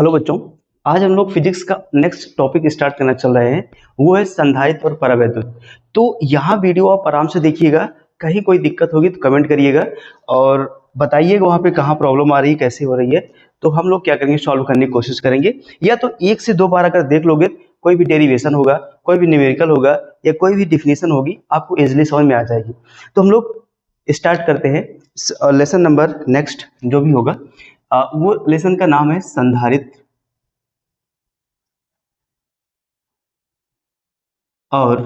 Hello बच्चों, आज हम लोग फिजिक्स का नेक्स्ट टॉपिक स्टार्ट करना चल रहे हैं। वो है संधारित्र और परावैद्युत। तो यहाँ वीडियो आप आराम से देखिएगा, कहीं कोई दिक्कत होगी तो कमेंट करिएगा और बताइएगा वहाँ पे कहाँ प्रॉब्लम आ रही है, कैसे हो रही है। तो हम लोग क्या करेंगे, सॉल्व करने की कोशिश करेंगे। या तो एक से दो बार अगर देख लोगे, कोई भी डेरिवेशन होगा, कोई भी न्यूमेरिकल होगा या कोई भी डिफिनेशन होगी, आपको इजिली समझ में आ जाएगी। तो हम लोग स्टार्ट करते हैं लेसन नंबर नेक्स्ट जो भी होगा। वो लेसन का नाम है संधारित्र और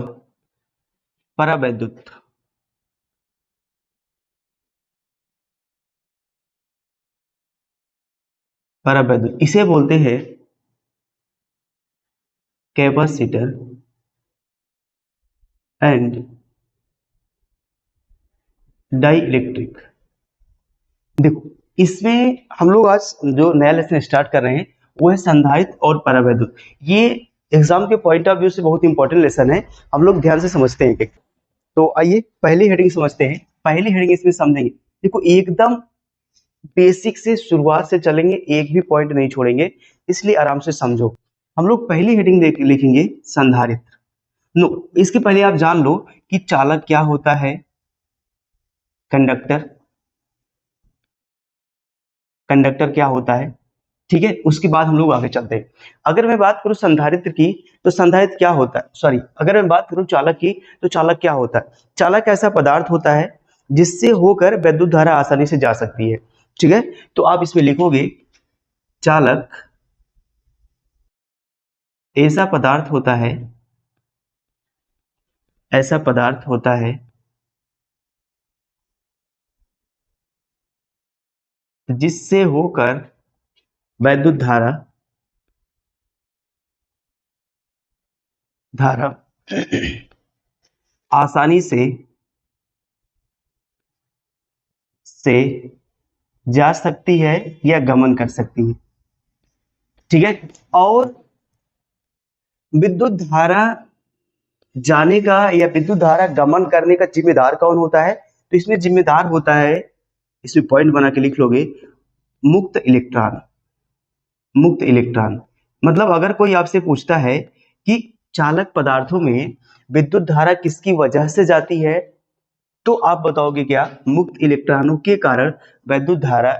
परावैद्युत। परावैद्युत इसे बोलते हैं कैपेसिटर एंड डाई इलेक्ट्रिक। देखो, इसमें हम लोग आज जो नया लेसन स्टार्ट कर रहे हैं वो है संधारित्र और परावैद्युत। ये एग्जाम के पॉइंट ऑफ व्यू से बहुत इंपॉर्टेंट लेसन है, हम लोग ध्यान से समझते हैं। तो आइए पहली हेडिंग समझते हैं। पहली हेडिंग इसमें समझेंगे। देखो, एकदम बेसिक से शुरुआत से चलेंगे, एक भी पॉइंट नहीं छोड़ेंगे, इसलिए आराम से समझो। हम लोग पहली हेडिंग लिखेंगे संधारित्र। नो, इसके पहले आप जान लो कि चालक क्या होता है। कंडक्टर, कंडक्टर क्या होता है, ठीक है। उसके बाद हम लोग आगे चलते हैं। अगर मैं बात करूं संधारित्र की, तो संधारित्र क्या होता है, सॉरी, अगर मैं बात करूं चालक की, तो चालक क्या होता है। चालक ऐसा पदार्थ होता है जिससे होकर विद्युत धारा आसानी से जा सकती है, ठीक है। तो आप इसमें लिखोगे चालक ऐसा पदार्थ होता है, ऐसा पदार्थ होता है जिससे होकर वैद्युत धारा धारा आसानी से जा सकती है या गमन कर सकती है, ठीक है। और विद्युत धारा जाने का या विद्युत धारा गमन करने का जिम्मेदार कौन होता है, तो इसमें जिम्मेदार होता है, इसमें पॉइंट बना के लिख लोगे, मुक्त इलेक्ट्रॉन। मुक्त इलेक्ट्रॉन मतलब अगर कोई आपसे पूछता है कि चालक पदार्थों में विद्युत धारा किसकी वजह से जाती है, तो आप बताओगे क्या, मुक्त इलेक्ट्रॉनों के कारण वैद्युत धारा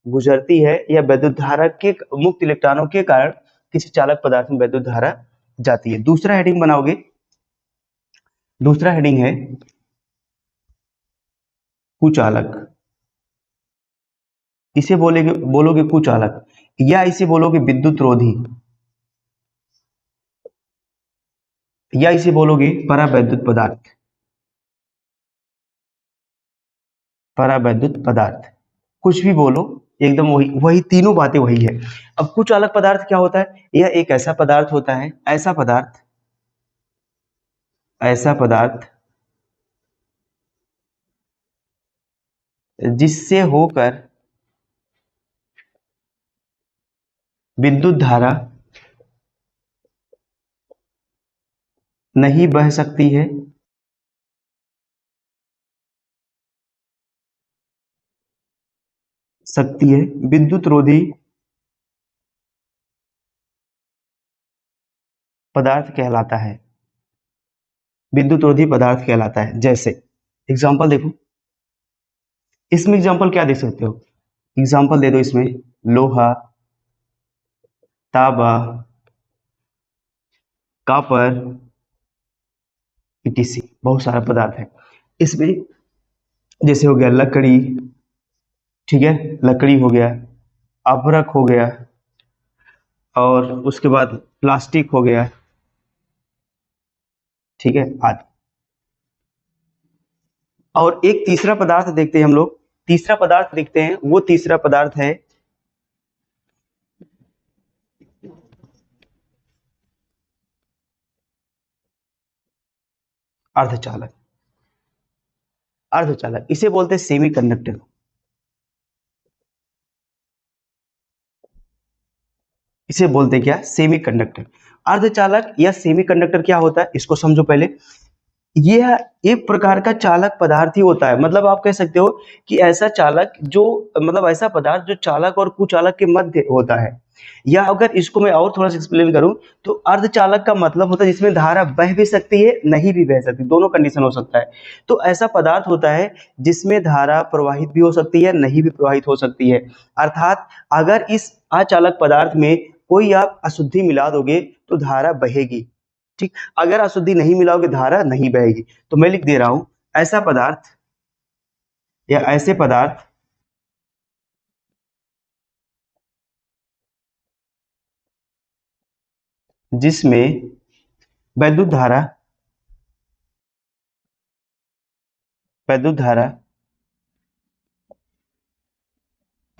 गुजरती है, या वैद्युत धारा के मुक्त इलेक्ट्रॉनों के कारण किसी चालक पदार्थ में वैद्युत धारा जाती है। दूसरा हेडिंग बनाओगे, दूसरा हेडिंग है कुचालक। इसे बोलोगे कुचालक, या इसे बोलोगे विद्युत रोधी, या इसे बोलोगे परावैद्युत पदार्थ। परावैद्युत पदार्थ कुछ भी बोलो, एकदम वही वही तीनों बातें वही है। अब कुचालक पदार्थ क्या होता है, यह एक ऐसा पदार्थ होता है, ऐसा पदार्थ जिससे होकर विद्युत धारा नहीं बह सकती है विद्युत रोधी पदार्थ कहलाता है, विद्युत रोधी पदार्थ कहलाता है। जैसे एग्जांपल देखो, इसमें एग्जांपल क्या दे सकते हो, एग्जांपल दे दो इसमें, लोहा, तांबा, कॉपर, ईटीसी, बहुत सारा पदार्थ है इसमें। जैसे हो गया लकड़ी, ठीक है, लकड़ी हो गया, अभ्रक हो गया, और उसके बाद प्लास्टिक हो गया, ठीक है, आदि। और एक तीसरा पदार्थ देखते हैं हम लोग, तीसरा पदार्थ देखते हैं, वो तीसरा पदार्थ है अर्धचालक। अर्धचालक इसे बोलते हैं सेमी कंडक्टर। इसे बोलते हैं क्या, सेमी कंडक्टर। अर्धचालक या सेमी कंडक्टर क्या होता है, इसको समझो पहले। यह एक प्रकार का चालक पदार्थ ही होता है, मतलब आप कह सकते हो कि ऐसा चालक जो, मतलब ऐसा पदार्थ जो चालक और कुचालक के मध्य होता है। या अगर इसको मैं और थोड़ा सा एक्सप्लेन करूं तो अर्धचालक का मतलब होता है जिसमें धारा बह भी सकती है, नहीं भी बह सकती, दोनों कंडीशन हो सकता है। तो ऐसा पदार्थ होता है जिसमें धारा प्रवाहित भी हो सकती है, नहीं भी प्रवाहित हो सकती है। अर्थात अगर इस अचालक पदार्थ में कोई आप अशुद्धि मिला दोगे तो धारा बहेगी, ठीक। अगर अशुद्धि नहीं मिलाओगे धारा नहीं बहेगी। तो मैं लिख दे रहा हूं, ऐसा पदार्थ या ऐसे पदार्थ जिसमें वैद्युत धारा वैद्युत धारा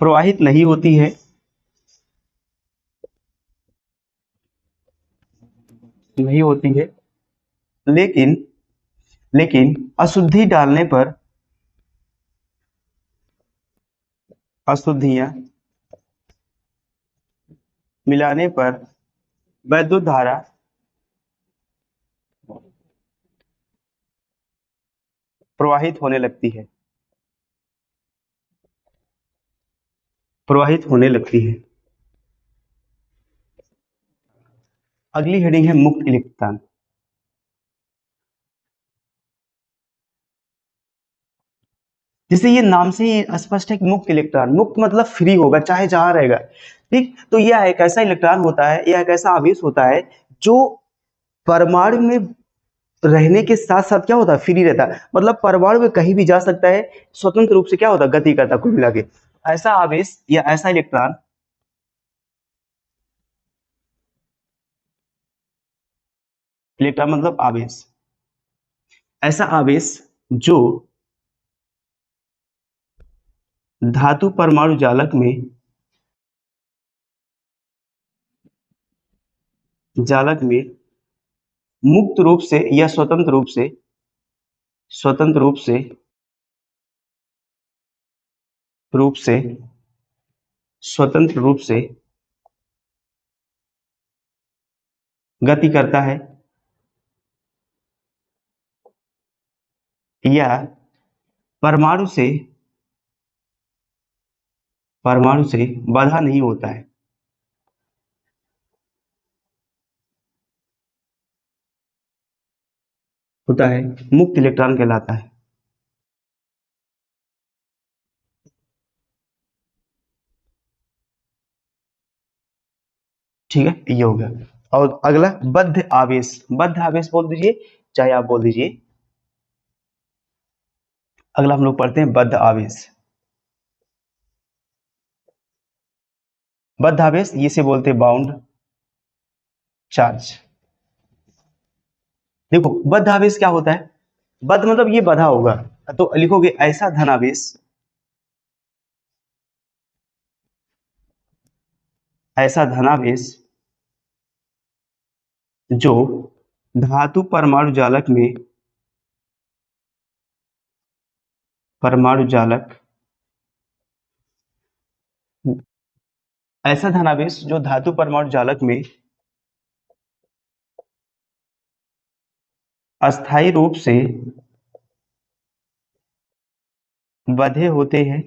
प्रवाहित नहीं होती है, नहीं होती है, लेकिन लेकिन अशुद्धि डालने पर, अशुद्धियां मिलाने पर वैद्युत धारा प्रवाहित होने लगती है, प्रवाहित होने लगती है। अगली हेडिंग है मुक्त इलेक्ट्रॉन। जैसे ये नाम से ही स्पष्ट है कि मुक्त इलेक्ट्रॉन, मुक्त मतलब फ्री होगा, चाहे जहां रहेगा, ठीक। तो यह एक ऐसा इलेक्ट्रॉन होता है, यह एक ऐसा आवेश होता है जो परमाणु में रहने के साथ साथ क्या होता है, फ्री रहता है, मतलब परमाणु में कहीं भी जा सकता है, स्वतंत्र रूप से क्या होता है, गति करता है, कुल मिला के। ऐसा आवेश या ऐसा इलेक्ट्रॉन, इलेक्ट्रॉन मतलब आवेश, ऐसा आवेश जो धातु परमाणु जालक में, जालक में मुक्त रूप से या स्वतंत्र रूप से, स्वतंत्र रूप से, रूप से स्वतंत्र रूप से गति करता है या परमाणु से, परमाणु से बाधा नहीं होता है, होता है, मुक्त इलेक्ट्रॉन कहलाता है। ठीक है, ये हो गया। और अगला बद्ध आवेश, बद्ध आवेश बोल दीजिए, चाहे आप बोल दीजिए। अगला हम लोग पढ़ते हैं बद्ध आवेश। बद्ध आवेश इसे बोलते हैं बाउंड चार्ज। देखो बद्ध आवेश क्या होता है, बद्ध मतलब ये बधा होगा, तो लिखोगे ऐसा धनावेश, ऐसा धनावेश जो धातु परमाणु जालक में, परमाणु जालक, ऐसा धनावेश जो धातु परमाणु जालक में अस्थायी रूप से बधे होते हैं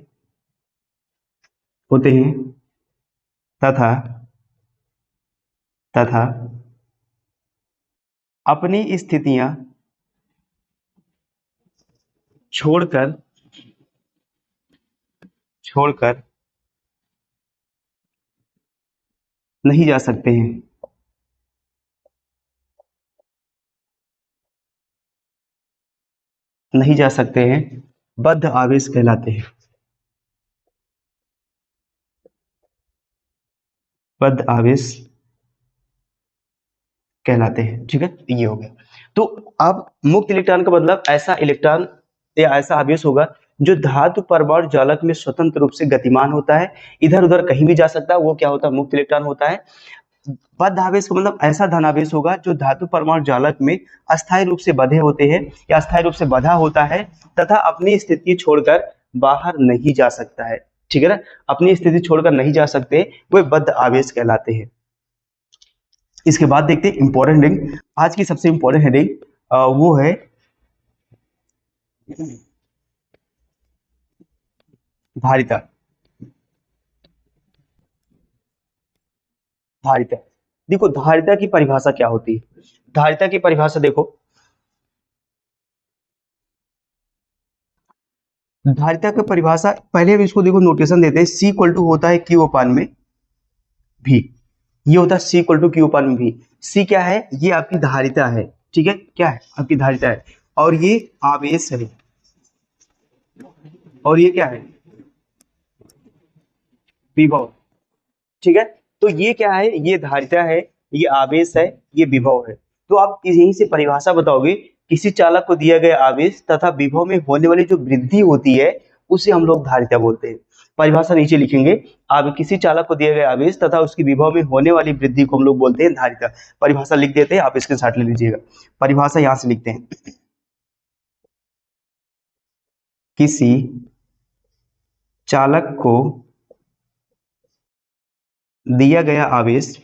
तथा तथा अपनी स्थितियां छोड़कर छोड़कर नहीं जा सकते हैं, नहीं जा सकते हैं, बद्ध आवेश कहलाते हैं, बद्ध आवेश कहलाते हैं। ठीक है, ये हो गया। तो अब मुक्त इलेक्ट्रॉन का मतलब ऐसा इलेक्ट्रॉन या ऐसा आवेश होगा जो धातु परमाणु जालक में स्वतंत्र रूप से गतिमान होता है, इधर उधर कहीं भी जा सकता है, वो क्या होता है, मुक्त इलेक्ट्रॉन होता है। बद्ध आवेश का मतलब ऐसा धनावेश होगा जो धातु परमाणु जालक में अस्थायी रूप से बंधे होते हैं या अस्थायी रूप से बंधा होता है तथा अपनी स्थिति छोड़कर बाहर नहीं जा सकता है। ठीक है ना, अपनी स्थिति छोड़कर नहीं जा सकते, वो बद्ध आवेश कहलाते हैं। इसके बाद देखते हैं इंपॉर्टेंट हेडिंग, आज की सबसे इंपॉर्टेंट हेडिंग वो है धारिता। धारिता। देखो धारिता की परिभाषा क्या होती है, धारिता की परिभाषा देखो, धारिता की परिभाषा पहले हम इसको देखो नोटेशन देते हैं, सी इक्वल टू होता है क्यू अपान में भी, ये होता है सी इक्वल टू क्यू अपान में भी। सी क्या है, ये आपकी धारिता है, ठीक है, क्या है आपकी धारिता है, और ये आवेश है, और ये क्या है विभव, ठीक है। तो ये क्या है, ये धारिता है, ये आवेश है, ये विभव है। तो आप यहीं से परिभाषा बताओगे, किसी चालक को दिया गया आवेश तथा विभव में होने वाली जो वृद्धि होती है उसे हम लोग धारिता बोलते हैं। परिभाषा नीचे लिखेंगे, आप किसी चालक को दिया गया आवेश तथा उसकी विभव में होने वाली वृद्धि को हम लोग बोलते हैं धारिता। परिभाषा लिख देते हैं, आप इसके साथ ले लीजिएगा, परिभाषा यहां से लिखते हैं, किसी चालक को दिया गया आवेश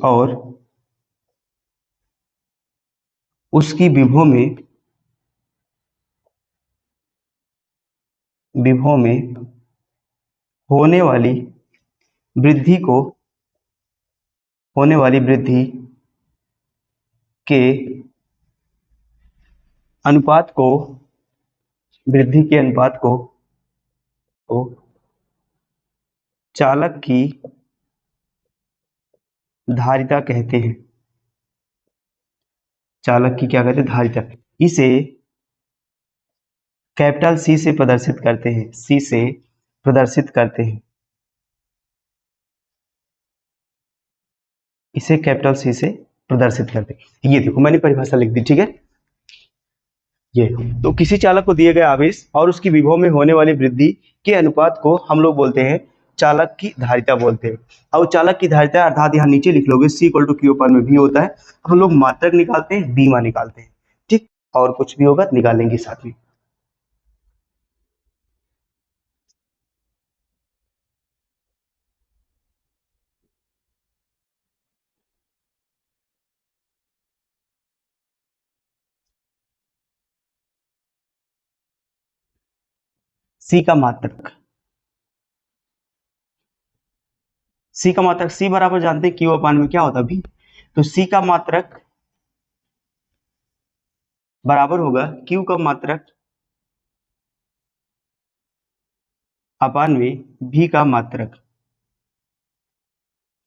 और उसकी विभव में होने वाली वृद्धि के अनुपात को चालक की धारिता कहते हैं। चालक की क्या कहते हैं, धारिता। इसे कैपिटल सी से प्रदर्शित करते हैं, सी से प्रदर्शित करते हैं, इसे कैपिटल सी से प्रदर्शित करते हैं। ये देखो मैंने परिभाषा लिख दी, ठीक है। ये तो किसी चालक को दिए गए आवेश और उसकी विभव में होने वाली वृद्धि के अनुपात को हम लोग बोलते हैं चालक की धारिता बोलते हैं। अब चालक की धारिता अर्थात यहाँ नीचे लिख लोगे सी इक्वल टू क्यू अपान में भी होता है। हम लोग मात्रक निकालते हैं, बीमा निकालते हैं, ठीक, और कुछ भी होगा निकालेंगे साथ में। सी का मात्रक, सी का मात्रक, सी बराबर जानते हैं क्यू अपान में क्या होता है भी, तो सी का मात्रक बराबर होगा क्यू का मात्रक अपान में भी का मात्रक,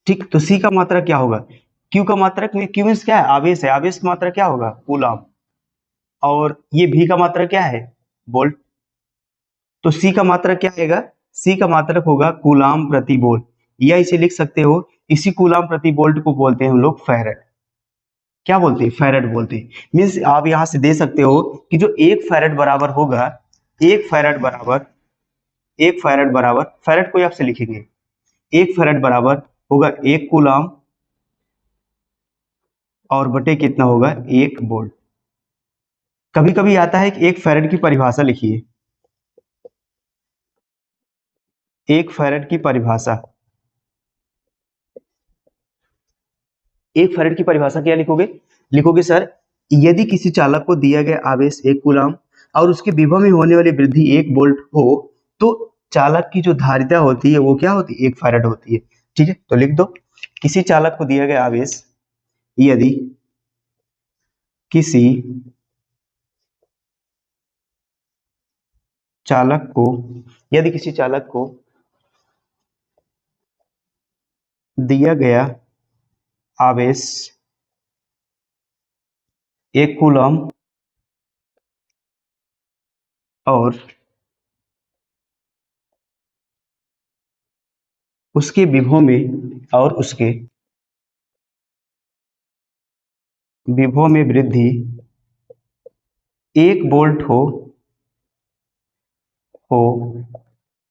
ठीक। तो सी का मात्रक क्या होगा, क्यू का मात्रक में, क्यू मींस क्या है, आवेश है, आवेश का मात्रक क्या होगा कूलम, और ये भी का मात्रक क्या है वोल्ट। तो सी का मात्रक क्या आएगा, सी का मात्रक होगा कूलम प्रति वोल्ट, या इसे लिख सकते हो, इसी कूलम प्रति वोल्ट को बोलते हैं हम लोग फैरेड। क्या बोलते हैं, फैरेड बोलते हैं। मीन्स आप यहां से दे सकते हो कि जो एक फैरेड बराबर होगा, एक फैरेड बराबर, फैरेड को आप से लिखेंगे, एक फैरेड बराबर होगा एक कूलम और बटे कितना होगा एक वोल्ट। कभी कभी आता है कि एक फैरेड की परिभाषा लिखिए, एक फैरेड की परिभाषा, एक फैरेड की परिभाषा क्या लिखोगे, लिखोगे सर, यदि किसी चालक को दिया गया आवेश एक कूलम और उसके विभव में होने वाली वृद्धि एक वोल्ट हो तो चालक की जो धारिता होती है वो क्या होती है, एक फैरेड होती है, ठीक है। तो लिख दो, किसी चालक को दिया गया आवेश, यदि किसी चालक को, यदि किसी चालक को दिया गया आवेश एक कूलम और उसके विभव में, और उसके विभव में वृद्धि एक वोल्ट हो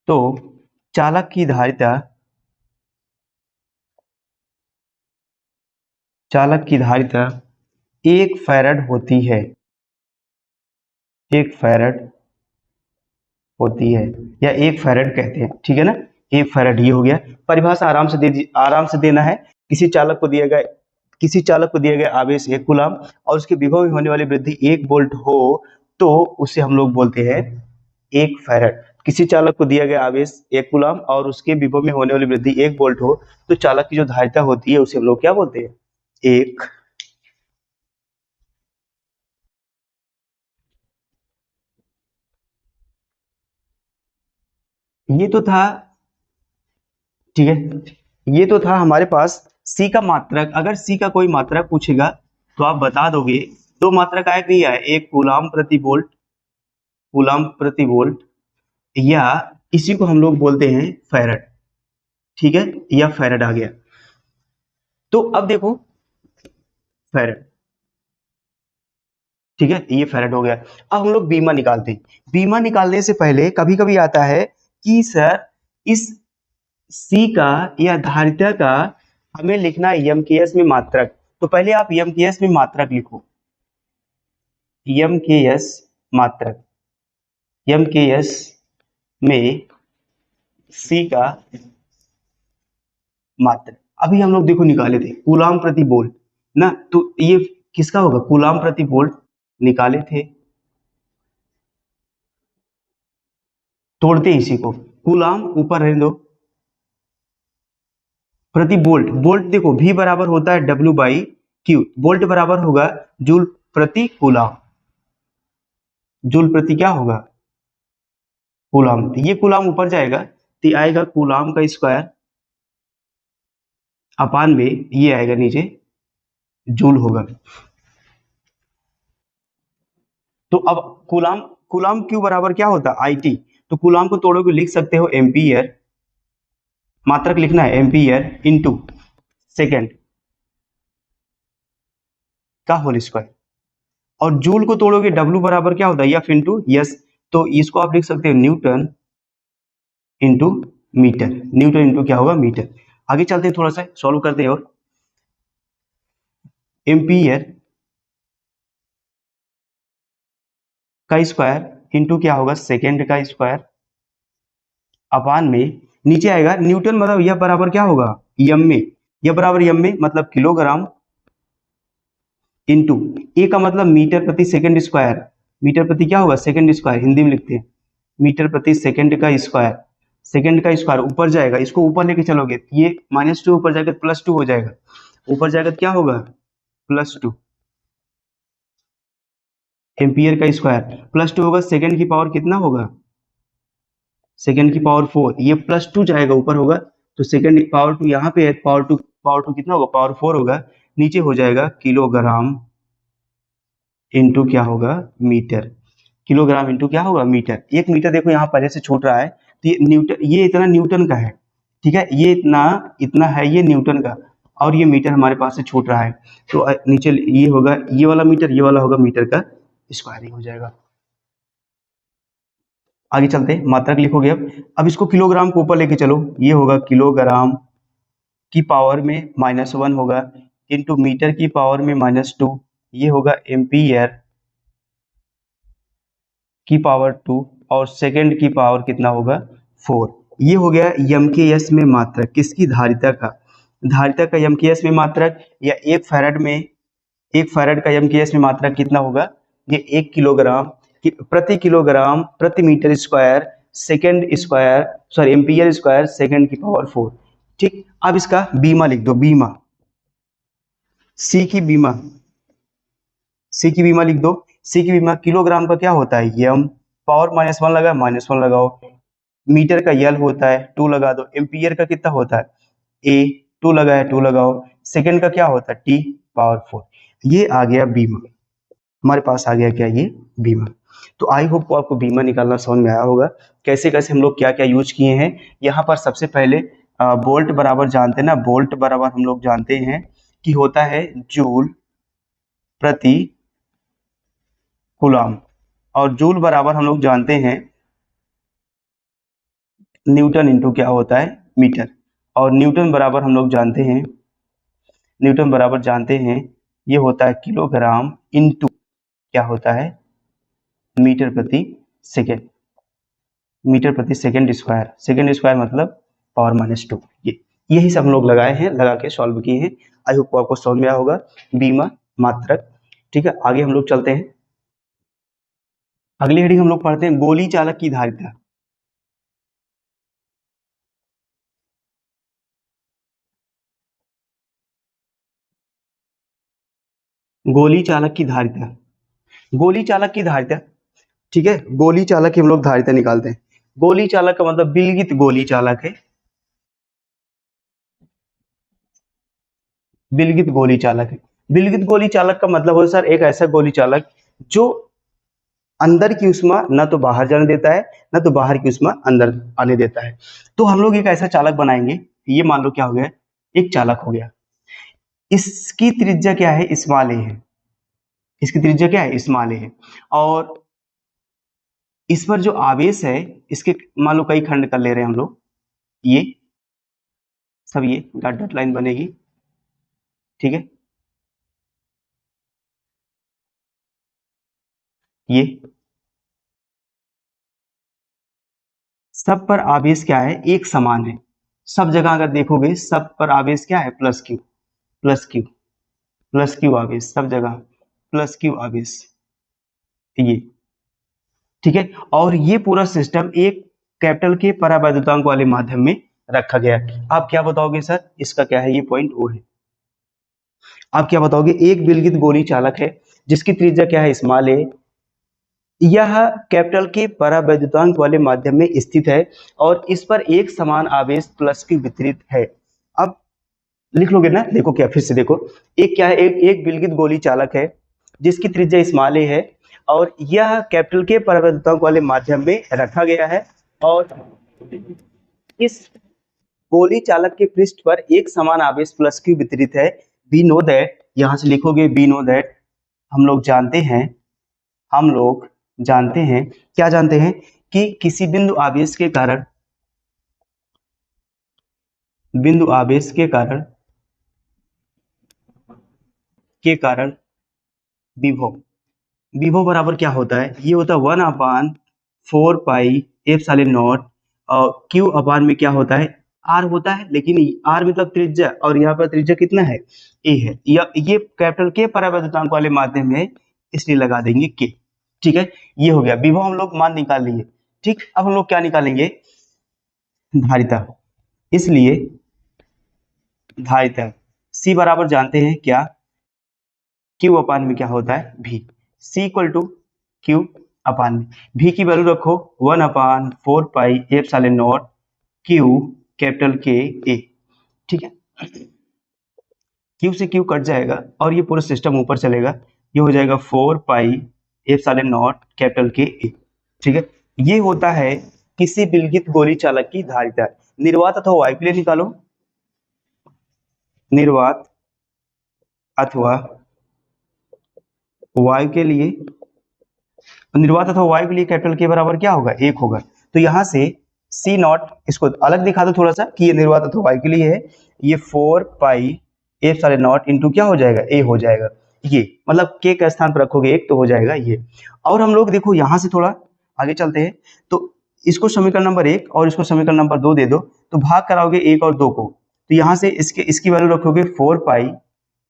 तो चालक की धारिता, चालक की धारिता एक फैरेड होती है, एक फैरेड होती है, या एक फैरेड कहते हैं, ठीक है ना। एक फैरेड ये हो गया। परिभाषा आराम से आराम से देना है, किसी चालक को दिया गया, किसी चालक को दिया गया आवेश एक कूलम और उसके विभव में होने वाली वृद्धि एक वोल्ट हो तो उसे हम लोग बोलते हैं एक फैरेड। किसी चालक को दिया गया आवेश 1 कूलम और उसके विभव में होने वाली वृद्धि 1 वोल्ट हो तो चालक की जो धारिता होती है उसे हम लोग क्या बोलते हैं, 1। ये तो था, ठीक है, ये तो था हमारे पास सी का मात्रक। अगर सी का कोई मात्रक पूछेगा तो आप बता दोगे। दो मात्रक आया दिया है, एक कूलाम प्रति वोल्ट, कूलाम प्रति वोल्ट, या इसी को हम लोग बोलते हैं फैरड, ठीक है, या फैरड आ गया। तो अब देखो फैरड, ठीक है, ये फैरड हो गया। अब हम लोग बीमा निकालते हैं। बीमा निकालने से पहले कभी कभी आता है कि सर इस सी का या धारिता का हमें लिखना है एम के एस में मात्रक। तो पहले आप एम के एस में मात्रक लिखो, एम के एस मात्रक, एम के एस में सी का मात्रक। अभी हम लोग देखो निकाले थे कूलाम प्रति वोल्ट ना, तो ये किसका होगा, कूलाम प्रति वोल्ट निकाले थे। तोड़ते इसी को, कूलाम ऊपर रहने दो, प्रति वोल्ट, वोल्ट देखो V बराबर होता है W बाई क्यू, वोल्ट बराबर होगा जूल प्रति कूलाम, जूल प्रति क्या होगा, कूलाम। तो ये कूलाम ऊपर जाएगा तो आएगा कूलाम का स्क्वायर अपान में ये आएगा नीचे जूल होगा। तो अब कूलाम, कूलाम क्यू बराबर क्या होता है IT, तो कूलाम को तोड़ोगे लिख सकते हो एम्पियर, मात्रक लिखना है एम्पियर इनटू सेकेंड का होल स्क्वायर। और जूल को तोड़ोगे W बराबर क्या होता है एफ इंटू यस, तो इसको आप लिख सकते हो newton into metre, newton into क्या होगा मीटर। आगे चलते हैं, थोड़ा सा सॉल्व करते हैं। और एम्पियर का स्क्वायर इंटू क्या होगा सेकेंड का स्क्वायर अपान में नीचे आएगा न्यूटन, मतलब यह बराबर क्या होगा यम में, यह बराबर यम में मतलब किलोग्राम इंटू ए का मतलब मीटर प्रति सेकंड स्क्वायर, मीटर प्रति क्या होगा सेकंड स्क्वायर, हिंदी में लिखते हैं मीटर प्रति सेकंड का स्क्वायर, सेकंड का स्क्वायर ऊपर जाएगा, इसको ऊपर लेके चलोगे ये -2 ऊपर जाएगा +2 हो जाएगा, ऊपर जाएगा क्या होगा +2 एम्पियर का स्क्वायर, +2 होगा, सेकंड की पावर कितना होगा, सेकंड की पावर 4, ये +2 जाएगा ऊपर होगा, तो सेकंड की पावर 2 यहाँ पे है, पावर टू कितना होगा पावर 4 होगा, नीचे हो जाएगा किलोग्राम इंटू क्या होगा मीटर, किलोग्राम इंटू क्या होगा मीटर। एक मीटर देखो यहाँ पहले से छूट रहा है, तो ये न्यूटन, ये इतना न्यूटन का है, ठीक है, ये इतना इतना है ये न्यूटन का, और ये मीटर हमारे पास से छूट रहा है, तो नीचे ये होगा ये वाला मीटर, ये वाला होगा मीटर का स्क्वायर ही हो जाएगा। आगे चलते हैं, मात्रक लिखोगे अब इसको किलोग्राम को ऊपर लेके चलो, ये होगा किलोग्राम की पावर में -1 होगा इंटू मीटर की पावर में -2, ये होगा एम्पियर की पावर 2 और सेकंड की पावर कितना होगा 4। ये हो गया एम के एस में मात्रक किसकी, धारिता का, धारिता का एम के एस में मात्रक, या एक फैराड में, एक फैराड का एम के एस में मात्रक कितना होगा, ये 1 किलोग्राम प्रति किलोग्राम प्रति metre square second square, sorry ampere square second की पावर 4। ठीक, अब इसका बीमा लिख दो, बीमा, सी की बीमा, सी की बीमा लिख दो, सी की बीमा किलोग्राम का क्या होता है एम, पावर -1 लगा -1 लगाओ, मीटर का यल होता है 2 लगा दो, एम्पियर का कितना होता है ए 2 लगा है 2 लगाओ, सेकंड का क्या होता है टी पावर 4। ये आ गया बीमा, हमारे पास आ गया क्या ये बीमा। तो आई होप को आपको बीमा निकालना समझ में आया होगा, कैसे कैसे हम लोग क्या क्या यूज किए हैं। यहाँ पर सबसे पहले वोल्ट बराबर जानते हैं ना, वोल्ट बराबर हम लोग जानते हैं कि होता है जूल प्रति कूलम, और जूल बराबर हम लोग जानते हैं न्यूटन इंटू क्या होता है मीटर, और न्यूटन बराबर हम लोग जानते हैं, न्यूटन बराबर जानते हैं ये होता है किलोग्राम इंटू क्या होता है मीटर प्रति सेकेंड, मीटर प्रति सेकेंड स्क्वायर, सेकेंड स्क्वायर मतलब पावर -2। ये यही सब हम लोग लगाए हैं, लगा के सॉल्व किए हैं। आई होप आपको समझ में आया होगा बीमा मात्रक। ठीक है, आगे हम लोग चलते हैं, अगली हेडिंग हम लोग पढ़ते हैं गोली चालक की धारिता। गोली चालक की धारिता, गोली चालक की धारिता, ठीक है, गोली चालक की हम लोग धारिता निकालते हैं। गोली चालक का मतलब विलगित गोली चालक है, विलगित गोली चालक है। विलगित गोली चालक का मतलब हो सर एक ऐसा गोली चालक जो अंदर की उष्मा न तो बाहर जाने देता है, न तो बाहर की उष्मा अंदर आने देता है। तो हम लोग एक ऐसा चालक बनाएंगे, ये मान लो क्या हो गया, एक चालक हो गया। इसकी त्रिज्या क्या है, स्मॉल ए है, इसकी त्रिज्या क्या है, स्मॉल ए है। और इस पर जो आवेश है, इसके मान लो कई खंड कर ले रहे हैं हम लोग, ये सब ये डॉट डॉट लाइन बनेगी, ठीक है, ये सब पर आवेश क्या है, एक समान है। सब जगह अगर देखोगे सब पर आवेश क्या है, plus Q, plus Q, plus Q आवेश, सब जगह प्लस क्यू आवेश, ये ठीक है। और ये पूरा सिस्टम एक कैपिटल के परावैद्युतांक वाले माध्यम में रखा गया है। आप क्या बताओगे सर, इसका क्या है, ये पॉइंट ओ है। आप क्या बताओगे, एक विलगित गोली चालक है जिसकी त्रिज्या क्या है, स्मॉल ए, यह कैपिटल के परावैद्युतांक वाले माध्यम में स्थित है और इस पर एक समान आवेश प्लस क्यू वितरित है। अब लिख लोगे ना, देखो क्या, फिर से देखो, एक क्या है, एक विलगित गोली चालक है जिसकी त्रिज्या स्मॉल ए है और यह कैपिटल के परावैद्युतांक वाले माध्यम में रखा गया है और इस गोली चालक के पृष्ठ पर एक समान आवेश प्लस क्यू वितरित है। वी नो दैट, यहां से लिखोगे वी नो दैट, हम लोग जानते हैं, हम लोग जानते हैं, क्या जानते हैं, कि किसी बिंदु आवेश के कारण, बिंदु आवेश के कारण विभव, विभव बराबर क्या होता है, ये होता है 1/4 पाई एप्सिलॉन नॉट, और क्यू अपान में क्या होता है, आर होता है, लेकिन आर मतलब त्रिज्या और यहाँ पर त्रिज्या कितना है, ए है, या ये कैपिटल के परावैद्युतांक वाले माध्यम में, इसलिए लगा देंगे के, ठीक है। ये हो गया विभव, हम लोग मान निकाल लिए, ठीक। अब हम लोग क्या निकालेंगे, धारिता, इसलिए धारिता सी बराबर जानते हैं क्या, क्यू अपान में क्या होता है, भी, सी इक्वल टू क्यू अपान में, भी की वैल्यू रखो 1/4 पाई एप्सिलॉन नॉट क्यू कैपिटल के ए, ठीक है। क्यू से क्यू कट जाएगा और ये पूरा सिस्टम ऊपर चलेगा, ये हो जाएगा 4 पाई एप्सिलॉन नॉट कैपिटल के ए, ठीक है। ये होता है किसी विलगित गोली चालक की धारिता। निर्वात अथवा वायु के लिए निकालो, निर्वात अथवा वायु के लिए, निर्वात अथवा वायु के लिए कैपिटल के बराबर क्या होगा, एक होगा। तो यहां से सी नॉट, इसको अलग दिखा दो थोड़ा सा कि ये निर्वात अथवा वायु के लिए है, ये 4 पाई एप्सिलॉन नॉट इंटू क्या हो जाएगा, ए हो जाएगा, ये मतलब के का स्थान पर रखोगे एक तो हो जाएगा ये। और हम लोग देखो यहां से थोड़ा आगे चलते हैं, तो इसको समीकरण नंबर 1 और इसको समीकरण नंबर 2 दे दो, तो भाग कराओगे 1 और 2 को, तो यहां से इसकी वैल्यू रखोगे 4 पाई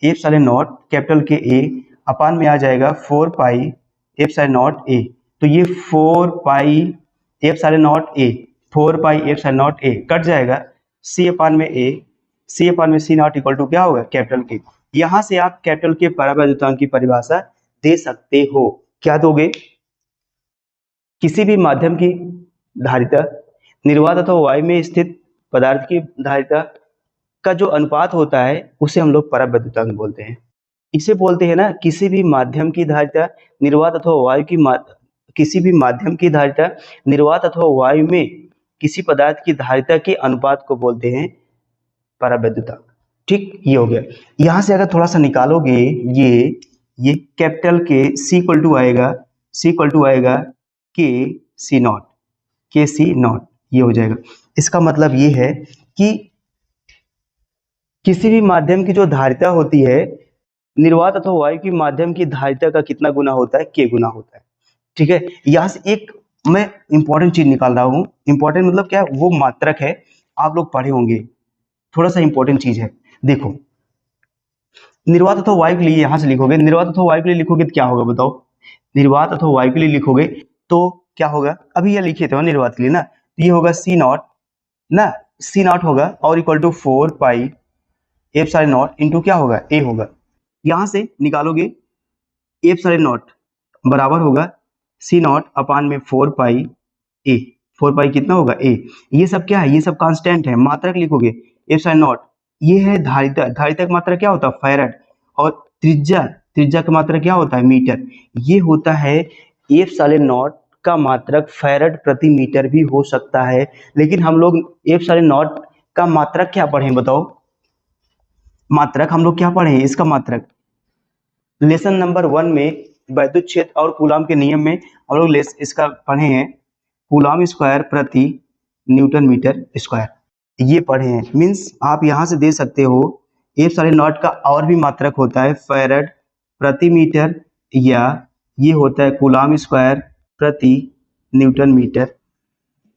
एप्सिलॉन नॉट कैपिटल के ए अपान में आ जाएगा 4 पाई एप्सिलॉन नॉट ए, तो ये 4 pi epsilon not a, 4 pi epsilon not a cut जाएगा, सी अपान में ए, सी अपान में सी नॉट इक्वल टू क्या होगा, कैपिटल के। यहां से आप कैपिटल के परावैद्युतांक की परिभाषा दे सकते हो, क्या दोगे, किसी भी माध्यम की धारिता निर्वात अथवा वायु में स्थित पदार्थ की धारिता का जो अनुपात होता है उसे हम लोग परावैद्युतांक बोलते हैं। इसे बोलते हैं ना, किसी भी माध्यम की धारिता निर्वात अथवा वायु की किसी भी माध्यम की धारिता निर्वात अथवा वायु में किसी पदार्थ की धारिता के अनुपात को बोलते हैं परावैद्युतांक, ठीक। ये हो गया। यहां से अगर थोड़ा सा निकालोगे, ये कैपिटल के सी इक्वल टू आएगा, सी इक्वल टू आएगा के सी नॉट, के सी नॉट, ये हो जाएगा। इसका मतलब ये है कि किसी भी माध्यम की जो धारिता होती है निर्वात अथवा वायु की माध्यम की धारिता का कितना गुना होता है, के गुना होता है, ठीक है। यहां से एक मैं इंपॉर्टेंट चीज निकाल रहा हूं, इंपॉर्टेंट मतलब क्या, वो मात्रक है, आप लोग पढ़े होंगे, थोड़ा सा इंपॉर्टेंट चीज है। देखो निर्वात अथवा वायु के लिए यहां से लिखोगे, निर्वात अथवा वायु के लिए लिखोगे तो क्या होगा बताओ, निर्वात अथवा वायु के लिए लिखोगे तो क्या होगा, अभी ये लिखे थे निर्वात के लिए ना, तो ये होगा सी नॉट ना, सी नॉट होगा और equal to 4 pi epsilon naught into क्या होगा, ए होगा। यहां से निकालोगे एफ साइड नॉट बराबर होगा सी नॉट अपान में 4 पाई ए। 4 पाई कितना होगा ए। ये सब क्या है, ये सब कांस्टेंट है। मात्रक लिखोगे एफ साइन नॉट, ये है धारिता, धारिता का मात्रक क्या होता है फैराड, और त्रिज्या, त्रिज्या का मात्रक क्या होता है मीटर। ये होता है एफ साइन नॉट का मात्रक फैराड प्रति मीटर भी हो सकता है। लेकिन हम लोग एफ साइन नॉट का मात्रक क्या पढ़े बताओ, मात्रक हम लोग क्या पढ़े हैं इसका मात्रक, लेसन नंबर 1 में वैद्युत क्षेत्र और कूलाम के नियम में हम लोग इसका पढ़े हैं, कूलाम स्क्वायर प्रति न्यूटन मीटर स्क्वायर, ये पढ़े हैं। मीन्स आप यहाँ से दे सकते हो एफ साढ़े नॉट का और भी मात्रक होता है फैराड प्रति मीटर, या ये होता है कूलाम स्क्वायर प्रति न्यूटन मीटर,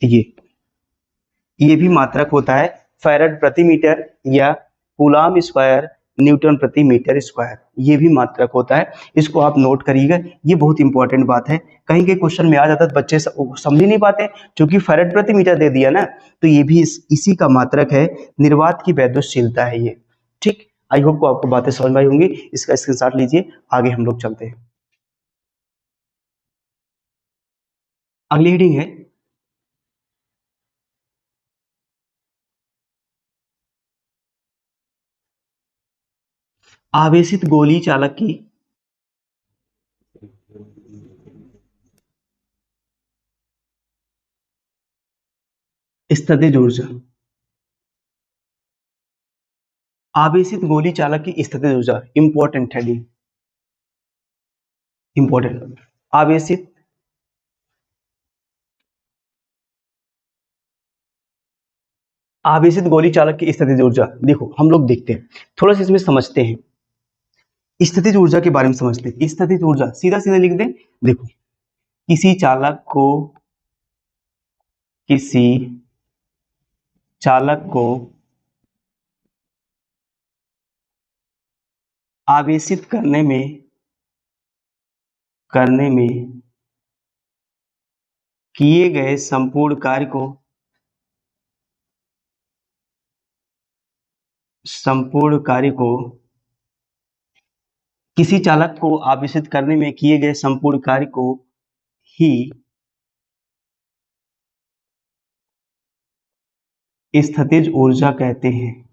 ये भी मात्रक होता है फैराड प्रति मीटर या कूलाम स्क्वायर न्यूटन प्रति मीटर स्क्वायर, ये भी मात्रक होता है। इसको आप नोट करिएगा, ये बहुत इंपॉर्टेंट बात है। कहीं के क्वेश्चन में आ जाता है तो बच्चे समझ ही नहीं पाते, क्योंकि फैराड प्रति मीटर दे दिया ना, तो ये भी इसी का मात्रक है, निर्वात की वैद्युतशीलता है ये। ठीक, आई होप को आपको बातें समझ में आई होंगी। इसका स्क्रीनशॉट लीजिए, आगे हम लोग चलते हैं। अगली हेडिंग है आवेशित गोली चालक की स्थितिज ऊर्जा। आवेशित गोली चालक की स्थितिज ऊर्जा इंपॉर्टेंट हेडिंग, इंपॉर्टेंट। आवेशित आवेशित गोली चालक की स्थितिज ऊर्जा, देखो हम लोग देखते हैं, थोड़ा सा इसमें समझते हैं, स्थितिज ऊर्जा के बारे में समझते हैं। स्थितिज ऊर्जा सीधा सीधा लिख दें, देखो किसी चालक को आवेशित करने में किए गए संपूर्ण कार्य को किसी चालक को आवेशित करने में किए गए संपूर्ण कार्य को ही स्थितिज ऊर्जा कहते हैं,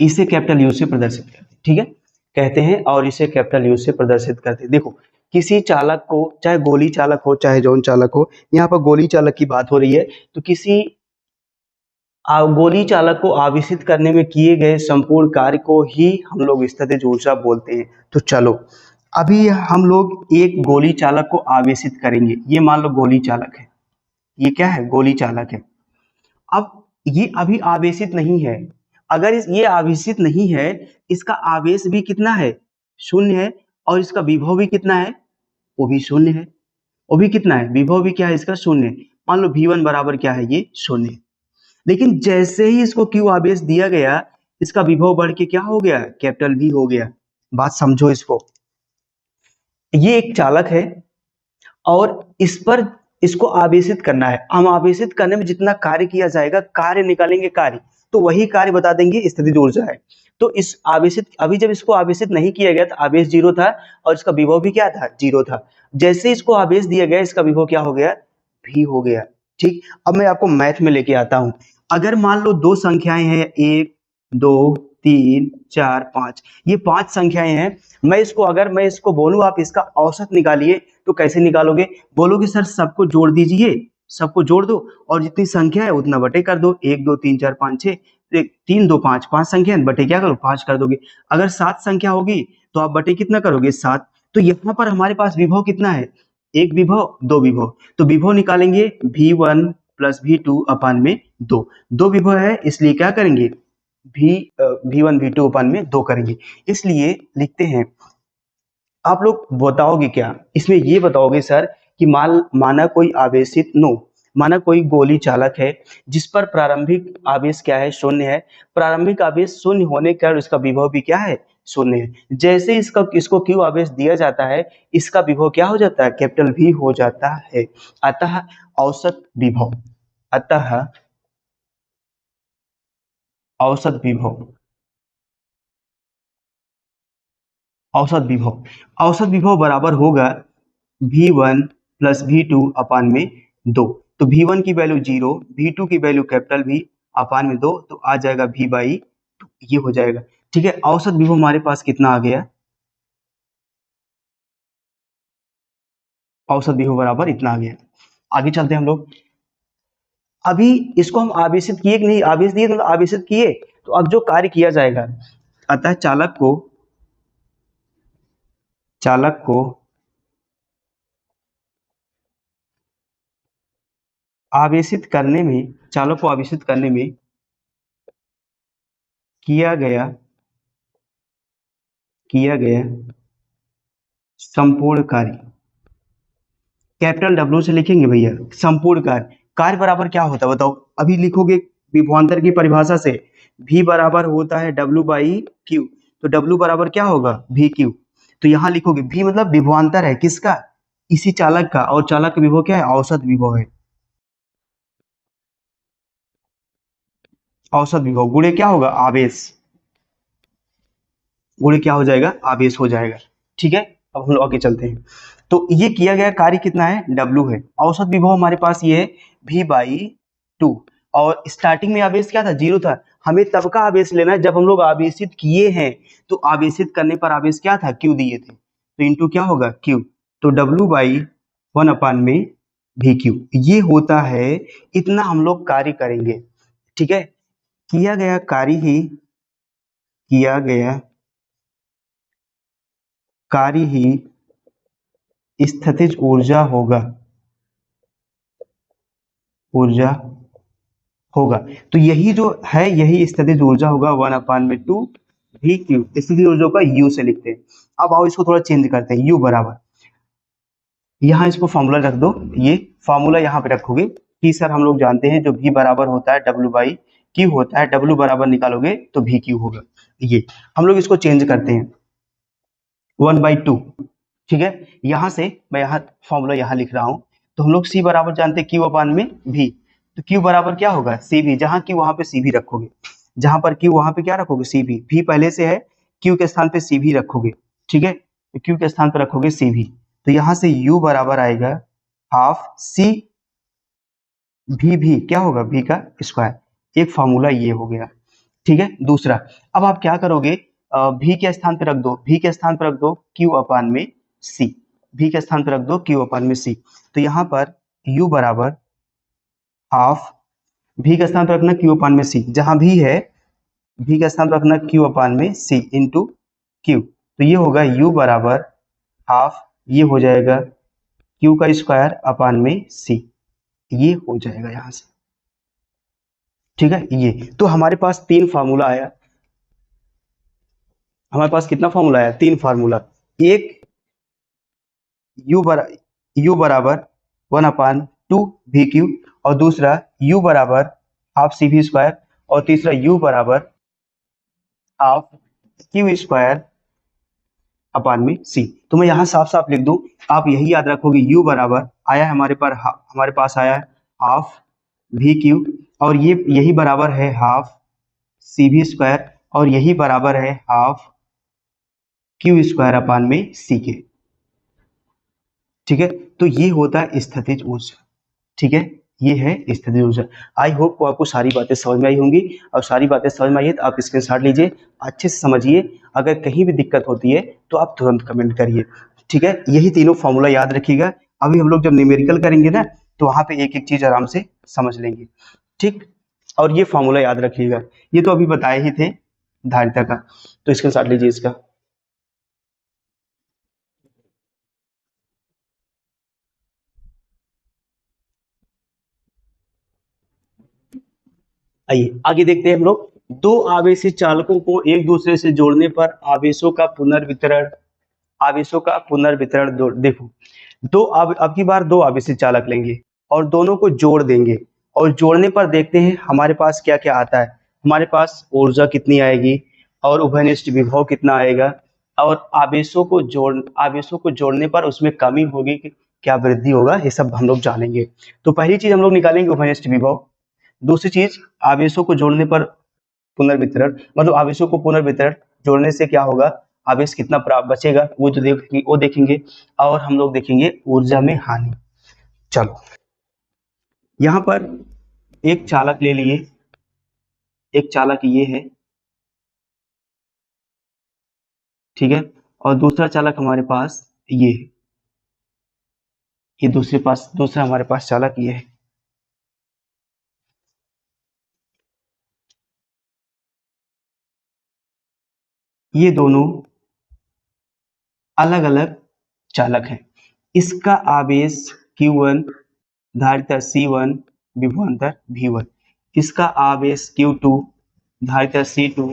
इसे कैपिटल यू से प्रदर्शित करते हैं। ठीक है, कहते हैं और इसे कैपिटल यू से प्रदर्शित करते हैं। देखो किसी चालक को, चाहे गोली चालक हो चाहे जौन चालक हो, यहाँ पर गोली चालक की बात हो रही है, तो किसी गोली चालक को आवेशित करने में किए गए संपूर्ण कार्य को ही हम लोग स्थितिज ऊर्जा बोलते हैं। तो चलो अभी हम लोग एक गोली चालक को आवेशित करेंगे, ये मान लो गोली चालक है, ये क्या है गोली चालक है। अब ये अभी आवेशित नहीं है, अगर ये आवेशित नहीं है, इसका आवेश भी कितना है शून्य है, और इसका विभव भी कितना है वो भी शून्य है, वो भी कितना है विभव भी क्या है इसका शून्य है। मान लो V1 बराबर क्या है ये शून्य। लेकिन जैसे ही इसको Q आवेश दिया गया, इसका विभव बढ़ के क्या हो गया कैपिटल V हो गया। बात समझो इसको, ये एक चालक है और इस पर इसको आवेशित करना है। हम आवेशित करने में जितना कार्य किया जाएगा, कार्य निकालेंगे कार्य, तो वही कार्य बता देंगे स्थितिज ऊर्जा है। तो इस आवेशित, अभी जब इसको आवेशित नहीं किया गया तो आवेश जीरो था और इसका विभव भी क्या था जीरो था। जैसे इसको आवेश दिया गया, इसका विभव क्या हो गया भी हो गया। ठीक, अब मैं आपको मैथ में लेके आता हूं। अगर मान लो दो संख्याएं हैं, 1 2 3 4 5, ये 5 संख्याएं हैं, अगर मैं इसको बोलूं आप इसका औसत निकालिए, तो कैसे निकालोगे, बोलोगे सर सबको जोड़ दीजिए, सबको जोड़ दो और जितनी संख्या है उतना बटे कर दो, 1 2 3 4 5 6, 3 2 5, 5 संख्या है बटे क्या करो 5 कर दोगे। अगर 7 संख्या होगी तो आप बटे कितना करोगे 7। तो यहाँ पर हमारे पास विभव कितना है, एक विभव दो विभव, तो विभव निकालेंगे V1 प्लस V2 अपान में 2, दो विभव है इसलिए क्या करेंगे V1 V2 अपान में 2 करेंगे। इसलिए लिखते हैं, आप लोग बताओगे क्या इसमें, ये बताओगे सर कि माना कोई आवेशित माना कोई गोली चालक है जिस पर प्रारंभिक आवेश क्या है शून्य है, प्रारंभिक आवेश शून्य होने के कारण इसका विभव भी क्या है शून्य है। जैसे इसको क्यू आवेश दिया जाता है, इसका विभव क्या हो जाता है कैपिटल V हो जाता है। अतः औसत विभव, अतः औसत विभव औसत विभव, औसत विभव बराबर होगा V1 प्लस V2 अपान में 2। तो V1 की वैल्यू 0, V2 की वैल्यू कैपिटल V अपान में 2, तो आ जाएगा V बाई 2, ये हो जाएगा। ठीक है, औसत विभव हमारे पास कितना आ गया, औसत विभव बराबर इतना आ गया। आगे चलते हैं हम लोग। अभी इसको हम आवेशित किए कि नहीं, आवेश दिए तो आवेशित किए, तो अब जो कार्य किया जाएगा, अतः चालक को आवेशित करने में, चालक को आवेशित करने में किया गया संपूर्ण कार्य, कैपिटल डब्ल्यू से लिखेंगे भैया, संपूर्ण कार्य। कार्य बराबर क्या होता है बताओ, अभी लिखोगे विभवांतर की परिभाषा से, V बराबर होता है W बाई क्यू, तो W बराबर क्या होगा, V क्यू। तो यहाँ लिखोगे V मतलब विभवांतर है किसका, इसी चालक का, और चालक का विभव क्या है, औसत विभव है, औसत विभव गुणे क्या होगा, आवेश, गुणे क्या हो जाएगा, आवेश हो जाएगा। ठीक है, अब हम लोग आगे चलते हैं। तो ये किया गया कार्य कितना है, W है। औसत विभव हमारे पास ये है V बाई 2, और स्टार्टिंग में आवेश क्या था, 0 था। हमें तब का आवेश लेना है जब हम लोग आवेशित किए हैं, तो आवेशित करने पर आवेश क्या था, Q दिए थे, तो इंटू क्या होगा, Q। तो W बाई 1 अपान में VQ, ये होता है, इतना हम लोग कार्य करेंगे। ठीक है, किया गया कार्य ही स्थितिज ऊर्जा होगा। तो यही जो है, यही स्थितिज ऊर्जा होगा 1 अपान में 2 वी क्यू, स्थितिज ऊर्जा का यू से लिखते हैं। अब आओ इसको थोड़ा चेंज करते हैं, यू बराबर, यहाँ इसको फॉर्मूला रख दो, ये फॉर्मूला यहाँ पे रखोगे कि सर हम लोग जानते हैं जो V बराबर होता है W बाई क्यू होता है, W बराबर निकालोगे तो V क्यू होगा। ये हम लोग इसको चेंज करते हैं 1/2। ठीक है, यहाँ से मैं यहाँ फॉर्मूला यहाँ लिख रहा हूँ, तो हम लोग C बराबर जानते हैं Q अपान में V, तो Q बराबर क्या होगा, CV, जहाँ Q वहां पे CV रखोगे, जहां पर Q वहां पे क्या रखोगे, CV, V पहले से है, Q के स्थान पे CV रखोगे। ठीक है, तो Q के स्थान पे रखोगे CV, तो यहाँ से U बराबर आएगा हाफ C भी क्या होगा, V का स्क्वायर। एक फॉर्मूला ये हो गया। ठीक है, दूसरा, अब आप क्या करोगे, V के स्थान पे रख दो, V के स्थान पे रख दो Q अपान में C, V के स्थान पे रख दो Q अपान में C, तो यहाँ पर U बराबर हाफ, V के स्थान पे रखना Q अपान में C, जहां V है V के स्थान पे रखना Q अपान में C इंटू Q, तो ये होगा U बराबर हाफ, ये हो जाएगा Q का स्क्वायर अपान में C, ये हो जाएगा यहाँ से। ठीक है, ये तो हमारे पास तीन फार्मूला आया, हमारे पास कितना फार्मूला आया, तीन फार्मूला। एक U बराबर 1 अपान 2 VQ, और दूसरा U बराबर हाफ CV स्क्वायर, और तीसरा U बराबर हाफ Q स्क्वायर अपान में C। तो मैं यहाँ साफ साफ लिख दूं, आप यही याद रखोगे, U बराबर आया है हमारे पास आया है हाफ VQ, और ये यही बराबर है हाफ CV स्क्वायर, और यही बराबर है हाफ Q स्क्वायर अपान में C के। ठीक है, तो ये होता है स्थितिज ऊर्जा। ठीक है, ये है स्थितिज ऊर्जा। आई होप को आपको सारी बातें समझ में आई होंगी, और सारी बातें समझ में आई है तो आप स्क्रीनशॉट लीजिए, अच्छे से समझिए, अगर कहीं भी दिक्कत होती है तो आप तुरंत कमेंट करिए। ठीक है, यही तीनों फॉर्मूला याद रखिएगा, अभी हम लोग जब न्यूमेरिकल करेंगे ना, तो वहां पे एक एक चीज आराम से समझ लेंगे। ठीक, और ये फॉर्मूला याद रखिएगा, ये तो अभी बताए ही थे धारिता का, तो स्क्रीनशॉट लीजिए इसका। आइए आगे देखते हैं हम लोग, दो आवेशित चालकों को एक दूसरे से जोड़ने पर आवेशों का पुनर्वितरण देखो, अब की बार दो आवेशित चालक लेंगे और दोनों को जोड़ देंगे, और जोड़ने पर देखते हैं हमारे पास क्या क्या आता है, हमारे पास ऊर्जा कितनी आएगी, और उभयनिष्ठ विभव कितना आएगा, और आवेशों को जोड़ने पर उसमें कमी होगी कि क्या वृद्धि होगा, ये सब हम लोग जानेंगे। तो पहली चीज हम लोग निकालेंगे उभयनिष्ठ विभव, दूसरी चीज आवेशों को जोड़ने पर पुनर्वितरण, मतलब आवेशों को पुनर्वितरण जोड़ने से क्या होगा, आवेश कितना बचेगा वो जो वो देखेंगे, और हम लोग देखेंगे ऊर्जा में हानि। चलो यहाँ पर एक चालक ले लिए, एक चालक ये है, ठीक है, और दूसरा चालक हमारे पास ये है, ये दूसरा हमारे पास चालक ये है। ये दोनों अलग अलग चालक हैं। इसका आवेश Q1, धारिता C1, विभवांतर V1। इसका आवेश Q2, धारिता C2,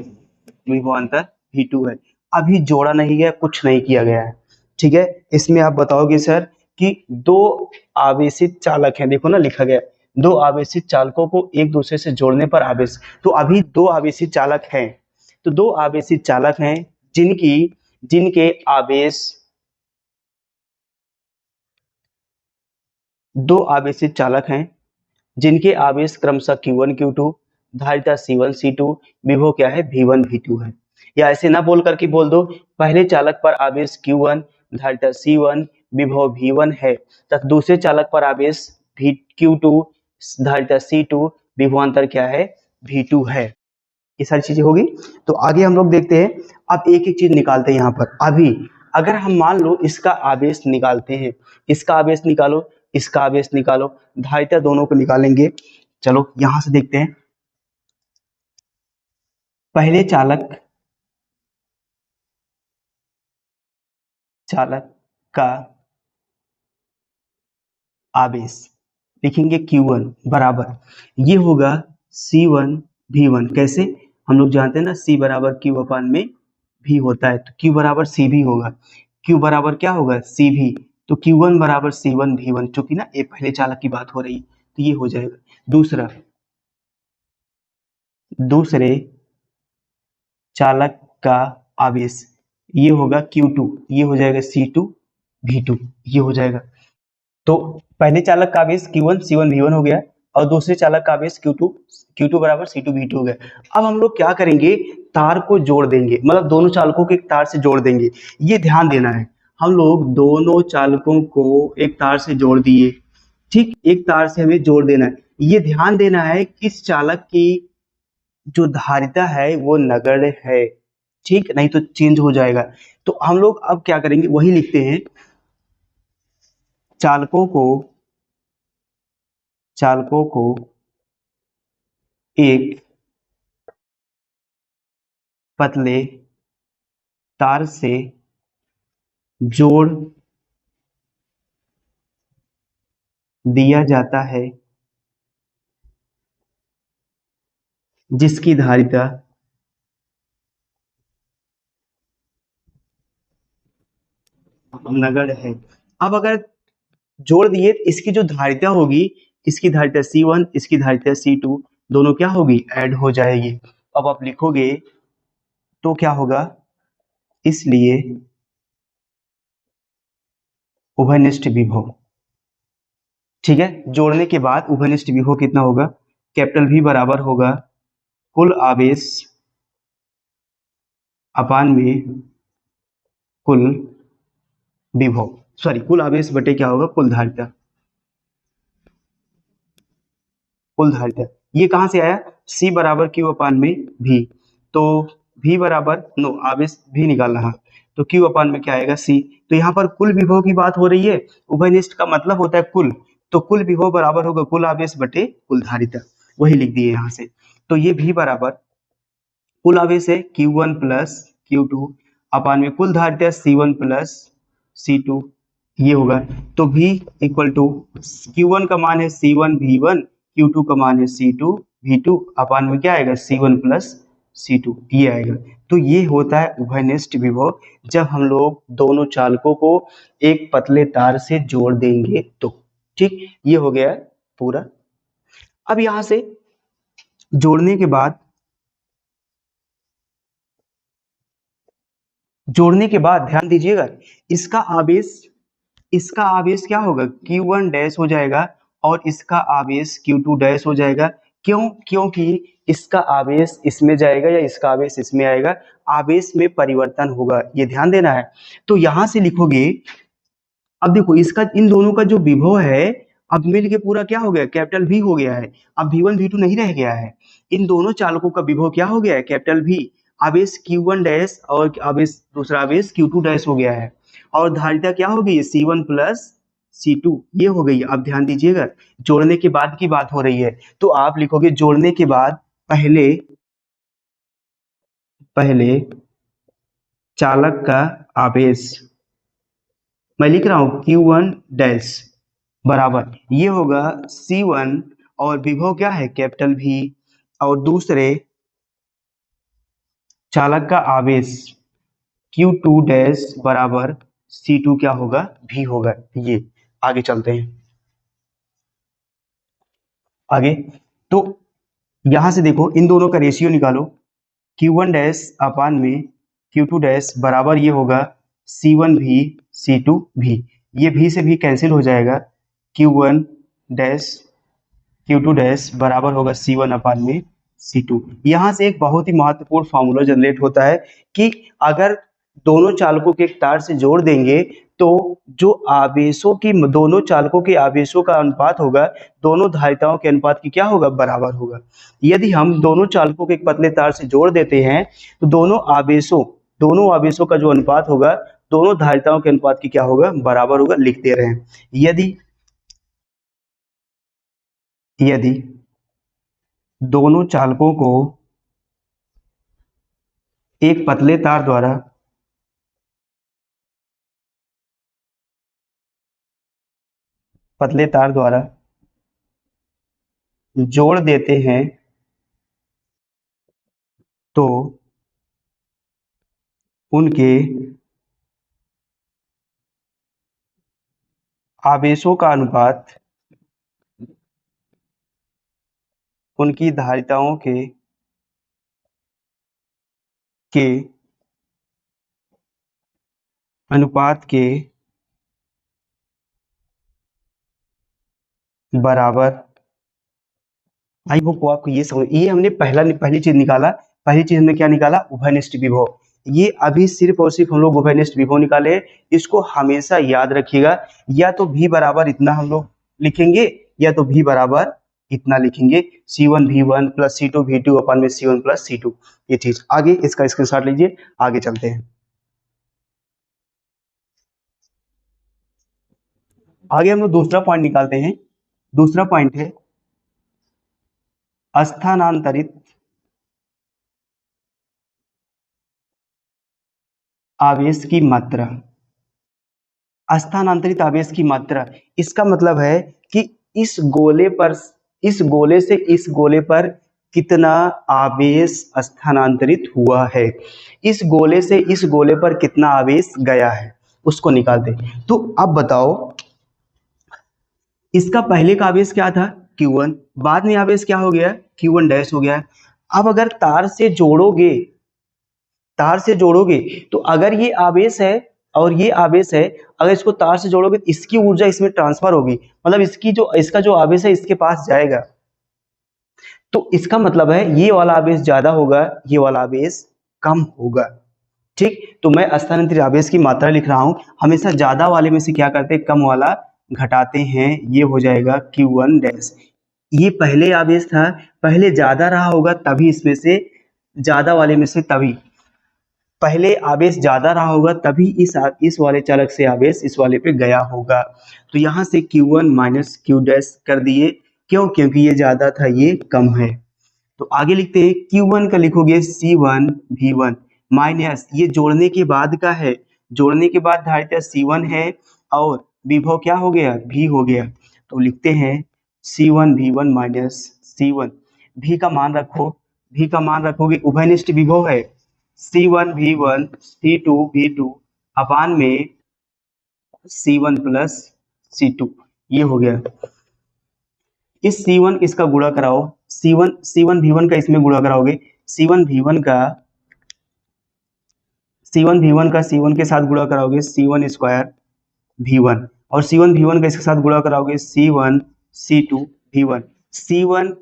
विभवांतर V2 है। अभी जोड़ा नहीं गया, कुछ नहीं किया गया है, ठीक है। इसमें आप बताओगे सर कि दो आवेशित चालक हैं, देखो ना लिखा गया, दो आवेशित चालकों को एक दूसरे से जोड़ने पर आवेश, तो अभी दो आवेशित चालक हैं, तो दो आवेशित चालक हैं जिनके आवेश, दो आवेशित चालक हैं जिनके आवेश क्रमशः Q1, Q2, धारिता C1, C2, विभव क्या है V1, V2 है। या ऐसे ना बोल करके बोल दो पहले चालक पर आवेश Q1, धारिता C1, विभव V1 है, तथा दूसरे चालक पर आवेश Q2, धारिता C2, विभवांतर क्या है V2 है। ये सारी चीजें होगी। तो आगे हम लोग देखते हैं, अब एक एक चीज निकालते हैं यहाँ पर। अभी अगर हम मान लो इसका आवेश निकालते हैं, इसका आवेश निकालो, इसका आवेश निकालो, धारिता दोनों को निकालेंगे। चलो यहां से देखते हैं, पहले चालक का आवेश लिखेंगे Q1 बराबर, ये होगा C1 V1। कैसे, हम लोग जानते हैं ना C बराबर Q अपान में V होता है, तो Q बराबर CV होगा। Q बराबर क्या होगा CV, तो Q1 बराबर C1 V1, चूंकि ना ये पहले चालक की बात हो रही है तो ये हो जाएगा। दूसरे चालक का आवेश ये होगा Q2, ये हो जाएगा C2 V2, ये हो जाएगा। तो पहले चालक का आवेश Q1 C1 V1 हो गया, और दूसरे चालक का आवेश Q2 बराबर C2 V2 हो गया। अब हम लोग क्या करेंगे, तार को जोड़ देंगे, मतलब दोनों चालकों को एक तार से जोड़ देंगे। ये ध्यान देना है, हम लोग दोनों चालकों को एक तार से जोड़ दिए, ठीक, एक तार से हमें जोड़ देना है। ये ध्यान देना है किस चालक की जो धारिता है वो नगण्य है, ठीक, नहीं तो चेंज हो जाएगा। तो हम लोग अब क्या करेंगे, वही लिखते हैं, चालकों को एक पतले तार से जोड़ दिया जाता है जिसकी धारिता नगण्य है। अब अगर जोड़ दिए, इसकी जो धारिता होगी, इसकी धारिता C1, इसकी धारिता C2, दोनों क्या होगी, ऐड हो जाएगी। अब आप लिखोगे तो क्या होगा, इसलिए उभयनिष्ठ विभव, ठीक है, जोड़ने के बाद उभयनिष्ठ विभव कितना होगा, कैपिटल V बराबर होगा कुल आवेश अपान में कुल विभव, सॉरी कुल आवेश बटे क्या होगा, कुल धारिता, ये कहां से आया, C बराबर Q अपान में V, तो V बराबर नो आवेश V निकालना है, तो Q अपान में क्या आएगा C। तो यहाँ पर कुल विभव की बात हो रही है, उभयनिष्ठ का मतलब होता है कुल, तो कुल विभव बराबर होगा कुल आवेश बटे कुल धारिता, वही लिख दिए यहाँ से। तो ये V बराबर कुल आवेश है Q1 प्लस Q2 अपान में कुल धारिता C1 प्लस C2, ये होगा। तो V इक्वल टू Q1 का मान है C1 V1, Q2 का मान है C2 V2 अपान में क्या आएगा C1 प्लस C2, ये आएगा। तो ये होता है उभयनिष्ठ विभव, जब हम लोग दोनों चालकों को एक पतले तार से जोड़ देंगे तो, ठीक, ये हो गया पूरा। अब यहां से जोड़ने के बाद ध्यान दीजिएगा, इसका आवेश क्या होगा Q1 डैश हो जाएगा, और इसका आवेश Q2 डैश हो जाएगा, क्यों? क्योंकि इसका आवेश इसमें जाएगा या इसका आवेश इसमें आएगा, आवेश में परिवर्तन होगा, ये ध्यान देना है। तो यहां से लिखोगे, अब देखो इसका इन दोनों का जो विभव है अब मिल के पूरा क्या हो गया, कैपिटल V हो गया है। अब V1 V2 नहीं रह गया है, इन दोनों चालकों का विभव क्या हो गया है, कैपिटल V। आवेश Q1 डैश और आवेश दूसरा आवेश Q2 डैश हो गया है, और धारिता क्या हो गई है, C1 प्लस C2 ये हो गई है। अब ध्यान दीजिएगा, जोड़ने के बाद की बात हो रही है, तो आप लिखोगे जोड़ने के बाद पहले पहले चालक का आवेश, मैं लिख रहा हूं Q1 डैश बराबर ये होगा C1 और विभव क्या है, कैपिटल V, और दूसरे चालक का आवेश Q2 डैश बराबर C2 क्या होगा, V होगा। ये आगे चलते हैं आगे। तो यहां से देखो इन दोनों का रेशियो निकालो, Q1 डैश अपान में Q2 डैश बराबर ये होगा C1 V C2 V, ये V से भी कैंसिल हो जाएगा, Q1 डैश Q2 डैश बराबर होगा C1 अपान में C2। यहाँ से एक बहुत ही महत्वपूर्ण फॉर्मूला जनरेट होता है कि अगर दोनों चालकों के एक तार से जोड़ देंगे तो जो आवेशों की, दोनों चालकों के आवेशों का अनुपात होगा दोनों धारिताओं के अनुपात की क्या होगा, बराबर होगा। यदि हम दोनों चालकों के एक पतले तार से जोड़ देते हैं तो दोनों आवेशों का जो अनुपात होगा दोनों धारिताओं के अनुपात की क्या होगा, बराबर होगा। लिख दे रहे हैं, यदि दोनों चालकों को एक पतले तार द्वारा जोड़ देते हैं तो उनके आवेशों का अनुपात उनकी धारिताओं के अनुपात के बराबर। आई होप आपको ये समझ, ये हमने पहली चीज निकाला। पहली चीज हमने क्या निकाला, उभयनिष्ठ विभव। ये अभी सिर्फ और सिर्फ हम लोग उभयनिष्ठ विभव निकाले हैं। इसको हमेशा याद रखिएगा, या तो V बराबर इतना हम लोग लिखेंगे या तो V बराबर इतना लिखेंगे, C1 V1 plus C2 V2 अपन में C1 प्लस C2। ये चीज आगे इसका स्क्रीनशॉट लीजिए, आगे चलते हैं। आगे हम लोग दूसरा पॉइंट निकालते हैं। दूसरा पॉइंट है स्थानांतरित आवेश की मात्रा। स्थानांतरित आवेश की मात्रा, इसका मतलब है कि इस गोले से इस गोले पर कितना आवेश स्थानांतरित हुआ है, इस गोले से इस गोले पर कितना आवेश गया है, उसको निकालते हैं। तो अब बताओ, इसका पहले का आवेश क्या था, Q1, बाद में आवेश क्या हो गया, Q1 डैश हो गया। अब अगर तार से जोड़ोगे तो अगर ये आवेश है और ये आवेश है, अगर इसको तार से जोड़ोगे तो इसकी ऊर्जा इसमें ट्रांसफर होगी, मतलब इसका जो आवेश है इसके पास जाएगा। तो इसका मतलब है ये वाला आवेश ज्यादा होगा, ये वाला आवेश कम होगा। ठीक, तो मैं स्थानांतरित आवेश की मात्रा लिख रहा हूं, हमेशा ज्यादा वाले में से क्या करते हैं, कम वाला घटाते हैं, ये हो जाएगा Q1 डैश। ये पहले आवेश था, पहले ज्यादा रहा होगा तभी इसमें से, ज्यादा वाले में से तभी पहले आवेश ज्यादा रहा होगा तभी इस वाले चालक से आवेश इस वाले पे गया होगा। तो यहां से Q1 माइनस Q डैश कर दिए, क्यों, क्योंकि ये ज्यादा था ये कम है। तो आगे लिखते हैं Q1 का लिखोगे C1 V1 माइनस, ये जोड़ने के बाद का है, जोड़ने के बाद धारिता C1 है और विभव क्या हो गया, V हो गया। तो लिखते हैं C1 V1 minus C1, V का मान रखो, V का मान रखोगे, उभयनिष्ठ विभव है C1 V1 C2 V2 अपान में C1 प्लस C2, ये हो गया। इस C1 इसका गुणा कराओ, C1 V1 का इसमें गुणा कराओगे, C1 V1 का C1 के साथ गुणा कराओगे C1 स्क्वायर V1, और C1 V1 का इसके साथ गुणा कराओगे C1 C2 V1। C1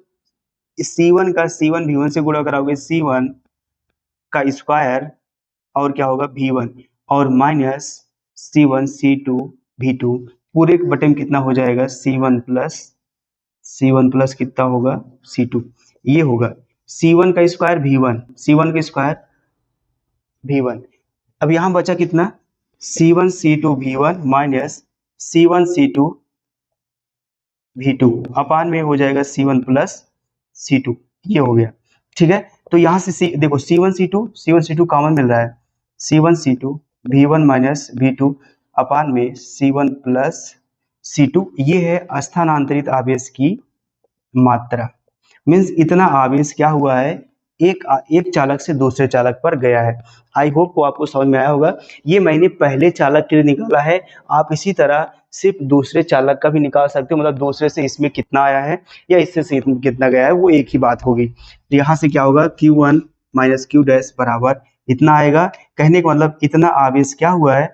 C1 का C1 V1 से गुणा कराओगे C1 का स्क्वायर और क्या होगा V1 और माइनस C1 C2 V2 पूरे के बटे में कितना हो जाएगा C1 प्लस कितना होगा C2 ये होगा C1 का स्क्वायर V1 C1 का स्क्वायर V1 अब यहां बचा कितना C1 C2 V1 minus C1 C2 V2 अपान में हो जाएगा C1 प्लस C2 ये हो गया ठीक है। तो यहां से देखो C1 C2 कॉमन मिल रहा है C1 C2 V1 minus V2 अपान में C1 प्लस C2 ये है स्थानांतरित आवेश की मात्रा मीन्स इतना आवेश क्या हुआ है एक चालक से दूसरे चालक पर गया है। आई होप को आपको समझ में आया होगा। ये मैंने पहले चालक के लिए निकाला है, आप इसी तरह सिर्फ दूसरे चालक का भी निकाल सकते हो, मतलब दूसरे से इसमें कितना आया है या इससे कितना गया है वो एक ही बात होगी। तो यहाँ से क्या होगा Q1 माइनस Q डैश बराबर इतना आएगा। कहने का मतलब इतना आवेश क्या हुआ है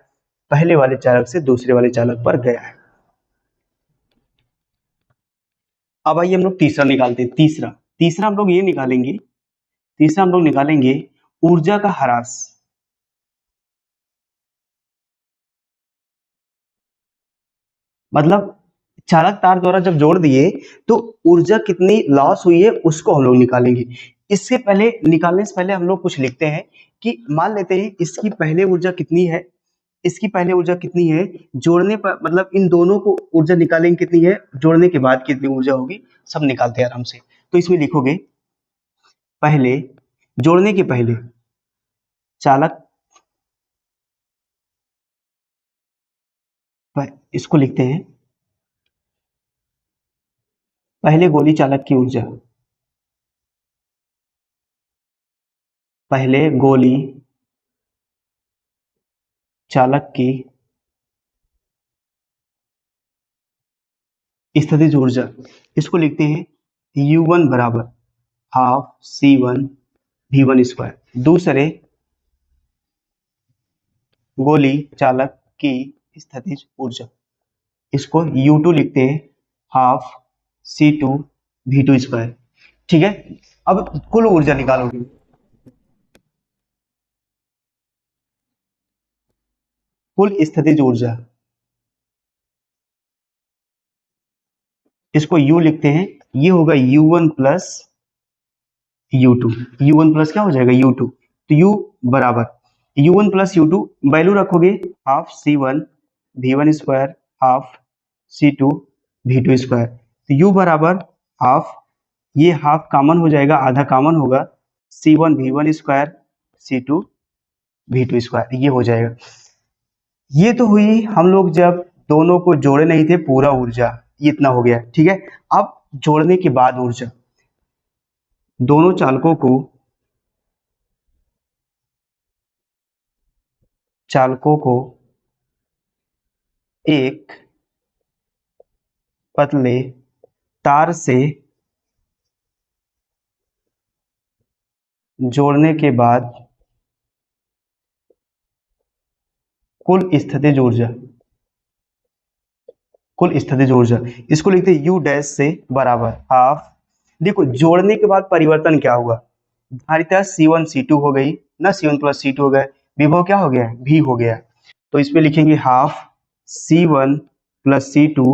पहले वाले चालक से दूसरे वाले चालक पर गया है। अब आइए हम लोग तीसरा निकालते हैं। तीसरा हम लोग ये निकालेंगे, तीसरा हम लोग निकालेंगे ऊर्जा का ह्रास। मतलब चालक तार द्वारा जब जोड़ दिए तो ऊर्जा कितनी लॉस हुई है उसको हम लोग निकालेंगे। इससे पहले निकालने से पहले हम लोग कुछ लिखते हैं कि मान लेते हैं इसकी पहले ऊर्जा कितनी है, इसकी पहले ऊर्जा कितनी है, जोड़ने पर मतलब इन दोनों को ऊर्जा निकालेंगे कितनी है, जोड़ने के बाद कितनी ऊर्जा होगी, सब निकालते हैं आराम से। तो इसमें लिखोगे पहले जोड़ने के पहले चालक, इसको लिखते हैं पहले गोली चालक की ऊर्जा, पहले गोली चालक की स्थितिज ऊर्जा, इसको लिखते हैं U1 बराबर हाफ C1 V1 स्क्वायर। दूसरे गोली चालक की स्थितिज ऊर्जा, इसको U2 लिखते हैं हाफ C2 V2 स्क्वायर। ठीक है, अब कुल ऊर्जा निकालोगे, कुल स्थितिज ऊर्जा, इसको U लिखते हैं, ये होगा U1 plus U2। U1 plus क्या हो जाएगा U2, तो U बराबर U1 प्लस U2 वैल्यू रखोगे half C1 V1 square half C2 V2 square. तो U बराबर हाफ, ये हाफ कॉमन हो जाएगा, आधा कॉमन होगा, C1 V1 square C2 V2 square ये हो जाएगा। ये तो हुई हम लोग जब दोनों को जोड़े नहीं थे पूरा ऊर्जा, ये इतना हो गया ठीक है। अब जोड़ने के बाद ऊर्जा, दोनों चालकों को एक पतले तार से जोड़ने के बाद कुल स्थितिज ऊर्जा, कुल स्थितिज ऊर्जा, इसको लिखते हैं U डैश से बराबर हाफ। देखो जोड़ने के बाद परिवर्तन क्या हुआ, धारिता C1 C2 हो गई ना, C1 प्लस C2 हो गए, विभव क्या हो गया V हो गया। तो इसमें लिखेंगे हाफ C1 प्लस C2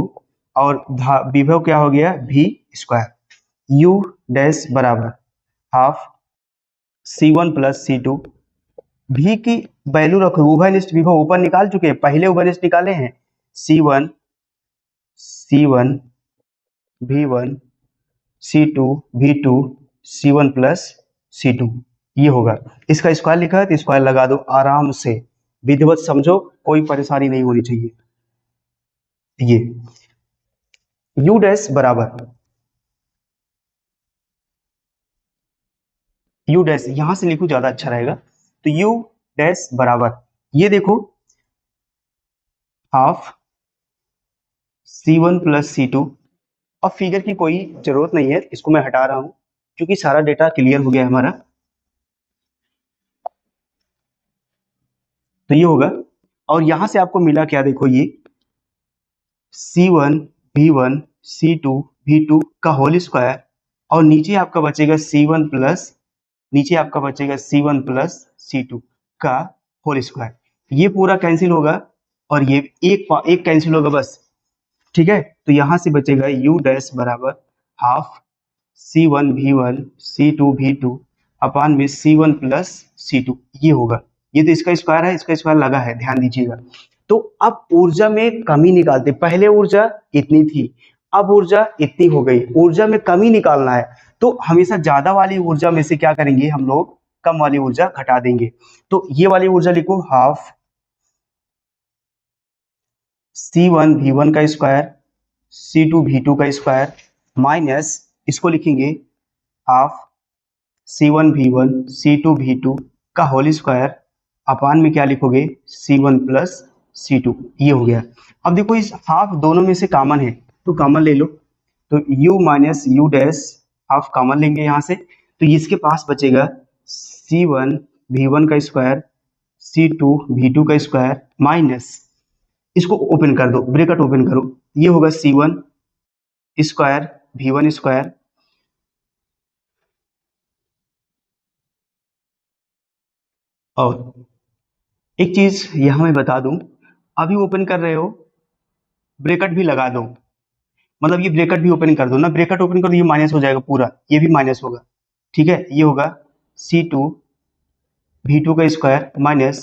और विभव क्या हो गया V स्क्वायर। U डैश बराबर half C1 plus C2, V की वैल्यू रखो, उभयनिष्ठ विभव ऊपर निकाल चुके हैं, पहले उभयनिष्ठ निकाले हैं C1 V1 C2 V2 C1 plus C2 ये होगा। इसका स्क्वायर लिखा है तो स्क्वायर लगा दो आराम से, विधिवत समझो, कोई परेशानी नहीं होनी चाहिए। ये U डैश बराबर U डैश यहां से लिखूं ज्यादा अच्छा रहेगा, तो U डैश बराबर ये देखो हाफ C1 प्लस C2। अब फिगर की कोई जरूरत नहीं है, इसको मैं हटा रहा हूं क्योंकि सारा डेटा क्लियर हो गया हमारा। तो ये होगा, और यहां से आपको मिला क्या, देखो ये C1 V1 C2 V2 का होल स्क्वायर और नीचे आपका बचेगा C1 प्लस, नीचे आपका बचेगा C1 प्लस C2 का होल स्क्वायर। ये पूरा कैंसिल होगा और ये एक कैंसिल होगा बस, ठीक है। तो यहां से बचेगा u डैश बराबर half C1 V1 C2 V2 अपान में C1 प्लस C2, ये होगा। ये तो इसका स्क्वायर है, इसका स्क्वायर लगा है, ध्यान दीजिएगा। तो अब ऊर्जा में कमी निकालते, पहले ऊर्जा इतनी थी, अब ऊर्जा इतनी हो गई, ऊर्जा में कमी निकालना है तो हमेशा ज्यादा वाली ऊर्जा में से क्या करेंगे हम लोग, कम वाली ऊर्जा घटा देंगे। तो ये वाली ऊर्जा लिखो हाफ C1 V1 का स्क्वायर C2 V2 का स्क्वायर माइनस, इसको लिखेंगे half C1 V1 C2 V2 का होल स्क्वायर अपान में क्या लिखोगे C1 प्लस C2, ये हो गया। अब देखो इस हाफ दोनों में से कॉमन है तो कॉमन ले लो, तो u minus u dash half common लेंगे यहाँ से, तो इसके पास बचेगा C1 V1 का स्क्वायर C2 V2 का स्क्वायर माइनस, इसको ओपन कर दो, ब्रैकेट ओपन करो, ये होगा C1 स्क्वायर V1 स्क्वायर और एक चीज यहां मैं बता दूं, अभी ओपन कर रहे हो ब्रैकेट भी लगा दो, मतलब ये ब्रैकेट भी ओपन कर दो ना, ब्रैकेट ओपन कर दो, ये माइनस हो जाएगा पूरा, ये भी माइनस होगा, ठीक है। ये होगा C2 V2 का square minus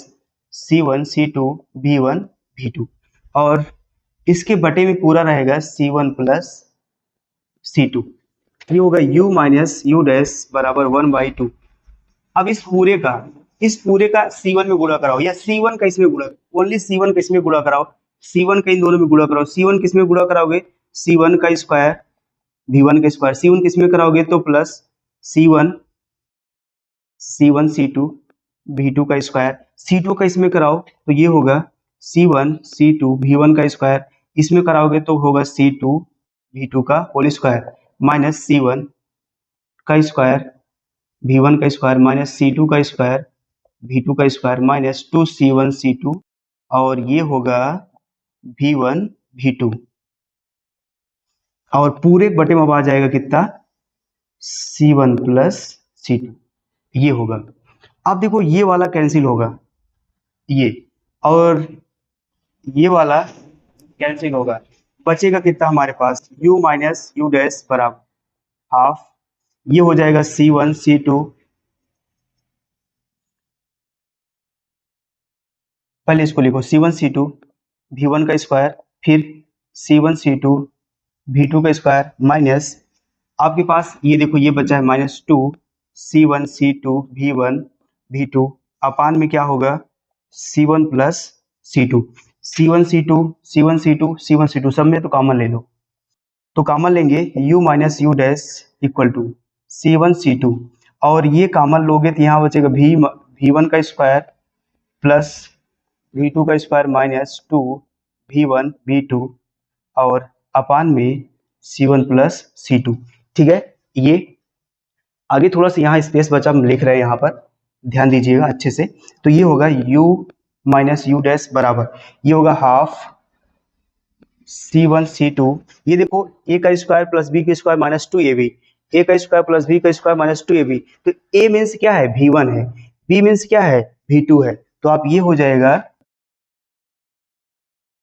C1 C2 V1 V2 और इसके बटे में पूरा रहेगा C1 प्लस C2, ये होगा u माइनस यू डैश बराबर 1/2। अब इस पूरे का C1 में गुणा कराओ या C1 का इसमें गुणा, ओनली C1 का इसमें गुणा कराओ, C1 का इन दोनों में गुणा कराओ। C1 किस में गुणा कराओगे, C1 का स्क्वायर V1 का स्क्वायर, C1 किस में कराओगे तो plus C1 C1 C2 V2 का स्क्वायर, C2 का इसमें कराओ तो ये होगा C1 C2 V1 का स्क्वायर, इसमें कराओगे तो होगा C2 V2 का होल स्क्वायर माइनस C1 का स्क्वायर V1 का स्क्वायर माइनस C2 का स्क्वायर V2 का स्क्वायर माइनस 2C1 C2 और ये होगा V1 V2 और पूरे बटे में अब आ जाएगा कितना C1 प्लस C2, ये होगा। अब देखो ये वाला कैंसिल होगा, ये और ये वाला कैंसिल होगा, बचेगा कितना हमारे पास u माइनस यू डैश बराबर हाफ, ये हो जाएगा C1 C2, पहले इसको लिखो C1 C2 V1 का स्क्वायर फिर C1 C2 V2 का स्क्वायर माइनस आपके पास ये देखो ये बचा है minus 2 C1 C2 V1 V2 अपान में क्या होगा C1 plus C2, C1 C2 C1 C2 C1 C2 सब में तो कॉमन ले लो, तो कॉमन लेंगे u minus u dash equal to C1 C2 और ये कॉमन लोगे तो यहाँ बचेगा V1 का स्क्वायर प्लस V2 का स्क्वायर माइनस 2 V1 V2 और अपान में C1 प्लस C2, ठीक है। ये आगे थोड़ा सा यहाँ स्पेस बचा, हम लिख रहे हैं यहाँ पर, ध्यान दीजिएगा अच्छे से। तो ये होगा u माइनस यू डैश बराबर, ये होगा हाफ C1 C2, ये देखो a का स्क्वायर प्लस b का स्क्वायर माइनस 2ab, a का स्क्वायर प्लस b का स्क्वायर माइनस 2ab, तो a मीन्स क्या है V1 है, b मीन्स क्या है V2 है, तो आप ये हो जाएगा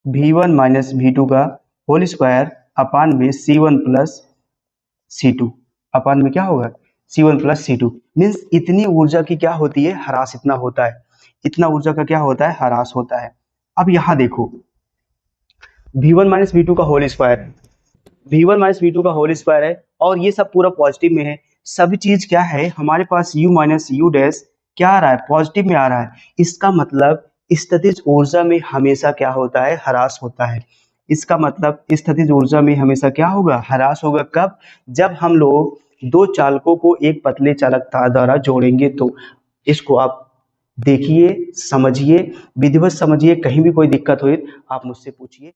V1 माइनस V2 का होल स्क्वायर अपान में C1 प्लस C2 अपान में क्या होगा C1 प्लस C2, मीन्स इतनी ऊर्जा की क्या होती है ह्रास, इतना होता है, इतना ऊर्जा का क्या होता है ह्रास होता है। अब यहाँ देखो V1 माइनस V2 का होल स्क्वायर है, V1 माइनस V2 का होल स्क्वायर है और ये सब पूरा पॉजिटिव में है, सभी चीज क्या है हमारे पास u माइनस यू डैश क्या आ रहा है पॉजिटिव में आ रहा है, इसका मतलब स्थितिज ऊर्जा में हमेशा क्या होता है ह्रास होता है, इसका मतलब स्थितिज ऊर्जा में हमेशा क्या होगा ह्रास होगा, कब जब हम लोग दो चालकों को एक पतले चालक तार द्वारा जोड़ेंगे। तो इसको आप देखिए समझिए विधिवत समझिए, कहीं भी कोई दिक्कत हो आप मुझसे पूछिए।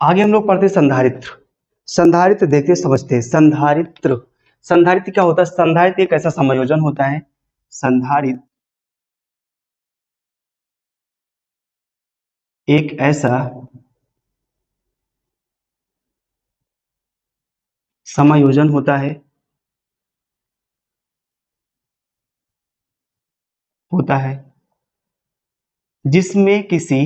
आगे हम लोग पढ़ते संधारित्र, संधारित्र देखते समझते संधारित्र, संधारित्र क्या होता है, संधारित्र एक ऐसा संयोजन होता है, संधारित्र एक ऐसा समायोजन होता है जिसमें किसी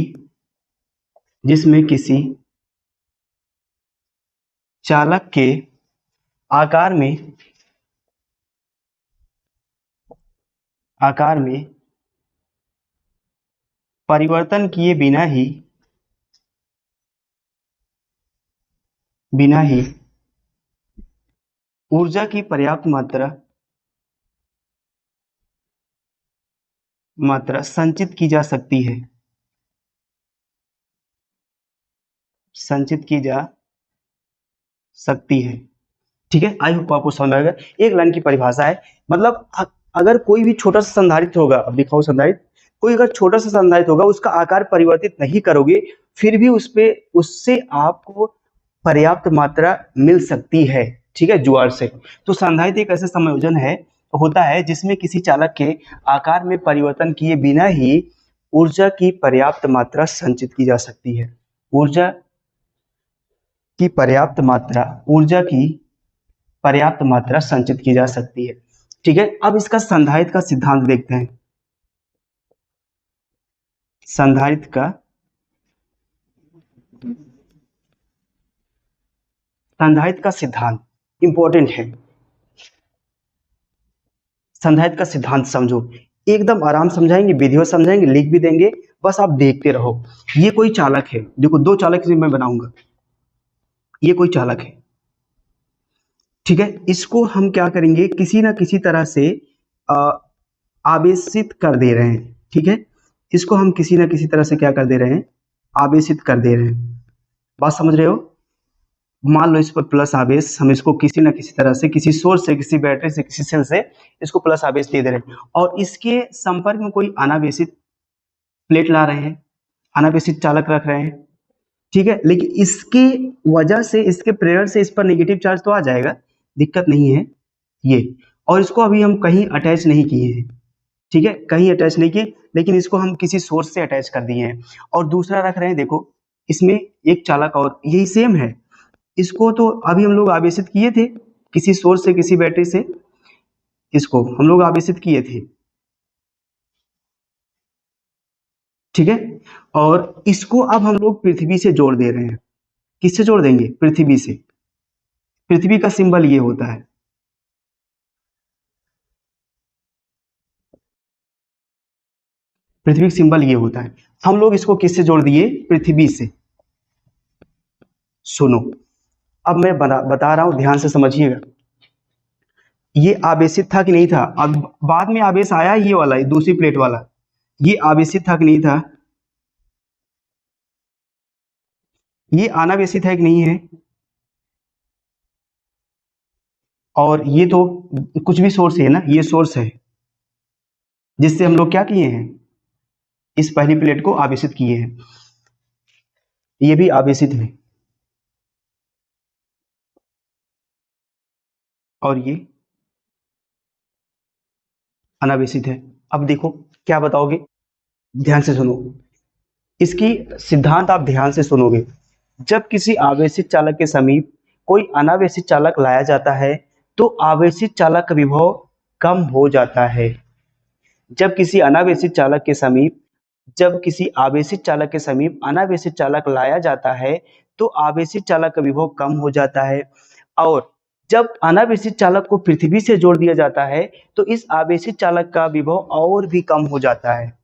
चालक के आकार में परिवर्तन किए बिना ही ऊर्जा की पर्याप्त मात्रा संचित की जा सकती है। ठीक है, आई होप आपको समझ में आएगा। एक लाइन की परिभाषा है, मतलब अगर कोई भी छोटा सा संधारित्र होगा, अब दिखाओ संधारित्र, कोई अगर छोटा सा संधारित्र होगा, उसका आकार परिवर्तित नहीं करोगे, फिर भी उससे आपको पर्याप्त मात्रा मिल सकती है। ठीक है, ज्वार से। तो संधारित्र एक ऐसा संयोजन होता है जिसमें किसी चालक के आकार में परिवर्तन किए बिना ही ऊर्जा की पर्याप्त मात्रा संचित की जा सकती है। ऊर्जा की पर्याप्त मात्रा संचित की जा सकती है। ठीक है, अब इसका संधारित्र का सिद्धांत देखते हैं। संधारित्र का सिद्धांत इंपॉर्टेंट है। संधारित्र का सिद्धांत समझो, एकदम आराम समझाएंगे, विधिवत समझाएंगे, लिख भी देंगे, बस आप देखते रहो। ये कोई चालक है, देखो दो चालक मैं बनाऊंगा, ये कोई चालक है। ठीक है, इसको हम क्या करेंगे, किसी ना किसी तरह से आवेशित कर दे रहे हैं। ठीक है, इसको हम किसी ना किसी तरह से क्या कर दे रहे हैं, आवेशित कर दे रहे हैं। बात समझ रहे हो? मान लो इस पर प्लस आवेश, हम इसको किसी ना किसी तरह से, किसी सोर्स से, किसी बैटरी से, किसी सेल से इसको प्लस आवेश दे रहे हैं, और इसके संपर्क में कोई अनावेशित प्लेट ला रहे हैं, अनावेशित चालक रख रहे हैं। ठीक है, लेकिन इसकी वजह से, इसके प्रेरण से इस पर नेगेटिव चार्ज तो आ जाएगा, दिक्कत नहीं है ये। और इसको अभी हम कहीं अटैच नहीं किए हैं। ठीक है, कहीं अटैच नहीं किए, लेकिन इसको हम किसी सोर्स से अटैच कर दिए हैं। और दूसरा रख रहे हैं, देखो इसमें एक चालक और, यही सेम है। इसको तो अभी हम लोग आवेशित किए थे किसी सोर्स से, किसी बैटरी से, इसको हम लोग आवेशित किए थे। ठीक है, और इसको अब हम लोग पृथ्वी से जोड़ दे रहे हैं। किससे जोड़ देंगे? पृथ्वी से। पृथ्वी का सिंबल ये होता है। पृथ्वी का सिंबल ये होता है। हम लोग इसको किससे जोड़ दिए? पृथ्वी से। सुनो, अब मैं बता रहा हूं, ध्यान से समझिएगा। ये आवेशित था कि नहीं था? अब बाद में आवेश आया, ये वाला, ये दूसरी प्लेट वाला, ये आवेशित था कि नहीं था? ये अनावेशित है कि नहीं है? और ये तो कुछ भी सोर्स है ना, ये सोर्स है जिससे हम लोग क्या किए हैं, इस पहली प्लेट को आवेशित किए हैं। ये भी आवेशित है, और ये अनावेशित है। अब देखो क्या बताओगे, ध्यान से सुनो, इसकी सिद्धांत आप ध्यान से सुनोगे। जब किसी आवेशित चालक के समीप कोई अनावेशित चालक लाया जाता है, तो आवेशित चालक का विभव कम हो जाता है। जब किसी अनावेशित चालक के समीप जब किसी आवेशित चालक के समीप अनावेशित चालक लाया जाता है, तो आवेशित चालक का विभव कम हो जाता है। और जब अनावेशित चालक को पृथ्वी से जोड़ दिया जाता है, तो इस आवेशित चालक का विभव और भी कम हो जाता है,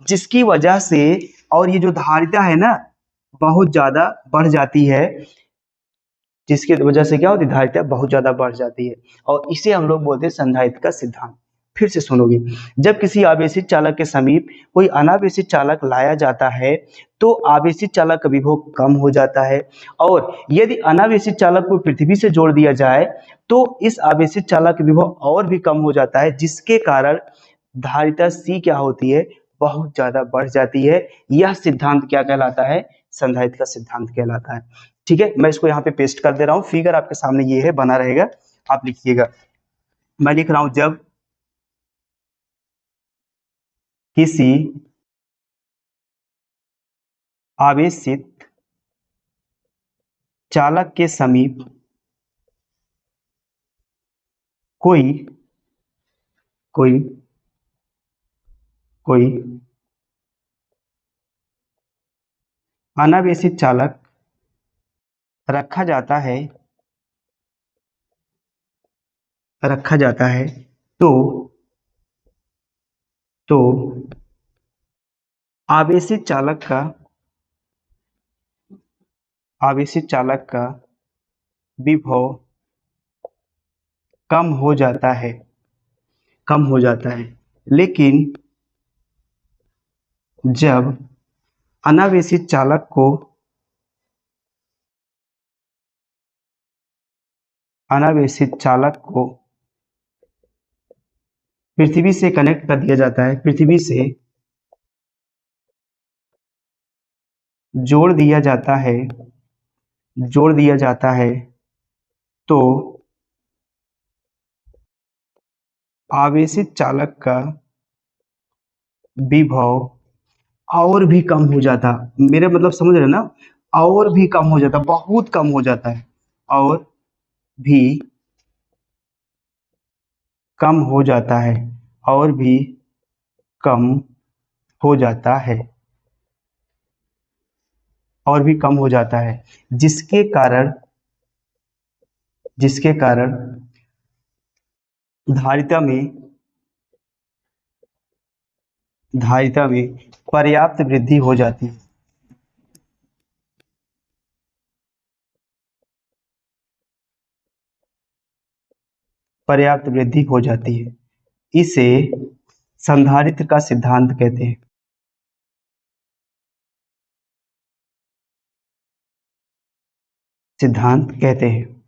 जिसकी वजह से, और ये जो धारिता है ना, बहुत ज्यादा बढ़ जाती है। जिसकी वजह से क्या होती है, धारिता बहुत ज्यादा बढ़ जाती है, और इसे हम लोग बोलते हैं संधारित्र का सिद्धांत। फिर से सुनोगे, जब किसी आवेशित चालक के समीप कोई अनावेशित चालक लाया जाता है, तो आवेशित चालक का विभव कम हो जाता है। और यदि अनावेशित चालक को पृथ्वी से जोड़ दिया जाए, तो इस आवेशित चालक का विभव और भी कम हो जाता है, जिसके कारण धारिता C क्या होती है, बहुत ज्यादा बढ़ जाती है। यह सिद्धांत क्या कहलाता है? संधारित्र का सिद्धांत कहलाता है। ठीक है, मैं इसको यहाँ पे पेस्ट कर दे रहा हूँ, फिगर आपके सामने ये है, बना रहेगा, आप लिखिएगा। मैं लिख रहा हूं, जब किसी आवेशित चालक के समीप कोई कोई कोई अनावेशित चालक रखा जाता है तो तो आवेशित चालक का विभव कम हो जाता है लेकिन जब अनावेशित चालक को पृथ्वी से कनेक्ट कर दिया जाता है, पृथ्वी से जोड़ दिया जाता है तो आवेशित चालक का विभव और भी कम हो जाता, मेरे मतलब समझ रहे ना, और भी कम हो जाता, बहुत कम हो जाता है, और भी कम हो जाता है, और भी कम हो जाता है, और भी कम हो जाता है, जिसके कारण धारिता में पर्याप्त वृद्धि हो जाती है। पर्याप्त वृद्धि हो जाती है, इसे संधारित्र का सिद्धांत कहते हैं।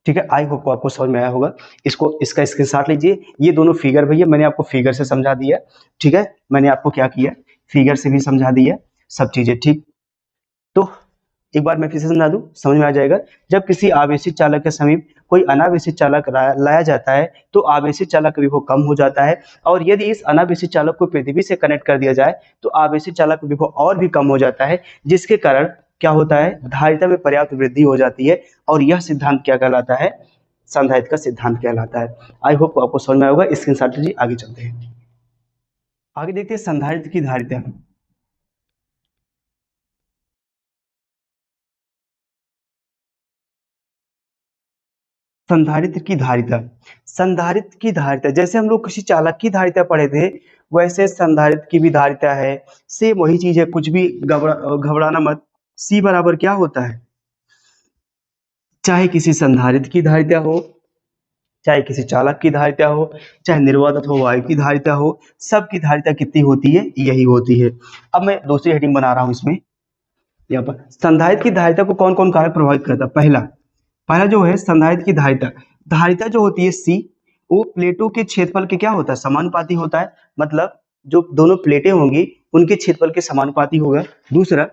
ठीक है, आई होप आपको समझ में आया होगा। इसका स्क्रीनशॉट लीजिए। ये दोनों फिगर भैया मैंने आपको फिगर से समझा दिया, ठीक है, मैंने आपको क्या किया, फिगर से भी समझा दिया सब चीजें, ठीक। तो एक बार मैं फिर से समझा दूं, समझ में आ जाएगा। जब किसी आवेशित चालक के समीप कोई अनावेशित चालक लाया जाता है तो आवेशित चालक का विभव कम हो जाता है, और यदि इस अनावेशित चालक को पृथ्वी से कनेक्ट कर दिया जाए तो आवेशित चालक का विभव और भी कम हो जाता है, जिसके कारण क्या होता है, धारिता में पर्याप्त वृद्धि हो जाती है, और यह सिद्धांत क्या कहलाता है, संधारित्र का सिद्धांत कहलाता है। आई होप आपको समझ में आएगा। स्क्रीनशॉट लीजिए, आगे चलते हैं। आगे देखते हैं संधारित्र की धारिता। संधारित्र की धारिता जैसे हम लोग किसी चालक की धारिता पढ़े थे, वैसे संधारित्र की भी धारिता है, सेम वही चीज है, कुछ भी घबराना मत। C बराबर क्या होता है, चाहे किसी संधारित्र की धारिता हो, चाहे किसी चालक की धारिता हो, चाहे निर्वात हो, वायु की धारिता हो, सबकी धारिता कितनी होती है, यही होती है। अब मैं दूसरी हेडिंग बना रहा हूं इसमें, यहाँ पर संधारित्र की धारिता को कौन कौन कारक प्रभावित करता है। पहला जो है संधारित्र की धारिता जो होती है C, वो प्लेटों के क्षेत्रफल के क्या होता है, समानुपाती होता है, मतलब जो दोनों प्लेटें होंगी उनके क्षेत्रफल के समानुपाती होगा। दूसरा,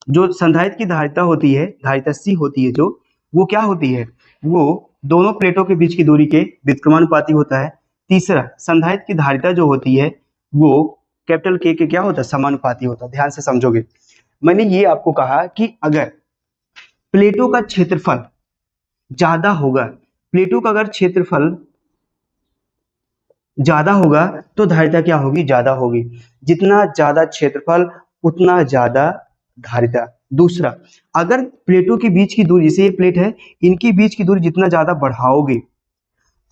जो संधारित्र की धारिता होती है, धारिता C होती है जो, वो क्या होती है, वो दोनों प्लेटों के बीच की दूरी के व्युत्क्रमानुपाती होता है। तीसरा, संधारित्र की धारिता जो होती है वो कैपिटल K के क्या होता है, समानुपाती होता है। ध्यान से समझोगे, मैंने ये आपको कहा कि अगर प्लेटों का क्षेत्रफल ज्यादा होगा, प्लेटों का अगर क्षेत्रफल ज्यादा होगा तो धारिता क्या होगी, ज्यादा होगी। जितना ज्यादा क्षेत्रफल उतना ज्यादा धारिता। दूसरा, अगर प्लेटों के बीच की दूरी, जैसे ये प्लेट है, इनके बीच की दूरी जितना ज्यादा बढ़ाओगे,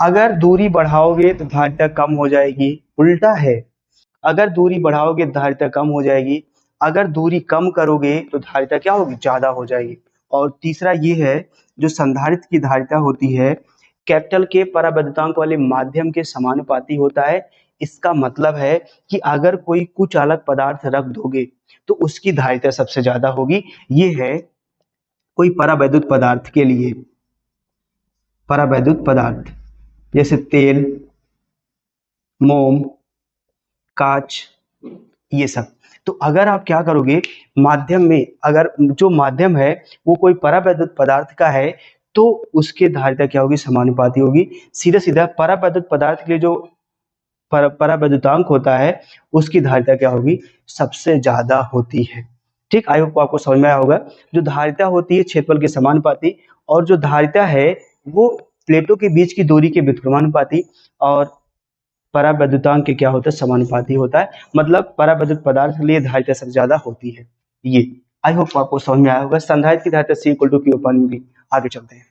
अगर दूरी बढ़ाओगे तो धारिता कम हो जाएगी। उल्टा है, अगर दूरी बढ़ाओगे धारिता कम हो जाएगी, अगर दूरी कम करोगे तो धारिता क्या होगी, ज्यादा हो जाएगी। और तीसरा ये है, जो संधारित्र की धारिता होती है कैपिटल के परावैद्युतांक वाले माध्यम के समानुपाती होता है। इसका मतलब है कि अगर कोई कुचालक पदार्थ रख दोगे तो उसकी धारिता सबसे ज्यादा होगी। ये है कोई परावैद्युत पदार्थ के लिए, परावैद्युत पदार्थ जैसे तेल, मोम, कांच, ये सब। तो अगर आप क्या करोगे, माध्यम में अगर जो माध्यम है वो कोई परावैद्युत पदार्थ का है तो उसके धारिता क्या होगी, समानुपाती होगी। सीधा सीधा परावैद्युत पदार्थ के लिए जो परावैद्युतांक होता है उसकी धारिता क्या होगी, सबसे ज्यादा होती है। ठीक, आई होप आपको समझ में आया होगा। जो धारिता होती है क्षेत्रफल के समानुपाती, और जो धारिता है वो प्लेटों के बीच की दूरी के व्युत्क्रमानुपाती, और परावैद्युतांक के क्या होता है, समानुपाती होता है। मतलब परावैद्युत पदार्थ के लिए धारिता सबसे ज्यादा होती है। ये आई होप आपको समझ में आया होगा। संधारित्र की धारिता C = Q upon V। आगे चलते हैं।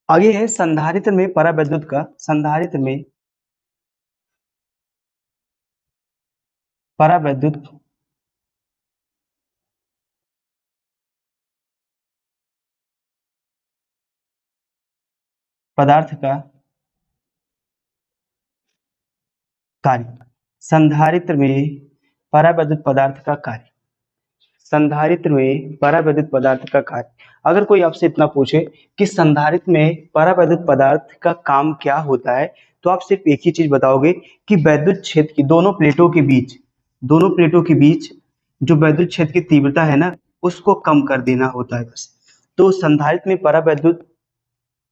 आगे है संधारित्र में परावैद्युत का, संधारित्र में परावैद्युत पदार्थ का कार्य। संधारित्र में परावैद्युत पदार्थ का कार्य, संधारित्र में परावैद्युत पदार्थ का कार्य। अगर कोई आपसे इतना पूछे कि संधारित्र में परावैद्युत पदार्थ का काम क्या होता है, तो आप सिर्फ एक ही चीज बताओगे कि वैद्युत क्षेत्र की दोनों प्लेटों के बीच, दोनों प्लेटों के बीच जो वैद्युत क्षेत्र की तीव्रता है ना, उसको कम कर देना होता है बस। तो संधारित्र में परावैद्युत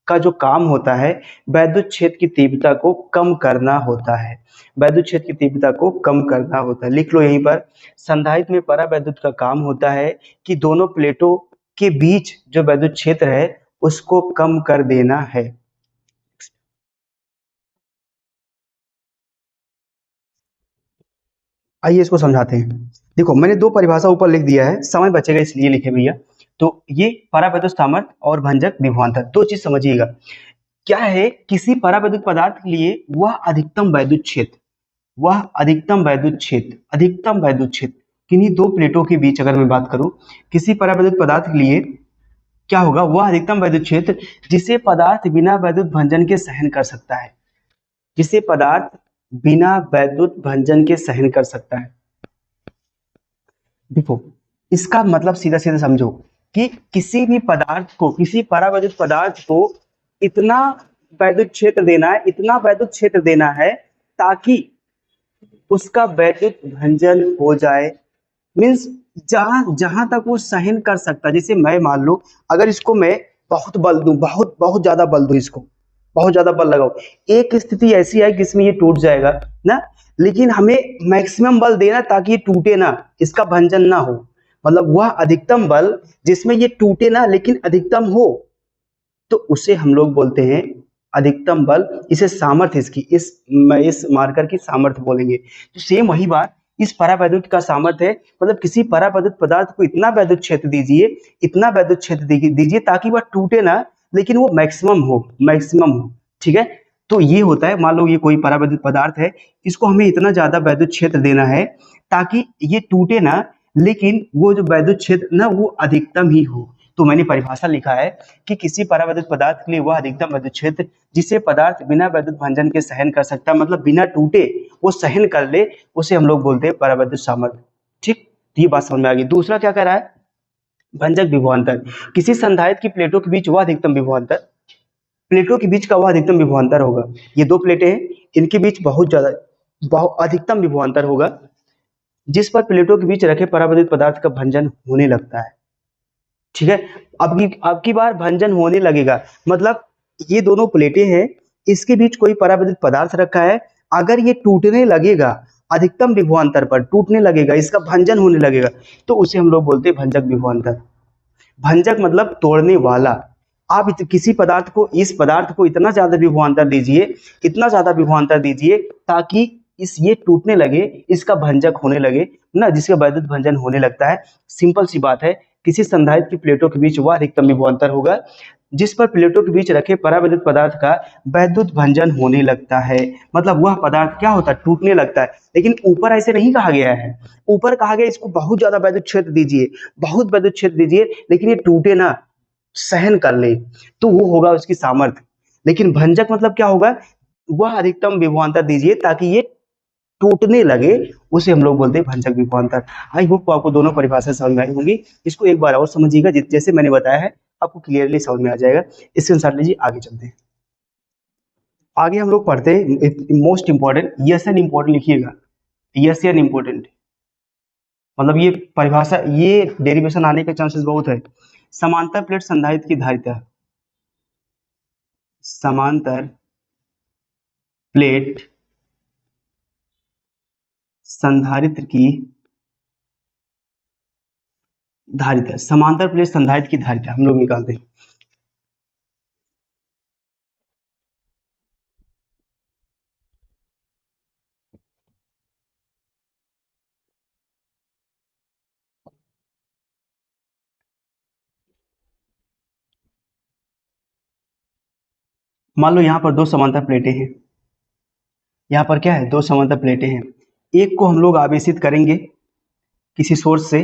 का जो काम होता है, वैद्युत क्षेत्र की तीव्रता को कम करना होता है, वैद्युत क्षेत्र की तीव्रता को कम करना होता है। लिख लो यहीं पर, संधारित्र में परावैद्युत का काम होता है कि दोनों प्लेटों के बीच जो वैद्युत क्षेत्र है उसको कम कर देना है। आइए इसको समझाते हैं। देखो मैंने दो परिभाषा ऊपर लिख दिया है, समय बचेगा इसलिए लिखे भैया। तो ये परावैद्युत सामर्थ्य और भंजक विभवांतर, दो चीज समझिएगा। क्या है, किसी परावैद्युत पदार्थ के लिए वह अधिकतम वैद्युत क्षेत्र, वह अधिकतम वैद्युत क्षेत्र, अधिकतम वैद्युत क्षेत्र किन्हीं दो प्लेटों के बीच अगर मैं बात करूं, किसी परावैद्युत पदार्थ के लिए क्या होगा, वह अधिकतम वैद्युत क्षेत्र जिसे पदार्थ बिना वैद्युत भंजन के सहन कर सकता है, जिसे पदार्थ बिना वैद्युत भंजन के सहन कर सकता है। देखो इसका मतलब सीधा सीधा समझो कि किसी भी पदार्थ को, किसी परावैद्युत पदार्थ को इतना वैद्युत क्षेत्र देना है, इतना वैद्युत क्षेत्र देना है ताकि उसका वैद्युत भंजन हो जाए। मीन्स जहां जहां तक वो सहन कर सकता है। जैसे मैं मान लो अगर इसको मैं बहुत बल दूं, बहुत बहुत ज्यादा बल दूं, इसको बहुत ज्यादा बल लगाओ, एक स्थिति ऐसी है कि इसमें ये टूट जाएगा ना, लेकिन हमें मैक्सिमम बल देना ताकि ये टूटे ना, इसका भंजन ना हो। मतलब वह अधिकतम बल जिसमें ये टूटे ना लेकिन अधिकतम हो, तो उसे हम लोग बोलते हैं अधिकतम बल। इसे सामर्थ्य, इसकी इस मार्कर की सामर्थ्य बोलेंगे। तो सेम वही बात इस परावैद्युत का सामर्थ्य है। मतलब किसी परावैद्युत पदार्थ को इतना वैद्युत क्षेत्र दीजिए, इतना वैद्युत क्षेत्र दीजिए ताकि वह टूटे ना लेकिन वो मैक्सिमम हो, मैक्सिमम हो। ठीक है, तो ये होता है, मान लो ये कोई परावैद्युत पदार्थ है, इसको हमें इतना ज्यादा वैद्युत क्षेत्र देना है ताकि ये टूटे ना, लेकिन वो जो वैद्युत क्षेत्र ना वो अधिकतम ही हो। तो मैंने परिभाषा लिखा है कि किसी परावैद्युत पदार्थ के लिए वह अधिकतम वैद्युत क्षेत्र जिसे पदार्थ बिना वैद्युत भंजन के सहन कर सकता है, मतलब बिना टूटे वो सहन कर ले, उसे हम लोग बोलते हैं परावैद्युत सामर्थ्य। ठीक, तो ये बात समझ में आ गई। दूसरा क्या कह रहा है, भंजक विभवांतर। किसी संधारित्र की प्लेटों के बीच वह अधिकतम विभवांतर, प्लेटों के बीच का वह अधिकतम विभवांतर होगा। ये दो प्लेटें हैं, इनके बीच बहुत ज्यादा अधिकतम विभवांतर होगा जिस पर प्लेटों के बीच रखे परावैद्युत पदार्थ का भंजन होने लगता है। ठीक है, अब की बार भंजन होने लगेगा, मतलब ये दोनों प्लेटें हैं, इसके बीच कोई परावैद्युत पदार्थ रखा है, अगर ये टूटने लगेगा, अधिकतम विभवांतर पर टूटने लगेगा, इसका भंजन होने लगेगा, तो उसे हम लोग बोलते हैं भंजक विभवांतर। भंजक मतलब तोड़ने वाला। आप किसी पदार्थ को, इस पदार्थ को इतना ज्यादा विभवांतर दीजिए, इतना ज्यादा विभवांतर दीजिए ताकि इस ये टूटने लगे, इसका भंजक होने लगे ना, जिसका वैद्युत भंजन होने लगता है। सिंपल सी बात है, किसी संधारित्र की प्लेटों के बीच वह अधिकतम विभवांतर होगा जिस पर प्लेटों के बीच रखे परावैद्युत पदार्थ का वैद्युत भंजन होने लगता है, मतलब वह पदार्थ क्या होता है, टूटने लगता है। लेकिन ऊपर ऐसे नहीं कहा गया है, ऊपर कहा गया इसको बहुत ज्यादा वैद्युत क्षेत्र दीजिए, बहुत वैद्युत क्षेत्र दीजिए, लेकिन ये टूटे ना, सहन कर ले, तो वो होगा उसकी सामर्थ्य। लेकिन भंजक मतलब क्या होगा, वह अधिकतम विभवांतर दीजिए ताकि ये टूटने लगे, उसे हम लोग बोलते हैं भंजक विभवांतर। आई होप आपको दोनों परिभाषा समझ में आई होंगी। इसको एक बार और समझिएगा, जैसे मैंने बताया है आपको क्लियरली समझ में आ जाएगा। स्क्रीनशॉट लीजिए, आगे चलते हैं। आगे हम लोग पढ़ते हैं most important, yes an important लिखिएगा, यस एन इंपॉर्टेंट, मतलब ये परिभाषा, ये डेरिवेशन आने के चांसेस बहुत है। समांतर प्लेट संधारित्र की धारिता, समांतर प्लेट संधारित्र की धारिता, समांतर प्लेट संधारित्र की धारिता हम लोग निकालते हैं। मान लो यहाँ पर दो समांतर प्लेटें हैं, यहाँ पर क्या है, दो समांतर प्लेटें हैं। एक को हम लोग आवेशित करेंगे किसी सोर्स से,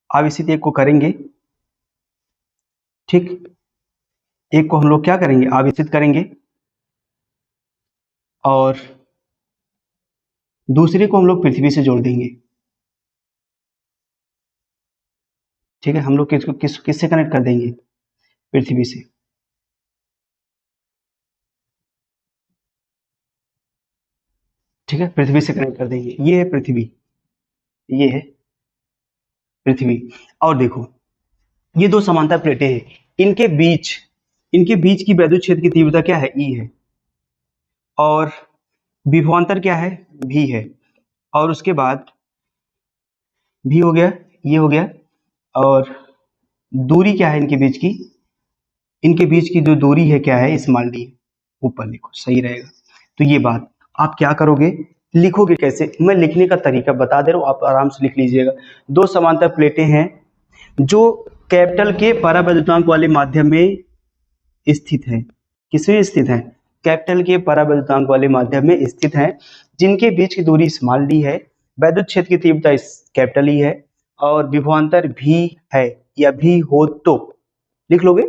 आवेशित एक को करेंगे, ठीक, एक को हम लोग क्या करेंगे, आवेशित करेंगे, और दूसरे को हम लोग पृथ्वी से जोड़ देंगे। ठीक है, हम लोग किससे कनेक्ट कर देंगे, पृथ्वी से। ठीक है, पृथ्वी से कनेक्ट कर देंगे। ये है पृथ्वी, ये है पृथ्वी। और देखो ये दो समांतर प्लेटें हैं, इनके बीच की वैद्युत क्षेत्र की तीव्रता क्या है, ई है, और विभवांतर क्या है, भी है। और उसके बाद भी हो गया, ये हो गया, और दूरी क्या है इनके बीच की, इनके बीच की जो दूरी है क्या है, स्मॉल डी, ऊपर लिखो सही रहेगा। तो ये बात आप क्या करोगे, लिखोगे कैसे, मैं लिखने का तरीका बता दे रहा हूँ, आप आराम से लिख लीजिएगा। दो समांतर प्लेटें हैं जो कैपिटल के परावैद्युतांक वाले माध्यम में स्थित है, किसमें स्थित है, कैपिटल के परावैद्युतांक वाले माध्यम में स्थित है, जिनके बीच की दूरी स्मॉल डी है, वैद्युत क्षेत्र की तीव्रता कैपिटल ई है, और विभवांतर भी है या भी हो तो लिख लोगे।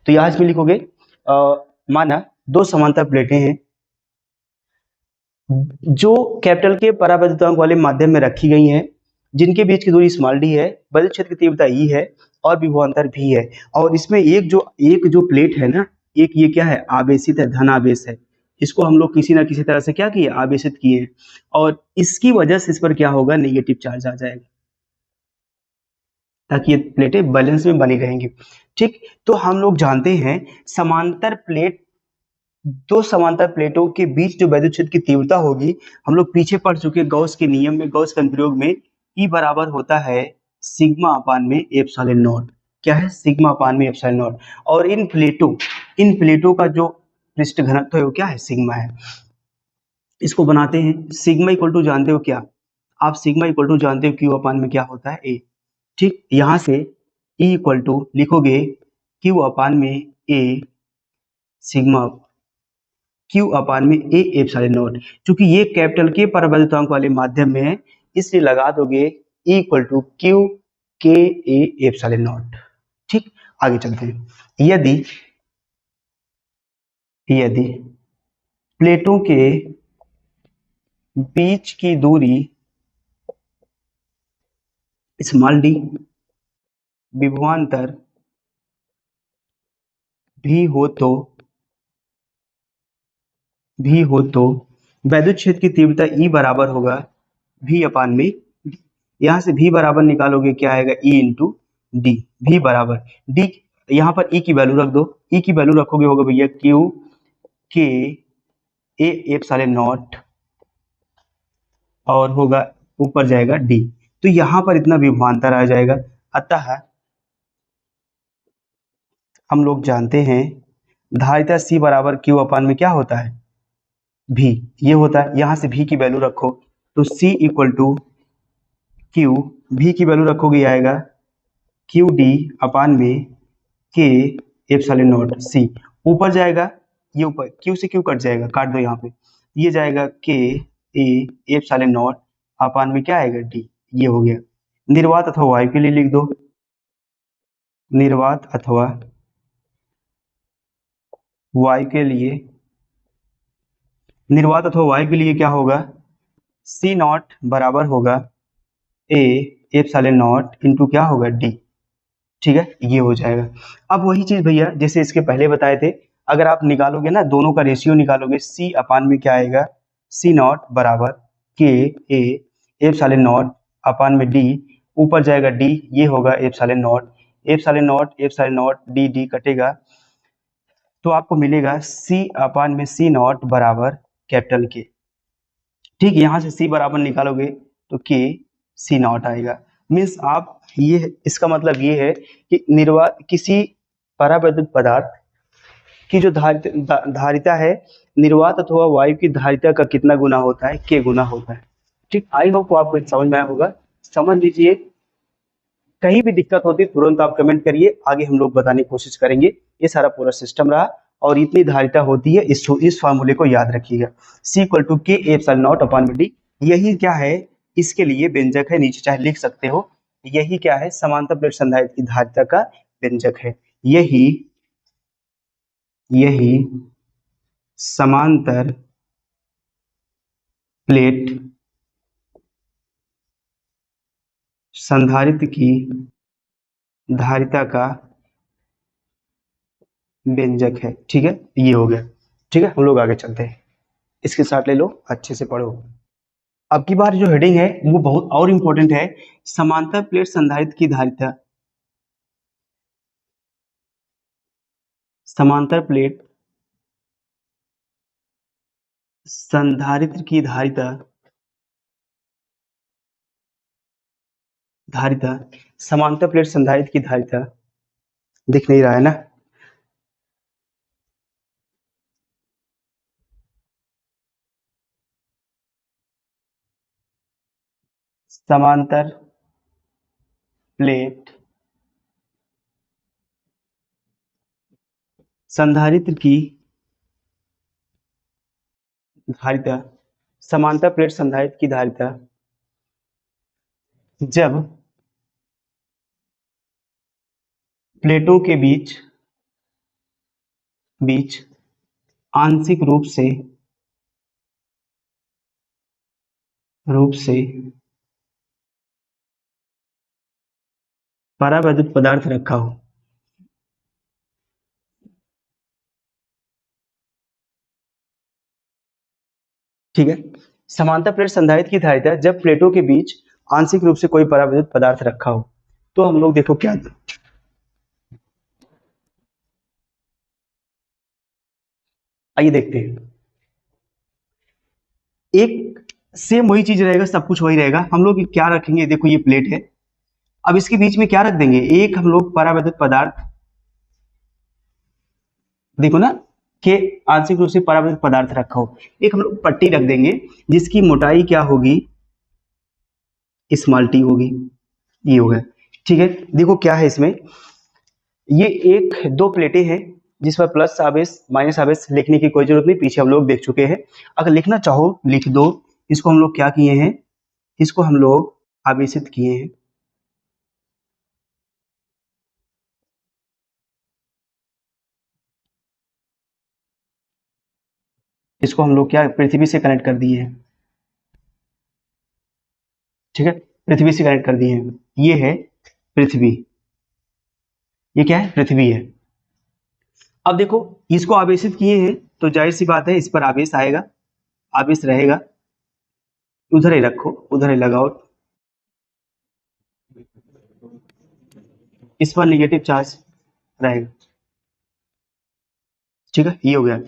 तो यहाँ इसमें लिखोगे माना दो समांतर प्लेटें हैं जो कैपिटल के परावैद्युतांक वाले माध्यम में रखी गई हैं, जिनके बीच की दूरी स्मॉल डी है, वैद्युत क्षेत्र की तीव्रता ई है, और विभवांतर भी है। और इसमें एक जो प्लेट है ना, एक ये क्या है, आवेशित है, धन आवेश है, इसको हम लोग किसी ना किसी तरह से क्या किए, आवेशित किए, और इसकी वजह से इस पर क्या होगा, नेगेटिव चार्ज आ जाएगा, ताकि ये प्लेटें बैलेंस में बनी रहेंगी। ठीक, तो हम लोग जानते हैं समांतर प्लेट, दो समांतर प्लेटों के बीच जो वैद्युत क्षेत्र की तीव्रता होगी, हम लोग पीछे पढ़ चुके गॉस के नियम में, गॉस के अनुप्रयोग में, ई बराबर होता है सिग्मा अपान में एप्सिलॉन नॉट। क्या है, सिग्मा अपान में एप्सिलॉन नॉट। और इन प्लेटों का जो पृष्ठ घनत्व है वो क्या है, सिग्मा है। इसको बनाते हैं, सिग्मा इक्वल टू जानते हो क्या, आप सिग्मा इक्वल टू जानते हो क्यू अपान में क्या होता है, ए। ठीक, यहां से ई इक्वल टू लिखोगे क्यू अपान में ए सिग्मा क्यू अपान में ए एप्सिलॉन नॉट। चूंकि ये कैपिटल के परावैद्युतांक वाले माध्यम में है, इसलिए लगा दोगे ई इक्वल टू क्यू के ए एप्सिलॉन नॉट। ठीक, आगे चलते हैं। यदि प्लेटों के बीच की दूरी स्मॉल डी, विभवांतर भी हो तो वैद्युत क्षेत्र की तीव्रता ई बराबर होगा भी अपान में डी। यहां से भी बराबर निकालोगे, क्या आएगा, ई इंटू डी, भी बराबर डी। यहाँ पर ई की वैल्यू रख दो, ई की वैल्यू रखोगे होगा भैया क्यू के ए एप्सिलॉन नॉट, और होगा ऊपर जाएगा डी। तो यहाँ पर इतना विभवांतर आ जाएगा। अतः हम लोग जानते हैं धारिता सी बराबर क्यू अपान में क्या होता है, भी, ये होता है। यहां से भी की वैल्यू रखो, तो सी इक्वल टू क्यू, भी की वैल्यू रखोगे आएगा क्यू डी अपान में के एप्सिलॉन नॉट सी, ऊपर जाएगा ये, ऊपर क्यू से क्यू कट जाएगा, काट दो यहाँ पे, ये जाएगा के ए एप्सिलॉन नॉट अपान में क्या आएगा डी, ये हो गया। निर्वात अथवा वायु के लिए लिख दो, निर्वात अथवा वायु के लिए, निर्वात अथवा वायु के लिए क्या होगा, सी नॉट बराबर होगा ए एप्सिलॉन नॉट इंटू क्या होगा डी, ठीक है, ये हो जाएगा। अब वही चीज भैया जैसे इसके पहले बताए थे, अगर आप निकालोगे ना दोनों का रेशियो निकालोगे, सी अपान में क्या आएगा, सी नॉट बराबर के ए एप्सिलॉन नॉट अपान में डी, ऊपर जाएगा डी, ये होगा epsilon not, epsilon not D D कटेगा, तो आपको मिलेगा सी अपान में सी नॉट बराबर कैपिटल के, ठीक, यहाँ से सी बराबर निकालोगे तो के सी नॉट आएगा। मीन्स आप ये, इसका मतलब ये है कि किसी परावैद्युत पदार्थ की जो धारिता है, निर्वात अथवा वायु की धारिता का कितना गुना होता है, के गुना होता है। ठीक, आई होप आपको समझ में आया होगा, समझ लीजिए। कहीं भी दिक्कत होती है तुरंत आप कमेंट करिए, आगे हम लोग बताने की कोशिश करेंगे। ये सारा पूरा सिस्टम रहा, और इतनी धारिता होती है, इस फार्मूले को याद रखिएगा, सी इक्वल टू के एप्सिलॉन नॉट अपान में डी, यही क्या है इसके लिए व्यंजक है, नीचे चाहे लिख सकते हो, यही क्या है समांतर प्लेट संधारित्र की धारिता का व्यंजक है, यही समांतर प्लेट संधारित्र की धारिता का व्यंजक है। ठीक है, ये हो गया। ठीक है, हम लोग आगे चलते हैं, इसके साथ ले लो, अच्छे से पढ़ो। अब की बार जो हेडिंग है वो बहुत और इंपॉर्टेंट है, समांतर प्लेट संधारित्र की धारिता, समांतर प्लेट संधारित्र की धारिता, समांतर प्लेट संधारित्र की धारिता, दिख नहीं रहा है ना, समांतर प्लेट संधारित्र की धारिता, समांतर प्लेट संधारित्र की धारिता जब प्लेटों के बीच आंशिक रूप से परावैद्युत पदार्थ रखा हो। ठीक है, समांतर प्लेट संधारित्र की धारिता जब प्लेटों के बीच आंशिक रूप से कोई परावैद्युत पदार्थ रखा हो, तो हम लोग देखो क्या, आइए देखते हैं। एक सेम वही चीज रहेगा, सब कुछ वही रहेगा, हम लोग क्या रखेंगे, देखो ये प्लेट है, अब इसके बीच में क्या रख देंगे, एक हम लोग परावैद्युत पदार्थ, देखो ना कि आंशिक रूप से परावैद्युत पदार्थ रखा हो, एक हम लोग पट्टी रख देंगे जिसकी मोटाई क्या होगी, स्मॉल टी होगी, ये होगा। ठीक है, देखो क्या है इसमें, ये एक दो प्लेटें हैं जिस पर प्लस आवेश माइनस आवेश लिखने की कोई जरूरत नहीं, पीछे हम लोग देख चुके हैं, अगर लिखना चाहो लिख दो। इसको हम लोग क्या किए हैं, इसको हम लोग आवेशित किए हैं, इसको हम लोग क्या पृथ्वी से कनेक्ट कर दिए हैं। ठीक है, पृथ्वी से कनेक्ट कर दिए हैं, ये है पृथ्वी, ये क्या है, पृथ्वी है। अब देखो इसको आवेशित किए हैं तो जाहिर सी बात है इस पर आवेश आएगा, आवेश रहेगा, उधर ही रखो, उधर ही लगाओ, इस पर निगेटिव चार्ज रहेगा। ठीक है, ये हो गया।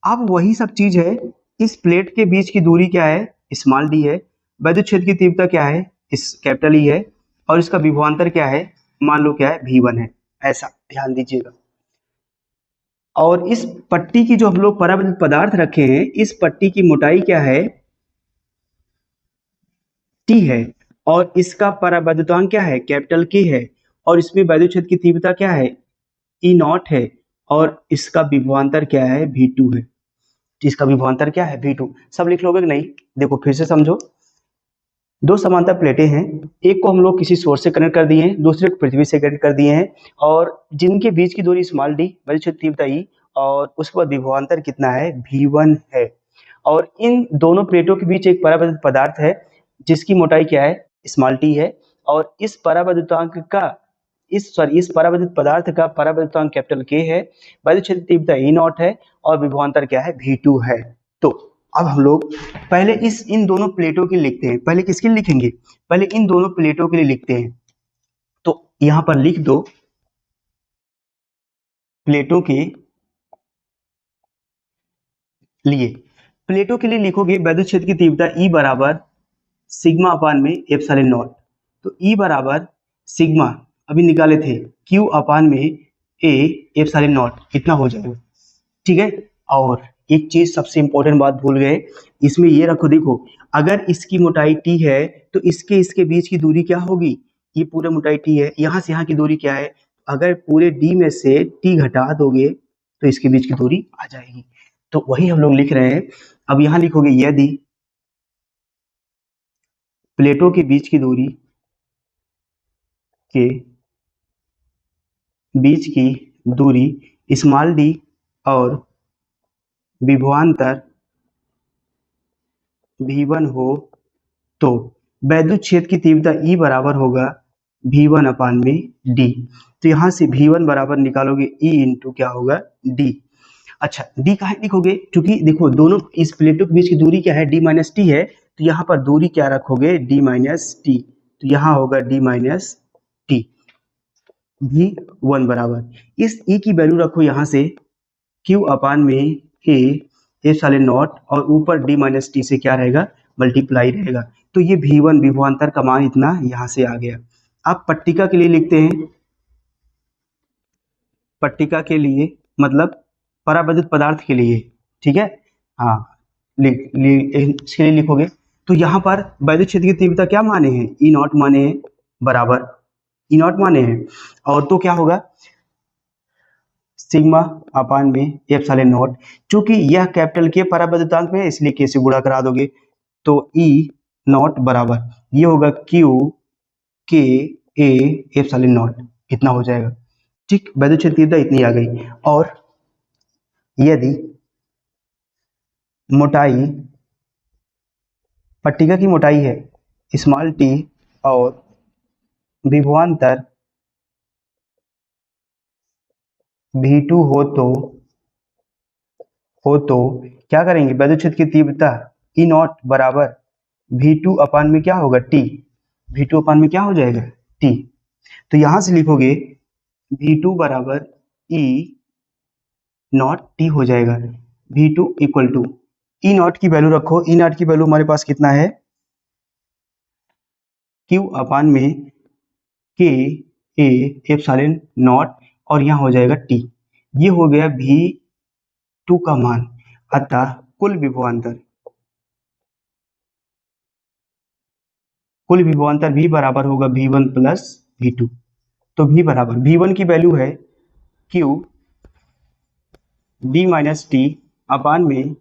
अब वही सब चीज है, इस प्लेट के बीच की दूरी क्या है, स्मॉल डी है, वैद्युत क्षेत्र की तीव्रता क्या है, इस कैपिटल ई है, और इसका विभवांतर क्या है, मान लो क्या है V1 है, ऐसा ध्यान दीजिएगा। और इस पट्टी की जो हम लोग परावैद्युत पदार्थ रखे हैं, इस पट्टी की मोटाई क्या है, T है, और इसका परावैद्युतांक क्या है, कैपिटल K है, और इसमें वैद्युत क्षेत्र की तीव्रता क्या है, E0 है, और इसका विभवांतर क्या है, V2 है। इसका विभवांतर क्या है, V2। सब लिख लोगे कि नहीं? देखो फिर से समझो। दो समांतर प्लेटें हैं, एक को हम लोग किसी सोर्स से कनेक्ट कर दिए हैं, दूसरे को पृथ्वी से कनेक्ट कर दिए हैं, और जिनके बीच की दूरी स्मॉल डी वैद्युत तीव्रता ई, और उसके बाद विभवांतर कितना है, V1 है। और इन दोनों प्लेटों के बीच एक परावैद्युत पदार्थ है जिसकी मोटाई क्या है, स्मॉल टी है, और इस परावैद्युतांक का इस परावैद्युत पदार्थ का परावैद्युतांक कैपिटल के है, वैद्युत क्षेत्र तीव्रता ई नॉट है, और विभवांतर क्या है, V2 है। तो अब हम लोग पहले इन दोनों प्लेटों के लिए लिखते हैं। पहले किसके लिए लिखेंगे, पहले इन दोनों प्लेटों के लिए लिखते हैं। तो यहां पर लिख दो, प्लेटों के लिए, प्लेटों के लिए लिखोगे वैद्युत क्षेत्र की तीव्रता ई बराबर सिग्मा अपान में एप्सिलॉन नॉट। तो ई बराबर सिग्मा अभी निकाले थे, क्यू अपान में ए एप्सिलॉन नॉट, इतना हो जाएगा। ठीक है। और एक चीज सबसे इंपॉर्टेंट बात भूल गए, इसमें ये रखो, देखो अगर इसकी मोटाई टी है तो इसके बीच की दूरी क्या होगी, ये पूरा मोटाई टी है, यहाँ से यहाँ की दूरी क्या है, अगर पूरे डी में से टी घटा दोगे तो इसके बीच की दूरी आ जाएगी। तो वही हम लोग लिख रहे हैं। अब यहाँ लिखोगे यदि प्लेटों के बीच की दूरी के बीच की दूरी स्मॉल डी और विभवांतर V1 हो तो वैद्युत क्षेत्र की तीव्रता E बराबर होगा V1 अपान में D। तो यहाँ से V1 बराबर निकालोगे E इंटू क्या होगा, D। अच्छा D काहे लिखोगे, क्योंकि देखो दोनों इस प्लेटों के बीच की दूरी क्या है, D माइनस टी है, तो यहाँ पर दूरी क्या रखोगे, D माइनस टी, तो यहाँ होगा D माइनस टी। V1 बराबर इस E की वैल्यू रखो यहाँ से Q अपान में A एप्सिलॉन नॉट, और ऊपर D माइनस टी से क्या रहेगा, मल्टीप्लाई रहेगा। तो ये V1 विभवांतर का मान इतना यहाँ से आ गया। अब पट्टिका के लिए लिखते हैं, पट्टिका के लिए मतलब परावैद्युत पदार्थ के लिए। ठीक है, हाँ इसके लिए लिखोगे तो यहाँ पर वैद्युत क्षेत्र की तीव्रता क्या माने हैं, ई नॉट माने हैं, बराबर ई नॉट माने हैं, और तो क्या होगा सिग्मा अपान में एप्सिलॉन नॉट। चूंकि यह कैपिटल के परावैद्युतांक में है इसलिए के से गुणा करा दोगे, तो ई नॉट बराबर ये होगा क्यू के ए एप्सिलॉन नॉट, इतना हो जाएगा। ठीक, वैद्युत क्षेत्र तीव्रता इतनी आ गई। और यदि मोटाई, पट्टिका की मोटाई है स्मॉल टी और विभवांतर V2 हो तो क्या करेंगे, वैद्युत क्षेत्र की तीव्रता ई नॉट बराबर V2 अपान में क्या होगा, टी। V2 अपान में क्या हो जाएगा, टी। तो यहां से लिखोगे V2 बराबर ई नॉट टी हो जाएगा। V2 equal to E naught की वैल्यू रखो, ई नॉट की वैल्यू हमारे पास कितना है, Q अपान में के ए एप्सिलॉन नॉट, और यहाँ हो जाएगा टी। ये हो गया V2 का मान। अतः कुल विभवांतर V बराबर होगा V1 प्लस V2। तो V बराबर V1 की वैल्यू है Q D minus T upon में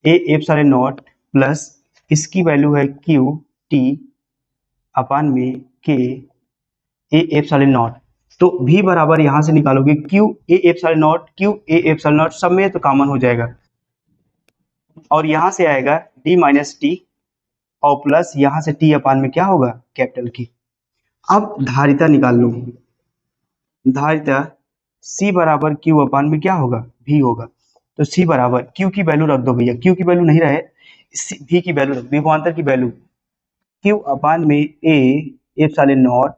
ए एप्सिलॉन नॉट, प्लस इसकी वैल्यू है Q T अपान में के ए एप्सिलॉन नॉट। तो V बराबर यहां से निकालोगे Q A epsilon not, Q A epsilon not, सब में तो कॉमन हो जाएगा, और यहां से आएगा D माइनस टी, और प्लस यहां से T अपान में क्या होगा, कैपिटल की। अब धारिता निकाल लो, धारिता C बराबर Q अपान में क्या होगा, V होगा। तो C बराबर Q की वैल्यू रख दो भैया, Q की वैल्यू नहीं रहे, V की वैल्यू रख, विभवांतर की वैल्यू Q अपान में A epsilon not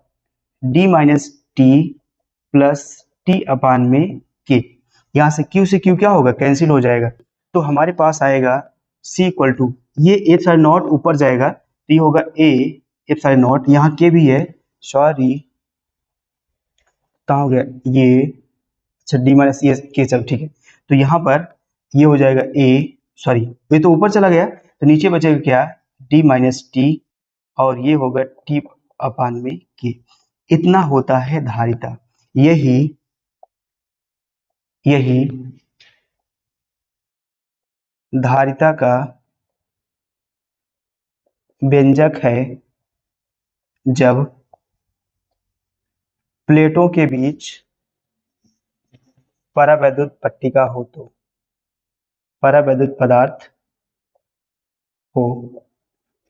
D minus T plus T अपान में K। यहाँ से Q क्या होगा, कैंसिल हो जाएगा, तो हमारे पास आएगा C इक्वल टू, ये एप्सिलॉन नॉट ऊपर जाएगा तो ये होगा A एप्सिलॉन नॉट, यहाँ K भी है, सॉरी कहाँ हो गया ये, अच्छा D माइनस ये K, चल ठीक है। तो यहाँ पर ये हो जाएगा ये तो ऊपर चला गया, तो नीचे बचेगा क्या, D माइनस टी, और ये होगा T अपान में K। इतना होता है धारिता। यही यही धारिता का व्यंजक है जब प्लेटों के बीच परावैद्युत पट्टिका हो, तो परावैद्युत पदार्थ हो।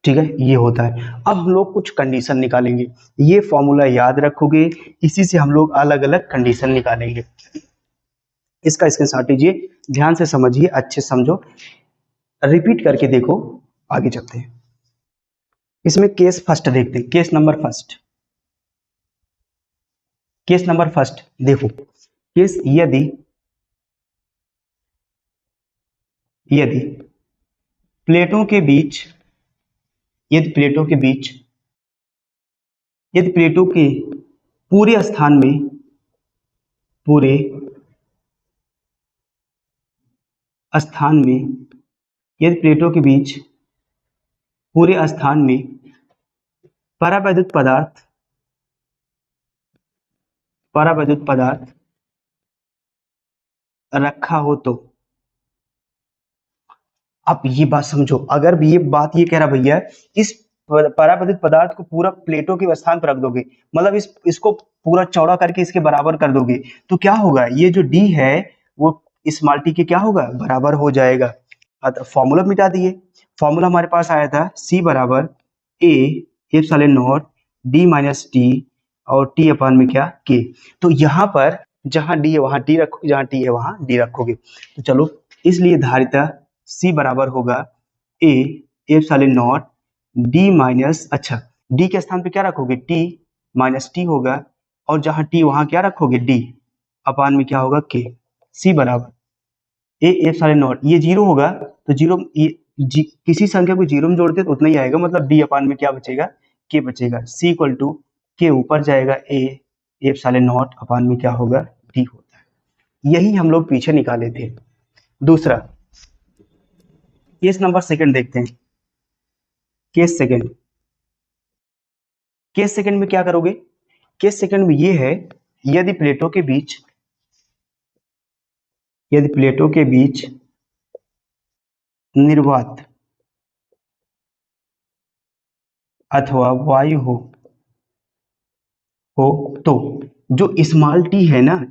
ठीक है, ये होता है। अब हम लोग कुछ कंडीशन निकालेंगे, ये फॉर्मूला याद रखोगे, इसी से हम लोग अलग अलग कंडीशन निकालेंगे। इसका स्क्रीनशॉट लीजिए, ध्यान से समझिए, अच्छे समझो, रिपीट करके देखो, आगे चलते हैं। इसमें केस फर्स्ट देखते हैं, case number first. Case number first देखो, केस यदि यदि प्लेटों के बीच यदि प्लेटों के बीच यदि प्लेटों के पूरे स्थान में पूरे स्थान में यदि प्लेटों के बीच पूरे स्थान में परावैद्युत पदार्थ रखा हो, तो आप ये बात समझो, अगर ये बात ये कह रहा भैया, इस परावैद्युत पदार्थ को पूरा प्लेटों के स्थान पर रख दोगे, मतलब इसको पूरा चौड़ा करके इसके बराबर कर दोगे, तो क्या होगा, ये जो डी है वो स्मॉल टी के क्या होगा, बराबर हो जाएगा। फॉर्मूला मिटा दिए, फॉर्मूला हमारे पास आया था C बराबर A epsilon not D minus T और टी अपान में क्या के। तो यहाँ पर जहां डी है वहां टी रखोगे, जहां टी है वहां डी रखोगे। तो चलो, इसलिए धारिता C बराबर होगा A epsilon not D minus, अच्छा डी के स्थान पे क्या रखोगे, टी माइनस टी होगा, और जहां टी वहां क्या रखोगे, डी अपान में क्या होगा, के। सी बराबर ए एप्सिलॉन नॉट, ये जीरो होगा तो जीरो, किसी संख्या को जीरो में जोड़ते तो उतना ही आएगा, मतलब डी अपान में क्या बचेगा, के बचेगा। सी इक्वल टू के ऊपर जाएगा ए एप्सिलॉन नॉट अपान में क्या होगा, डी होता है। यही हम लोग पीछे निकाले थे। दूसरा केस नंबर सेकंड देखते हैं। केस सेकंड, केस सेकंड में क्या करोगे, केस सेकंड में ये है, यदि प्लेटों के बीच निर्वात अथवा वायु हो तो जो स्मॉल टी है ना,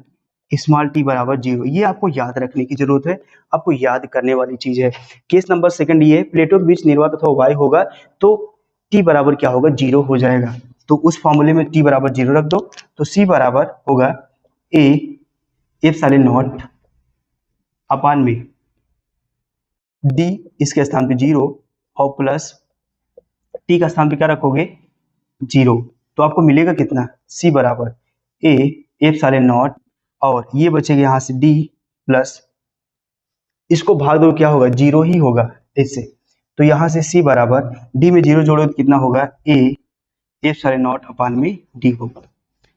स्मॉल टी बराबर जीरो, ये आपको याद रखने की जरूरत है, आपको याद करने वाली चीज है। केस नंबर सेकंड ये है, प्लेटों के बीच निर्वात अथवा वायु होगा तो टी बराबर क्या होगा, जीरो हो जाएगा। तो उस फॉर्मूले में टी बराबर जीरो रख दो, तो सी बराबर होगा ए एप्सिलॉन नॉट अपान में डी, इसके स्थान पे जीरो, और प्लस टी का स्थान पे क्या रखोगे, जीरो। तो आपको मिलेगा कितना, सी बराबर ए एप्सिलॉन नॉट, और ये बचेगा यहाँ से डी प्लस, इसको भाग दो क्या होगा, जीरो ही होगा इससे। तो यहाँ से सी बराबर डी में जीरो जोड़ो तो कितना होगा, ए एप्सिलॉन नॉट अपान में डी होगा।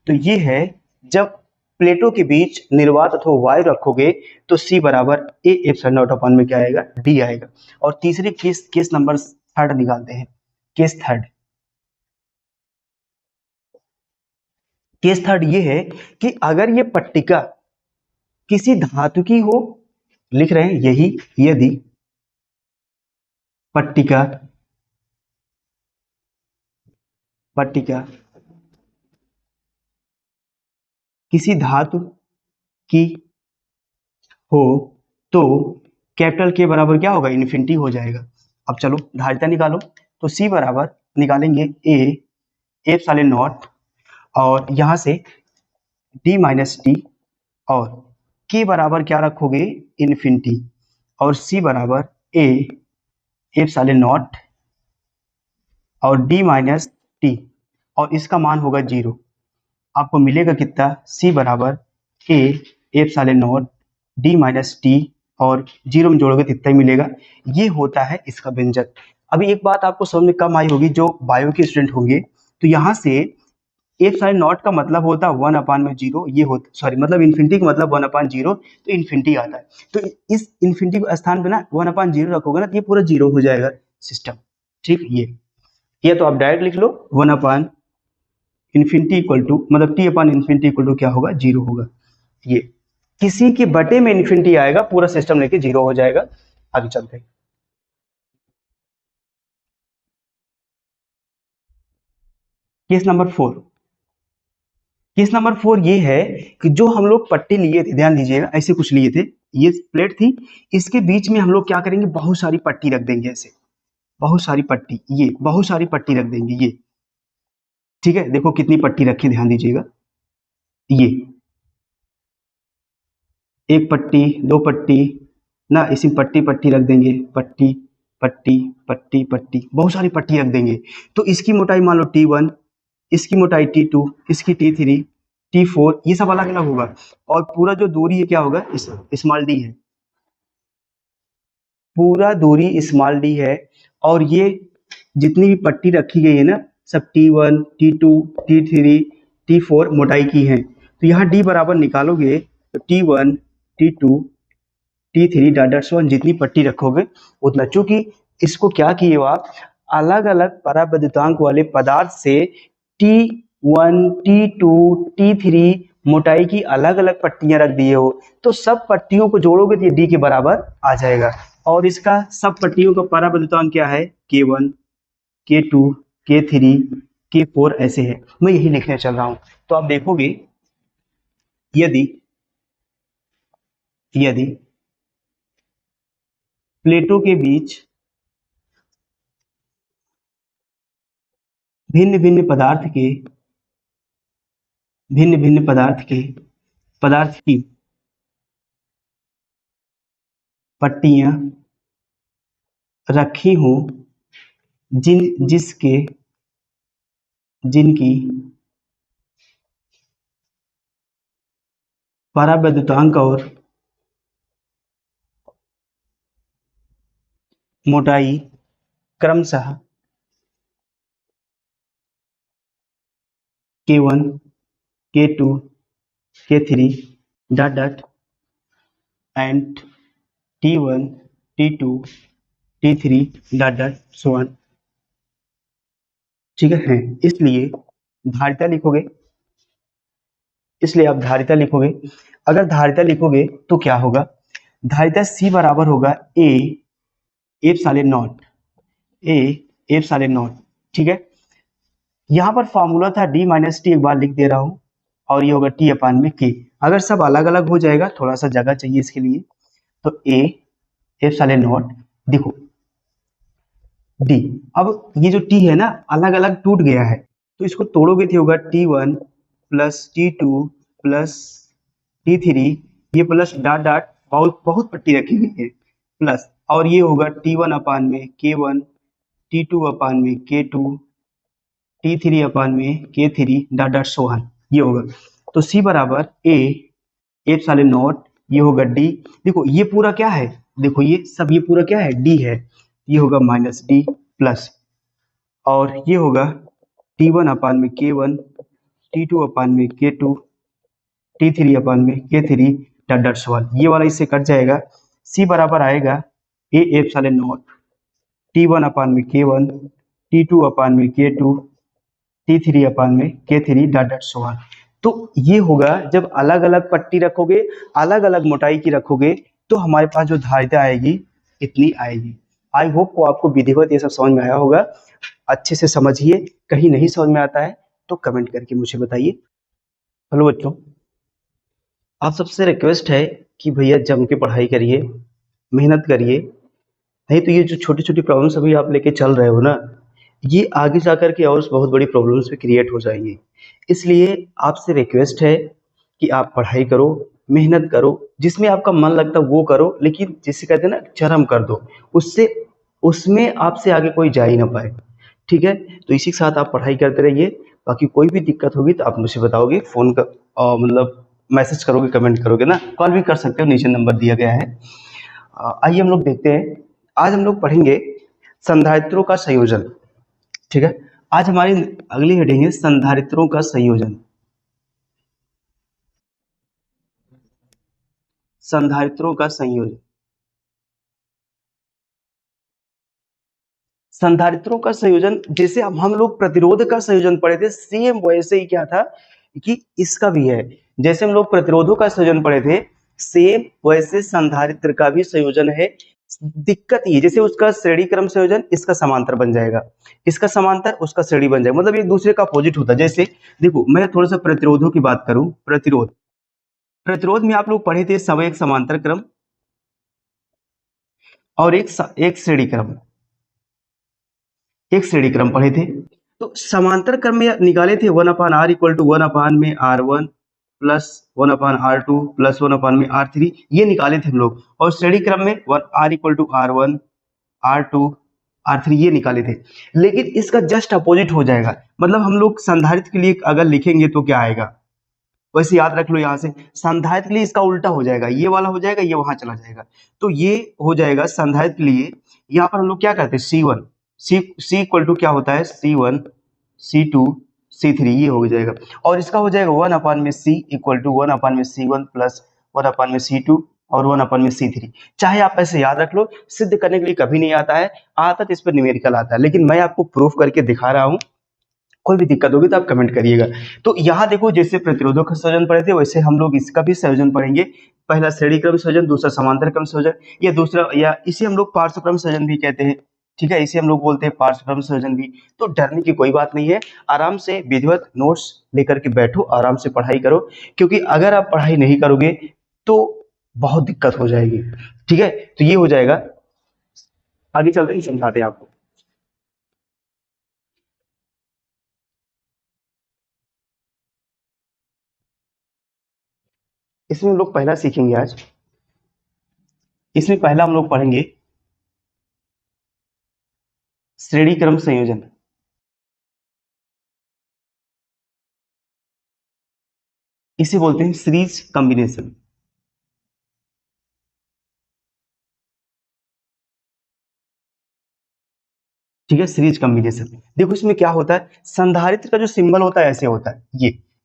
तो ये है, जब प्लेटों के बीच निर्वात अथवा वायु रखोगे तो सी बराबर ए एप्सिलॉन नॉट अपान में क्या आएगा, डी आएगा। और तीसरे केस नंबर थर्ड निकालते हैं। केस थर्ड, केस थर्ड ये है कि अगर ये पट्टिका किसी धातु की हो, लिख रहे हैं यही, यदि पट्टिका किसी धातु की हो तो कैपिटल के बराबर क्या होगा, इन्फिनिटी हो जाएगा। अब चलो धारिता निकालो, तो सी बराबर निकालेंगे ए एप्सिलॉन नॉट, और यहां से डी माइनस टी, और के बराबर क्या रखोगे, इन्फिनिटी, और सी बराबर ए एप्सिलॉन नॉट और डी माइनस टी, और इसका मान होगा जीरो। आपको मिलेगा कितना, सी बराबर A epsilon not D minus T, और जीरो में जोड़ोगे तो इतना ही मिलेगा। ये होता है इसका व्यंजक। अभी एक बात आपको समझ में कम आई होगी जो बायो के स्टूडेंट होंगे, तो यहाँ से एप्सिलॉन नॉट का मतलब होता है वन अपान में जीरो, ये होता, सॉरी मतलब इन्फिनिटी का मतलब वन अपान जीरो, तो इन्फिनिटी आता है। तो इस इन्फिनिटी के स्थान पे ना वन अपान जीरो रखोगे ना, तो ये पूरा जीरो हो जाएगा सिस्टम। ठीक, ये तो आप डायरेक्ट लिख लो, one upon infinity equal to, मतलब T upon infinity equal to क्या होगा, जीरो होगा। ये किसी के बटे में इन्फिनिटी आएगा, पूरा सिस्टम लेके जीरो हो जाएगा। आगे चलते हैं। Case number 4। केस नंबर 4 ये है कि जो हम लोग पट्टी लिए थे, ध्यान दीजिएगा, ऐसे कुछ लिए थे, ये प्लेट थी, इसके बीच में हम लोग क्या करेंगे, बहुत सारी पट्टी रख देंगे ऐसे, बहुत सारी पट्टी, ये बहुत सारी पट्टी रख देंगे ये। ठीक है, देखो कितनी पट्टी रखी, ध्यान दीजिएगा, ये एक पट्टी, दो पट्टी ना, इसी पट्टी पट्टी रख देंगे, पट्टी पट्टी पट्टी पट्टी, बहुत सारी पट्टी रख देंगे। तो इसकी मोटाई मान लो T1, इसकी मोटाई T2, इसकी T3, T4, ये सब अलग अलग होगा। और पूरा जो दूरी है क्या होगा, स्मॉल डी है, पूरा दूरी स्मॉल डी है। और ये जितनी भी पट्टी रखी गई है ना, सब T1, T2, T3, T4 मोटाई की है। तो यहाँ डी बराबर निकालोगे तो T1, T2, T3 dot dot सो जितनी पट्टी रखोगे उतना। चूंकि इसको क्या किए हो आप, अलग अलग परावैद्युतांक वाले पदार्थ से T1, T2, T3 मोटाई की अलग अलग पट्टियां रख दिए हो, तो सब पट्टियों को जोड़ोगे तो ये डी के बराबर आ जाएगा। और इसका सब पट्टियों का परावैद्युतांक क्या है, K1, K2, K3, K4 ऐसे है। मैं यही लिखने चल रहा हूं। तो आप देखोगे, यदि यदि प्लेटों के बीच भिन्न भिन्न पदार्थ के भिन्न भिन्न पदार्थ की पट्टियां रखी हों, जिनकी परावैद्युतांक और मोटाई क्रमशः K1, K2, K3 dot dot and T1, T2, T3 dot dot so on. ठीक है, इसलिए धारिता लिखोगे, इसलिए आप धारिता लिखोगे। अगर धारिता लिखोगे तो क्या होगा, धारिता C बराबर होगा A epsilon not, A epsilon not. ठीक है, यहाँ पर फॉर्मूला था D माइनस टी, एक बार लिख दे रहा हूँ, और ये होगा T अपान में K। अगर सब अलग अलग हो जाएगा, थोड़ा सा जगह चाहिए इसके लिए, तो ए एप्सिलॉन नॉट, देखो D। अब ये जो T है ना, अलग अलग टूट गया है, तो इसको तोड़ोगे तो होगा T1 plus T2 plus T3, ये प्लस डॉट डॉट, बहुत बहुत पट्टी रखी गई है, प्लस, और ये होगा T1 अपान में K1, T2 अपान में K2, T3 अपान में K3 dot dot so on, ये होगा। तो C बराबर ए एप्सिलॉन नॉट, ये होगा D। देखो ये पूरा क्या है, देखो ये सब, ये पूरा क्या है, D है, ये होगा माइनस D प्लस, और ये होगा T1 अपान में K1, T2 अपान में K2, T3 अपान में K3 dot dot so on, ये वाला इससे कट जाएगा। C बराबर आएगा ए एप्सिलॉन नॉट T1 अपान में K1, T2 अपान में K2, T3 अपान में K3 dot dot so on. तो ये होगा, जब अलग अलग पट्टी रखोगे, अलग अलग मोटाई की रखोगे, तो हमारे पास जो धारिता आएगी इतनी आएगी। आई होप को आपको विधिवत ये सब समझ में आया होगा। अच्छे से समझिए, कहीं नहीं समझ में आता है तो कमेंट करके मुझे बताइए। हेलो बच्चों, आप सबसे रिक्वेस्ट है कि भैया जम के पढ़ाई करिए, मेहनत करिए, नहीं तो ये जो छोटी छोटी प्रॉब्लम्स अभी आप लेके चल रहे हो ना, ये आगे जाकर के और बहुत बड़ी प्रॉब्लम्स भी क्रिएट हो जाएंगी। इसलिए आपसे रिक्वेस्ट है कि आप पढ़ाई करो, मेहनत करो, जिसमें आपका मन लगता है वो करो, लेकिन जिसे कहते हैं ना चरम कर दो, उससे उसमें आपसे आगे कोई जा ही ना पाए। ठीक है, तो इसी के साथ आप पढ़ाई करते रहिए। बाकी कोई भी दिक्कत होगी तो आप मुझे बताओगे, फोन कर मतलब मैसेज करोगे, कमेंट करोगे ना, कॉल भी कर सकते हो, नीचे नंबर दिया गया है। आइए हम लोग देखते हैं, आज हम लोग पढ़ेंगे संधारित्रों का संयोजन। ठीक है, आज हमारी अगली हेडिंग है संधारित्रों का संयोजन। संधारित्रों का संयोजन, संधारित्रों का संयोजन, जैसे अब हम लोग प्रतिरोध का संयोजन पढ़े थे, सेम वैसे ही क्या था कि इसका भी है। जैसे हम लोग प्रतिरोधों का संयोजन पढ़े थे, सेम वैसे संधारित्र का भी संयोजन है। दिक्कत ये, जैसे उसका श्रेणी क्रम संयोजन इसका समांतर बन जाएगा, इसका समांतर उसका श्रेणी बन जाएगा, मतलब एक दूसरे का अपोजिट होता है। जैसे देखो मैं थोड़ा सा प्रतिरोधों की बात करूं, प्रतिरोध, प्रतिरोध में आप लोग पढ़े थे सब एक समांतर क्रम और एक श्रेणी क्रम, एक श्रेणी क्रम पढ़े थे। तो समांतर क्रम में निकाले थे 1/r इक्वल टू 1 में r1 plus 1/r2 plus 1/r3, ये निकाले थे हम लोग। और श्रेणी क्रम में r equal to r1 r2 r3 ये निकाले थे। लेकिन इसका जस्ट अपोजिट हो जाएगा, मतलब हम लोग संधारित्र के लिए अगर लिखेंगे तो क्या आएगा, वैसे याद रख लो, यहाँ से संधारित्र के लिए इसका उल्टा हो जाएगा, ये वाला हो जाएगा, ये वहां चला जाएगा, तो ये हो जाएगा संधारित्र के लिए। यहाँ पर हम लोग क्या करते हैं, C1 सी इक्वल टू क्या होता है, C1 C2 C3 ये हो जाएगा। और इसका हो जाएगा 1/c equal to 1/c1 plus 1/c2 और 1/c3। चाहे आप ऐसे याद रख लो, सिद्ध करने के लिए कभी नहीं आता है, आता तो इस पर न्यूमेरिकल आता है, लेकिन मैं आपको प्रूफ करके दिखा रहा हूँ। कोई भी दिक्कत होगी तो आप कमेंट करिएगा। तो यहाँ देखो, जैसे प्रतिरोधों का संयोजन पढ़े थे वैसे हम लोग इसका भी संयोजन पढ़ेंगे। पहला श्रेणी क्रम संयोजन, दूसरा समांतर क्रम संयोजन, या दूसरा, या इसे हम लोग पार्श्व क्रम संयोजन भी कहते हैं। ठीक है, इसे हम लोग बोलते हैं पार्श्व क्रम संयोजन भी। तो डरने की कोई बात नहीं है, आराम से विधिवत नोट्स लेकर के बैठो, आराम से पढ़ाई करो, क्योंकि अगर आप पढ़ाई नहीं करोगे तो बहुत दिक्कत हो जाएगी। ठीक है, तो ये हो जाएगा, आगे चलते ही समझाते हैं आपको। इसमें हम लोग पहला सीखेंगे आज, इसमें पहला हम लोग पढ़ेंगे श्रेणी क्रम संयोजन। इसे बोलते हैं सीरीज कॉम्बिनेशन। ठीक है, सीरीज कॉम्बिनेशन। देखो इसमें क्या होता है, संधारित्र का जो सिंबल होता है ऐसे होता है,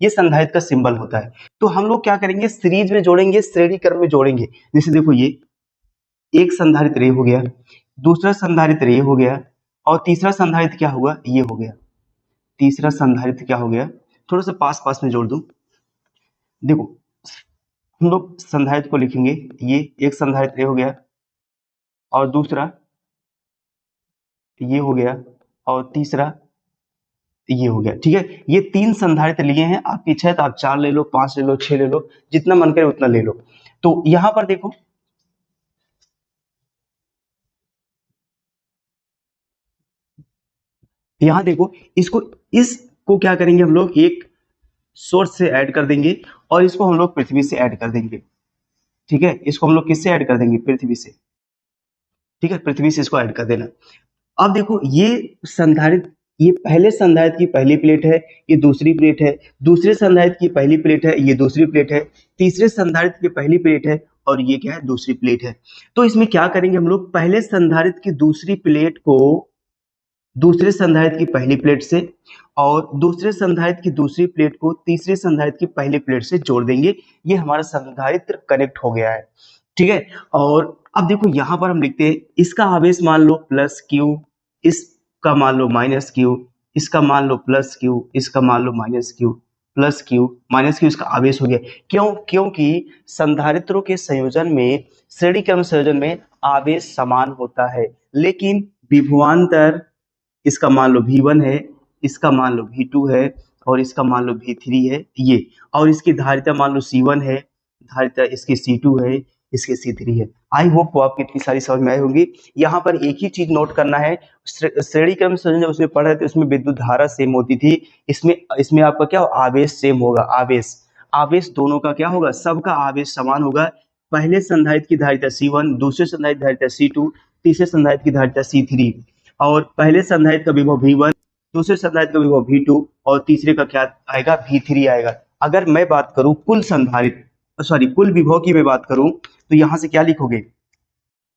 ये संधारित्र का सिंबल होता है। तो हम लोग क्या करेंगे, सीरीज में जोड़ेंगे, श्रेणी क्रम में जोड़ेंगे। जैसे देखो, ये एक संधारित्र ये हो गया, दूसरा संधारित्र ये हो गया, और तीसरा संधारित्र क्या हुआ, ये हो गया। तीसरा संधारित्र क्या हो गया, थोड़ा सा पास पास में जोड़ दूं। देखो हम लोग संधारित्र को लिखेंगे, ये एक संधारित्र ये हो गया, और दूसरा ये हो गया, और तीसरा ये हो गया। ठीक है, ये तीन संधारित्र लिए हैं, आपकी इच्छा है तो आप 4 ले लो, 5 ले लो, 6 ले लो, जितना मन करे उतना ले लो। तो यहां पर देखो, यहां देखो, इसको क्या करेंगे हम लोग, एक सोर्स से ऐड कर देंगे, और इसको हम लोग पृथ्वी से ऐड कर देंगे। ठीक है, इसको हम लोग किससे ऐड कर देंगे, पृथ्वी से। ठीक है, पृथ्वी से इसको ऐड कर देना। अब देखो, ये संधारित्र, ये पहले संधारित्र की पहली प्लेट है, ये दूसरी प्लेट है, दूसरे संधारित्र की पहली प्लेट है, ये दूसरी प्लेट है, तीसरे संधारित्र की पहली प्लेट है, और ये क्या है, दूसरी प्लेट है। तो इसमें क्या करेंगे हम लोग, पहले संधारित्र की दूसरी प्लेट को दूसरे संधारित्र की पहली प्लेट से, और दूसरे संधारित्र की दूसरी प्लेट को तीसरे संधारित्र की पहली प्लेट से जोड़ देंगे। ये हमारा संधारित्र कनेक्ट हो गया है। ठीक है, और अब देखो यहां पर हम लिखते हैं, इसका आवेश मान लो प्लस क्यू, इसका मान लो माइनस क्यू, इसका मान लो प्लस क्यू, इसका मान लो minus Q, plus Q minus Q, इसका आवेश हो गया। क्यों, क्योंकि संधारित्रों के संयोजन में, श्रेणी क्रम संयोजन में आवेश समान होता है, लेकिन विभवांतर, इसका मान लो V1 है, इसका मान लो V2 है, और इसका मान लो V3 है, ये, और इसकी धारिता मान लो C1 है, धारिता इसकी C2 है, इसके C3 है। आई होप को आपकी इतनी सारी समझ में आई होंगी। यहाँ पर एक ही चीज नोट करना है, श्रेणी क्रम संयोजन जब उसमें पढ़ रहे थे उसमें विद्युत धारा सेम होती थी, इसमें इसमें आपका क्या आवेश सेम होगा, आवेश, आवेश दोनों का क्या होगा, सबका आवेश समान होगा। पहले संधारित्र की धारिता C1, दूसरे संधारित्र की धारिता C2, तीसरे संधारित्र की धारिता C3, और पहले संधारित्र का विभव V1, दूसरे संधारित्र का विभव V2, और तीसरे का क्या आएगा, V3 आएगा। अगर मैं बात करूं कुल संधारित्र, सॉरी कुल विभव की मैं बात करूं, तो यहां से क्या लिखोगे,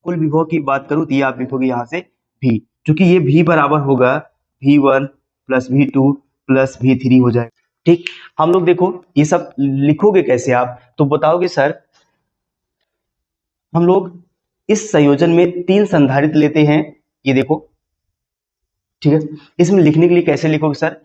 कुल विभव की बात करूं तो ये आप लिखोगे यहां से V, क्योंकि ये V बराबर होगा V1 plus V2 plus V3 हो जाएगा। ठीक, हम लोग देखो ये सब लिखोगे कैसे आप, तो बताओगे सर हम लोग इस संयोजन में तीन संधारित्र लेते हैं, ये देखो। ठीक है, इसमें लिखने के लिए कैसे लिखोगे सर,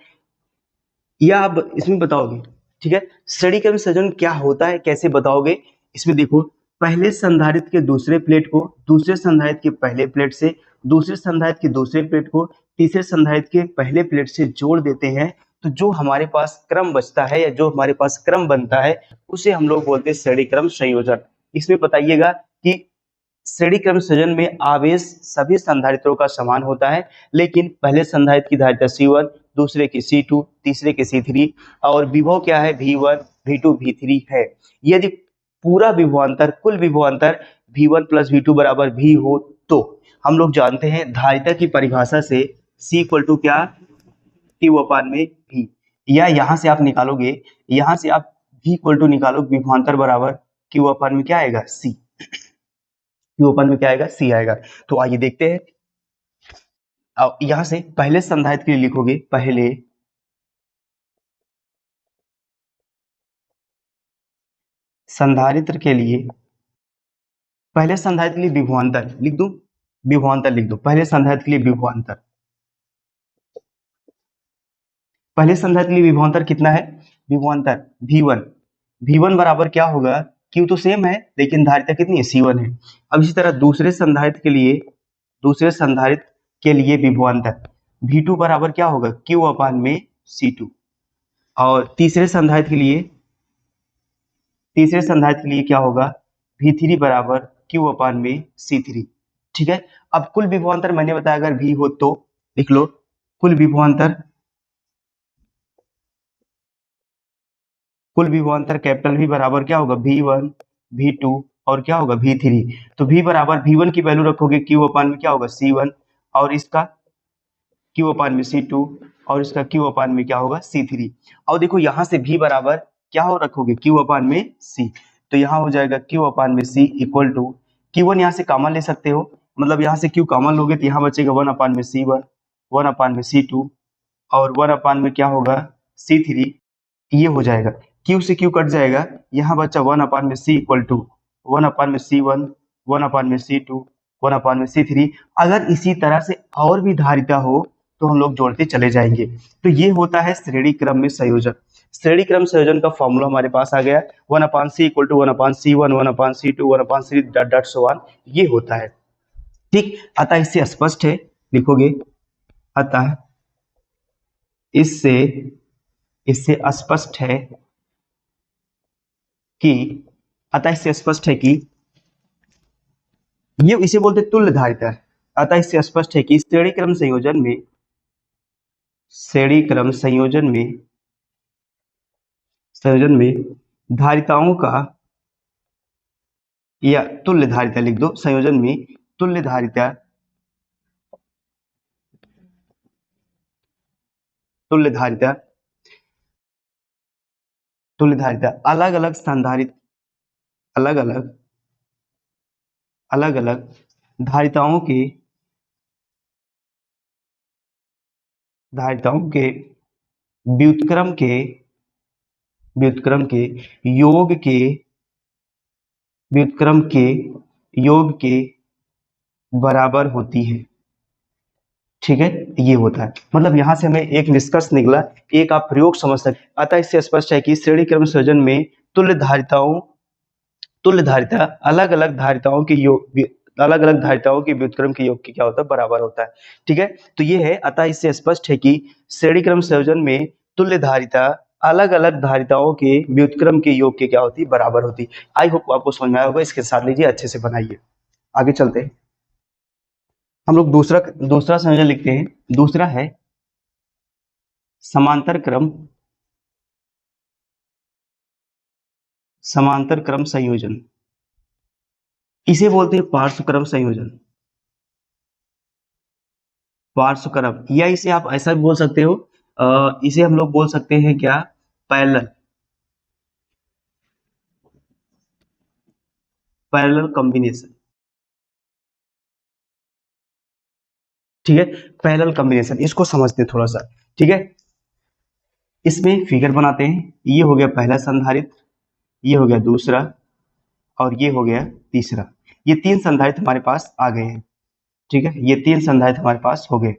या आप इसमें बताओगे। ठीक है, श्रेणी क्रम संयोजन क्या होता है कैसे बताओगे, इसमें देखो, पहले संधारित्र के दूसरे प्लेट को दूसरे संधारित्र के पहले प्लेट से, दूसरे संधारित्र के दूसरे प्लेट को तीसरे संधारित्र के पहले प्लेट से जोड़ देते हैं, तो जो हमारे पास क्रम बचता है या जो हमारे पास क्रम बनता है उसे हम लोग बोलते हैं श्रेणी क्रम संयोजन। इसमें बताइएगा कि श्रेणी क्रम संयोजन में आवेश सभी संधारित्रों का समान होता है, लेकिन पहले संधारित्र की धारिता C1, दूसरे की C2, तीसरे की C3 और विभव क्या है V1, V2, V3 है। यदि पूरा विभवांतर, कुल विभवांतर V1 प्लस V2 बराबर V हो तो हम लोग जानते हैं धारिता की परिभाषा से C इक्वल टू क्या, Q अपान में V, या यहां से आप निकालोगे, यहां से आप V इक्वल टू निकालो, विभवांतर बराबर Q अपान में क्या आएगा C, Q अपान में क्या आएगा C आएगा। तो आइए देखते हैं। अब यहां से पहले संधारित्र के लिए लिखोगे, पहले संधारित्र के लिए, पहले संधारित्र के लिए विभवांतर लिख दूं, विभवांतर लिख दो, पहले संधारित्र के लिए विभवांतर, पहले संधारित्र के लिए विभवांतर कितना है, विभवांतर V1, V1 बराबर क्या होगा, Q तो सेम है लेकिन धारिता कितनी है, C1 है। अब इसी तरह दूसरे संधारित्र के लिए, दूसरे संधारित्र के लिए विभवांतर V2 बराबर क्या होगा, Q अपान में C2, और तीसरे संधारित्र के लिए, तीसरे संधारित्र के लिए क्या होगा, V3 बराबर Q अपान में C3। ठीक है, अब कुल विभवांतर मैंने बताया अगर V हो तो लिख लो, कुल विभवांतर, कुल विभवांतर कैपिटल V बराबर क्या होगा, V1, V2 और क्या होगा V3। तो V बराबर V1 की वैल्यू रखोगे Q अपान में क्या होगा C1, और इसका Q अपान में C2, और इसका Q अपान में क्या होगा C3। और देखो यहां से V बराबर क्या हो रखोगे, Q अपान में C, तो यहाँ हो जाएगा Q अपान में C इक्वल टू, Q1 यहाँ से कॉमन ले सकते हो, मतलब यहाँ से Q कॉमन लोगे तो यहाँ बचेगा 1 अपान में C1, 1 अपान में C2 और 1 अपान में क्या होगा C3, ये हो जाएगा। Q से Q कट जाएगा, यहाँ बचा 1 अपान में C इक्वल टू 1 अपान में C1, 1 अपान में C2, 1 अपान में C3। अगर इसी तरह से और भी धारिता हो तो हम लोग जोड़ते चले जाएंगे। तो ये होता है श्रेणी क्रम में संयोजन। श्रेणी क्रम संयोजन का फॉर्मूला हमारे पास आ गया, 1 upon C equal to 1 upon C1, 1 upon C2, 1 upon C dot dot so on, ये होता है। ठीक, अतः इससे स्पष्ट है, लिखोगे अतः इससे, इससे स्पष्ट है कि, अतः इससे स्पष्ट है कि, ये इसे बोलते तुल्य धारिता है। अतः इससे स्पष्ट है कि श्रेणी क्रम संयोजन में, श्रेणी क्रम संयोजन में, संयोजन में धारिताओं का, या तुल्य धारिता लिख दो, संयोजन में तुल्य धारिता, तुल्य धारिता, तुल्य धारिता अलग अलग संधारित्र, अलग अलग, अलग अलग धारिताओं के, धारिताओं के व्युत्क्रम के, व्युत्क्रम के योग के, व्युत्क्रम के योग के बराबर होती है। ठीक है, ये होता है, मतलब यहां से हमें एक निष्कर्ष निकला, एक आप प्रयोग समझ सकते। अतः इससे स्पष्ट है कि श्रेणी क्रम संयोजन में तुल्य धारिताओं, तुल्य धारिता अलग अलग धारिताओं के योग, अलग अलग धारिताओं के व्युत्क्रम के योग की क्या होता है, बराबर होता है। ठीक है, तो ये है, अतः इससे स्पष्ट है कि श्रेणी क्रम संयोजन में तुल्य धारिता अलग अलग धारिताओं के व्युत्क्रम के योग की क्या होती है, बराबर होती है। आई होप आपको समझ में आया होगा, इसके साथ लीजिए अच्छे से बनाइए। आगे चलते हैं, हम लोग दूसरा, दूसरा संयोजन लिखते हैं। दूसरा है समांतर क्रम, समांतर क्रम संयोजन, इसे बोलते हैं पार्श्व क्रम संयोजन, पार्श्व क्रम, या इसे आप ऐसा भी बोल सकते हो, इसे हम लोग बोल सकते हैं क्या, पैरेलल, पैरेलल कॉम्बिनेशन। ठीक है, पैरेलल कॉम्बिनेशन, इसको समझते हैं थोड़ा सा। ठीक है, इसमें फिगर बनाते हैं, ये हो गया पहला संधारित्र, ये हो गया दूसरा, और ये हो गया तीसरा। ये तीन संधारित्र हमारे पास आ गए हैं। ठीक है, ये तीन संधारित्र हमारे पास हो गए।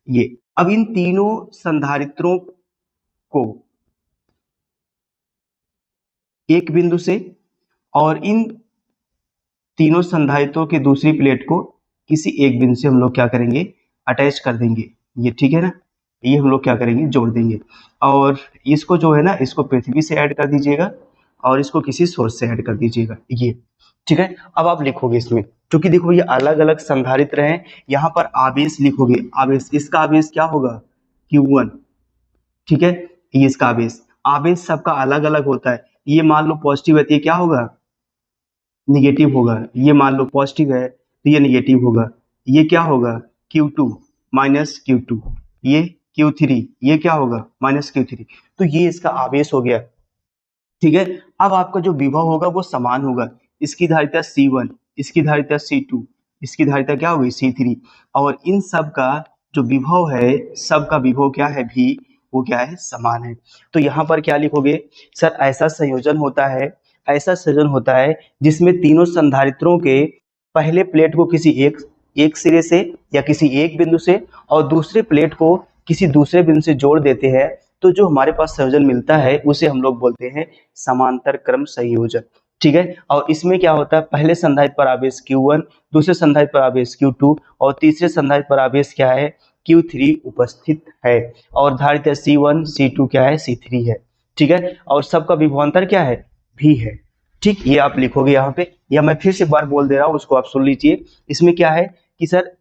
ये अब इन तीनों संधारित्रों को एक बिंदु से और इन तीनों संधारित्रों की दूसरी प्लेट को किसी एक बिंदु से हम लोग क्या करेंगे, अटैच कर देंगे। ये ठीक है ना, ये हम लोग क्या करेंगे, जोड़ देंगे। और इसको जो है ना, इसको पृथ्वी से ऐड कर दीजिएगा और इसको किसी सोर्स से ऐड कर दीजिएगा, ये ठीक है। अब आप लिखोगे इसमें, क्योंकि देखो ये अलग अलग संधारित्र हैं, यहाँ पर आवेश लिखोगे, आवेश, इसका आवेश क्या होगा, Q1, ठीक है। ये इसका आवेश, आवेश सबका अलग अलग होता है। ये मान लो पॉजिटिव है तो ये क्या होगा, निगेटिव होगा। ये मान लो पॉजिटिव है तो ये निगेटिव होगा। ये क्या होगा, Q2 माइनस Q2, ये Q3, ये क्या होगा, माइनस Q3। तो ये इसका आवेश हो गया, ठीक है। अब आपका जो विभव होगा वो समान होगा, इसकी धारिता C1, इसकी धारिता C2, इसकी धारिता क्या होगी, C3, और इन सब का जो विभव है, सबका विभव क्या है, भी वो क्या है, समान है। तो यहाँ पर क्या लिखोगे, सर ऐसा संयोजन होता है, ऐसा संयोजन होता है जिसमें तीनों संधारित्रों के पहले प्लेट को किसी एक एक सिरे से या किसी एक बिंदु से और दूसरे प्लेट को किसी दूसरे बिंदु से जोड़ देते हैं, तो जो हमारे पास संयोजन मिलता है उसे हम लोग बोलते हैं समांतर क्रम संयोजन, ठीक है। और इसमें क्या होता है, पहले संधारित्र पर आवेश Q1, दूसरे संधारित्र पर आवेश Q2 और तीसरे संधारित्र पर आवेश क्या है, Q3 उपस्थित है, और धारिता C1 C2 क्या है, C3 है, ठीक है। और सबका विभवांतर क्या है, भी है, ठीक। ये आप लिखोगे यहाँ पे, या मैं फिर से एक बार बोल दे रहा हूँ, उसको आप सुन लीजिए। इसमें क्या है कि सर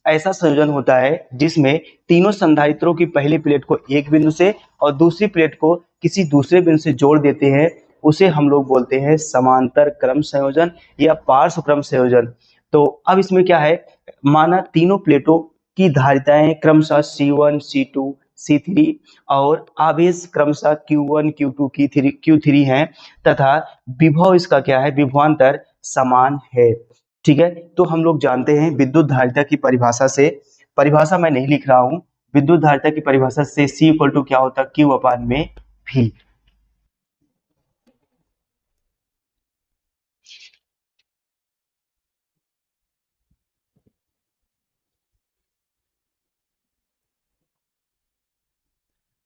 ऐसा संयोजन होता है जिसमें तीनों संधारित्रों की पहली प्लेट को एक बिंदु से और दूसरी प्लेट को किसी दूसरे बिंदु से जोड़ देते हैं, उसे हम लोग बोलते हैं समांतर क्रम संयोजन या पार्श्व क्रम संयोजन। तो अब इसमें क्या है, माना तीनों प्लेटों की धारिताएं क्रमशः C1 C2 C3 और आवेश क्रमशः Q1 Q2 Q3 हैं, तथा विभव इसका क्या है, विभवांतर समान है, ठीक है। तो हम लोग जानते हैं विद्युत धारिता की परिभाषा से, परिभाषा मैं नहीं लिख रहा हूं, विद्युत धारिता की परिभाषा से C इक्वल टू क्या होता है, Q अपान में V।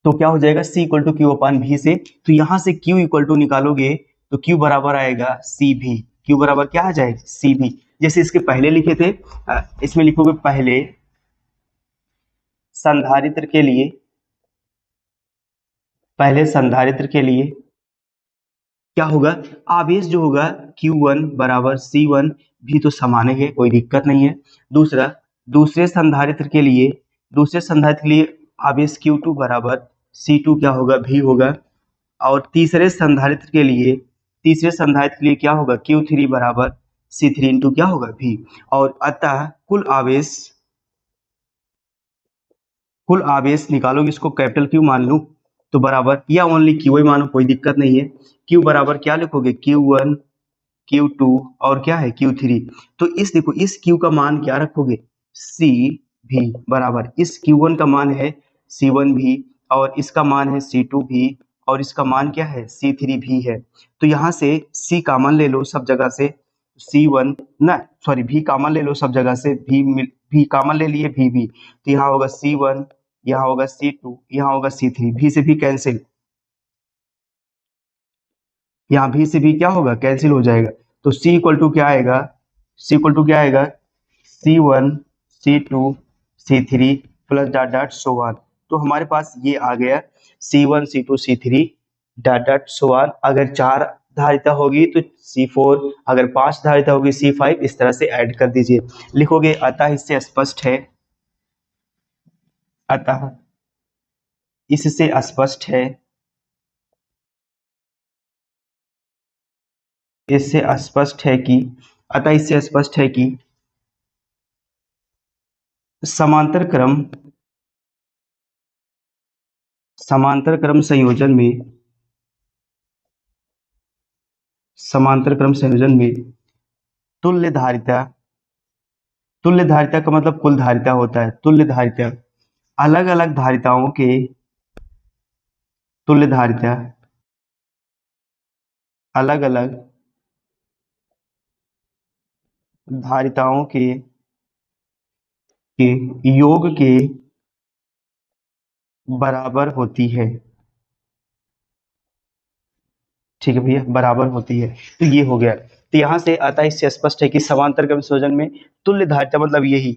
तो क्या हो जाएगा, C equal to Q upon V से, तो यहां से Q इक्वल टू निकालोगे तो Q बराबर आएगा CV, Q बराबर क्या आ जाएगा, CV। जैसे इसके पहले लिखे थे, इसमें लिखोगे पहले संधारित्र के लिए, पहले संधारित्र के लिए क्या होगा, आवेश जो होगा Q1 बराबर C1, भी तो समान है, कोई दिक्कत नहीं है। दूसरा, दूसरे संधारित्र के लिए, दूसरे संधारित्र के लिए आवेश Q2 बराबर C2 क्या होगा, भी होगा। और तीसरे संधारित्र के लिए, तीसरे संधारित्र के लिए क्या होगा, Q3 बराबर C3 इंटू क्या होगा, भी। और अतः कुल आवेश निकालोगे, इसको कैपिटल Q मान लूं तो बराबर, या ओनली Q ही मानो, कोई दिक्कत नहीं है। Q बराबर क्या लिखोगे, Q1 Q2 और क्या है, Q3। तो इस देखो, इस Q का मान क्या रखोगे, C भी बराबर, इस Q1 का मान है C1 भी, और इसका मान है C2 भी, और इसका मान क्या है, C3 भी है। तो यहाँ से C कॉमन ले लो सब जगह से, C1 ना, सॉरी V कॉमन ले लो सब जगह से, V कॉमन ले लिए, भी तो यहाँ होगा C1, यहाँ होगा C2, यहाँ होगा C3, V से भी कैंसिल, यहाँ भी से भी क्या होगा, कैंसिल हो जाएगा। तो C इक्वल टू क्या आएगा, C इक्वल टू क्या आएगा, C1 C2 C3 plus dot dot so on. तो हमारे पास ये आ गया C1 C2 C3 dot dot so on. अगर 4 धारिता होगी तो C4, अगर 5 धारिता होगी C5, इस तरह से ऐड कर दीजिए, लिखोगे। अतः इससे स्पष्ट है, अतः इससे स्पष्ट है, इससे स्पष्ट है कि, अतः इससे स्पष्ट है कि समांतर क्रम, समांतर क्रम संयोजन में, समांतर क्रम संयोजन में तुल्य धारिता, तुल्य धारिता का मतलब कुल धारिता होता है, तुल्य धारिता, अलग अलग धारिताओं के, तुल्य धारिता अलग अलग धारिताओं के योग के बराबर होती है, ठीक है भैया, बराबर होती है। तो ये हो गया। तो यहाँ से आता है, इससे स्पष्ट है कि समांतर क्रम संयोजन में तुल्य धारिता मतलब यही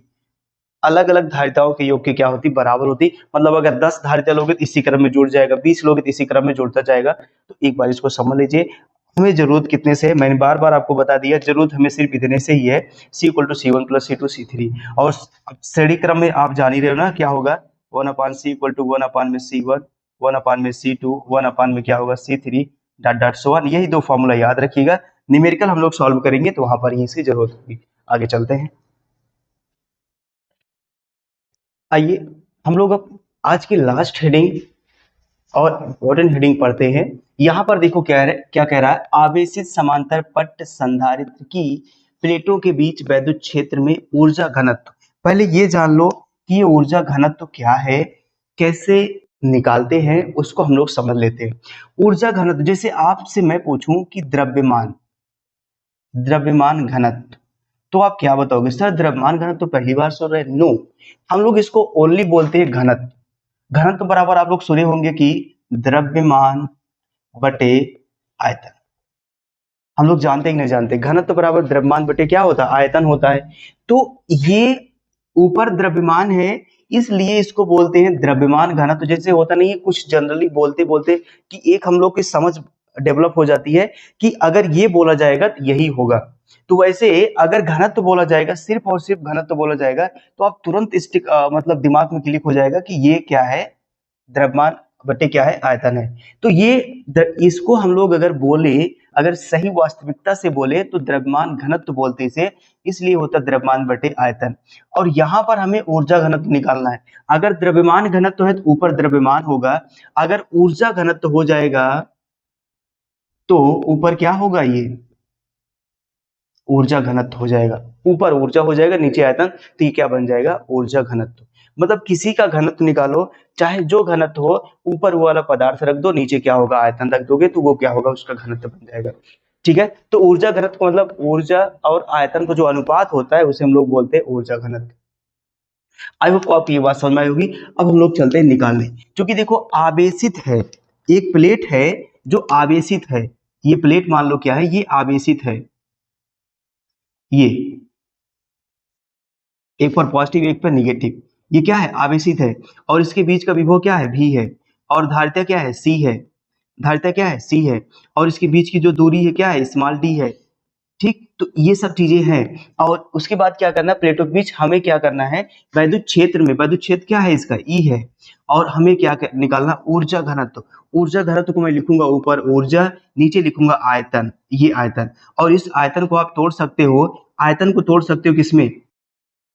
अलग अलग धारिताओं के योग की क्या होती, बराबर होती। मतलब अगर 10 धारिता लोगे तो इसी क्रम में जुड़ जाएगा, 20 लोगे तो इसी क्रम में जुड़ता जाएगा। तो एक बार इसको समझ लीजिए। हमें जरूरत कितने से है, मैंने बार बार आपको बता दिया, जरूरत हमें सिर्फ इतने से ही है, C equal to C1 plus C2 C3। और श्रेणी क्रम में आप जान ही रहे हो ना क्या होगा, 1/C इक्वल टू 1 में C1, 1 में C2, 1 में क्या होगा C3, dot dot so on. यही दो फॉर्मूला याद रखिएगा। न्यूमेरिकल हम लोग सॉल्व करेंगे तो वहां पर ही इसकी जरूरत होगी। आगे चलते हैं। आइए हम लोग अब आज की लास्ट हेडिंग और इम्पोर्टेंट हेडिंग पढ़ते हैं। यहाँ पर देखो क्या कह रहा है, आवेशित समांतर पट्ट संधारित्र की प्लेटों के बीच वैद्युत क्षेत्र में ऊर्जा घनत्व। पहले ये जान लो कि ये ऊर्जा घनत्व क्या है, कैसे निकालते हैं, उसको हम लोग समझ लेते हैं। ऊर्जा घनत्व, जैसे आपसे मैं पूछूं कि द्रव्यमान द्रव्यमान घनत्व, तो आप क्या बताओगे सर, द्रव्यमान घनत्व तो पहली बार सुन रहे हैं। नो, हम लोग इसको ओनली बोलते हैं घनत्व। घनत्व बराबर आप लोग सुने होंगे कि द्रव्यमान बटे आयतन। हम लोग जानते हैं कि नहीं जानते, घनत्व बराबर द्रव्यमान बटे क्या होता है, आयतन होता है। तो ये ऊपर द्रव्यमान है, इसलिए इसको बोलते हैं द्रव्यमान घनत्व। जैसे होता नहीं है कुछ जनरली बोलते बोलते कि एक हम लोग की समझ डेवलप हो जाती है कि अगर ये बोला जाएगा तो यही होगा। तो वैसे अगर घनत्व बोला जाएगा, सिर्फ और सिर्फ घनत्व बोला जाएगा, तो आप तुरंत मतलब दिमाग में क्लिक हो जाएगा कि ये क्या है, द्रव्यमान बटे क्या है, आयतन है। तो ये इसको हम लोग अगर बोले, अगर सही वास्तविकता से बोले तो द्रव्यमान घनत्व बोलते इसे, इसलिए होता द्रव्यमान बटे आयतन। और यहाँ पर हमें ऊर्जा घनत्व निकालना है। अगर द्रव्यमान घनत्व है तो ऊपर द्रव्यमान होगा, अगर ऊर्जा घनत्व हो जाएगा तो ऊपर क्या होगा, ये ऊर्जा घनत्व हो जाएगा। ऊपर ऊर्जा हो जाएगा, नीचे आयतन, तो ये क्या बन जाएगा, ऊर्जा घनत्व। मतलब किसी का घनत्व निकालो, चाहे जो घनत्व हो, ऊपर वो वाला पदार्थ रख दो, नीचे क्या होगा, आयतन रख दोगे, तो वो क्या होगा, उसका घनत्व बन जाएगा। ठीक है, तो ऊर्जा घनत्व का मतलब ऊर्जा और आयतन का जो अनुपात होता है उसे हम लोग बोलते हैं ऊर्जा घनत्व। आई होप आपको ये बात समझ में आई होगी। अब हम लोग चलते हैं निकालने। क्योंकि देखो आवेशित है, एक प्लेट है जो आवेशित है, ये प्लेट मान लो क्या है, ये आवेशित है, ये एक पर पॉजिटिव एक पर निगेटिव, ये क्या है, आवेशित है। और इसके बीच का विभव क्या है, V है। और धारिता क्या है, C है। धारिता क्या है, C है। और इसके बीच की जो दूरी है क्या है, स्मॉल d है। ठीक, तो ये सब चीजें हैं। और उसके बाद क्या करना है, प्लेटों के बीच हमें क्या करना है, वैद्युत क्षेत्र में, वैद्युत क्षेत्र क्या है इसका, E है। और हमें क्या निकालना, ऊर्जा घनत्व। ऊर्जा घनत्व को मैं लिखूंगा ऊपर ऊर्जा, नीचे लिखूंगा आयतन, ये आयतन। और इस आयतन को आप तोड़ सकते हो, आयतन को तोड़ सकते हो किसमें,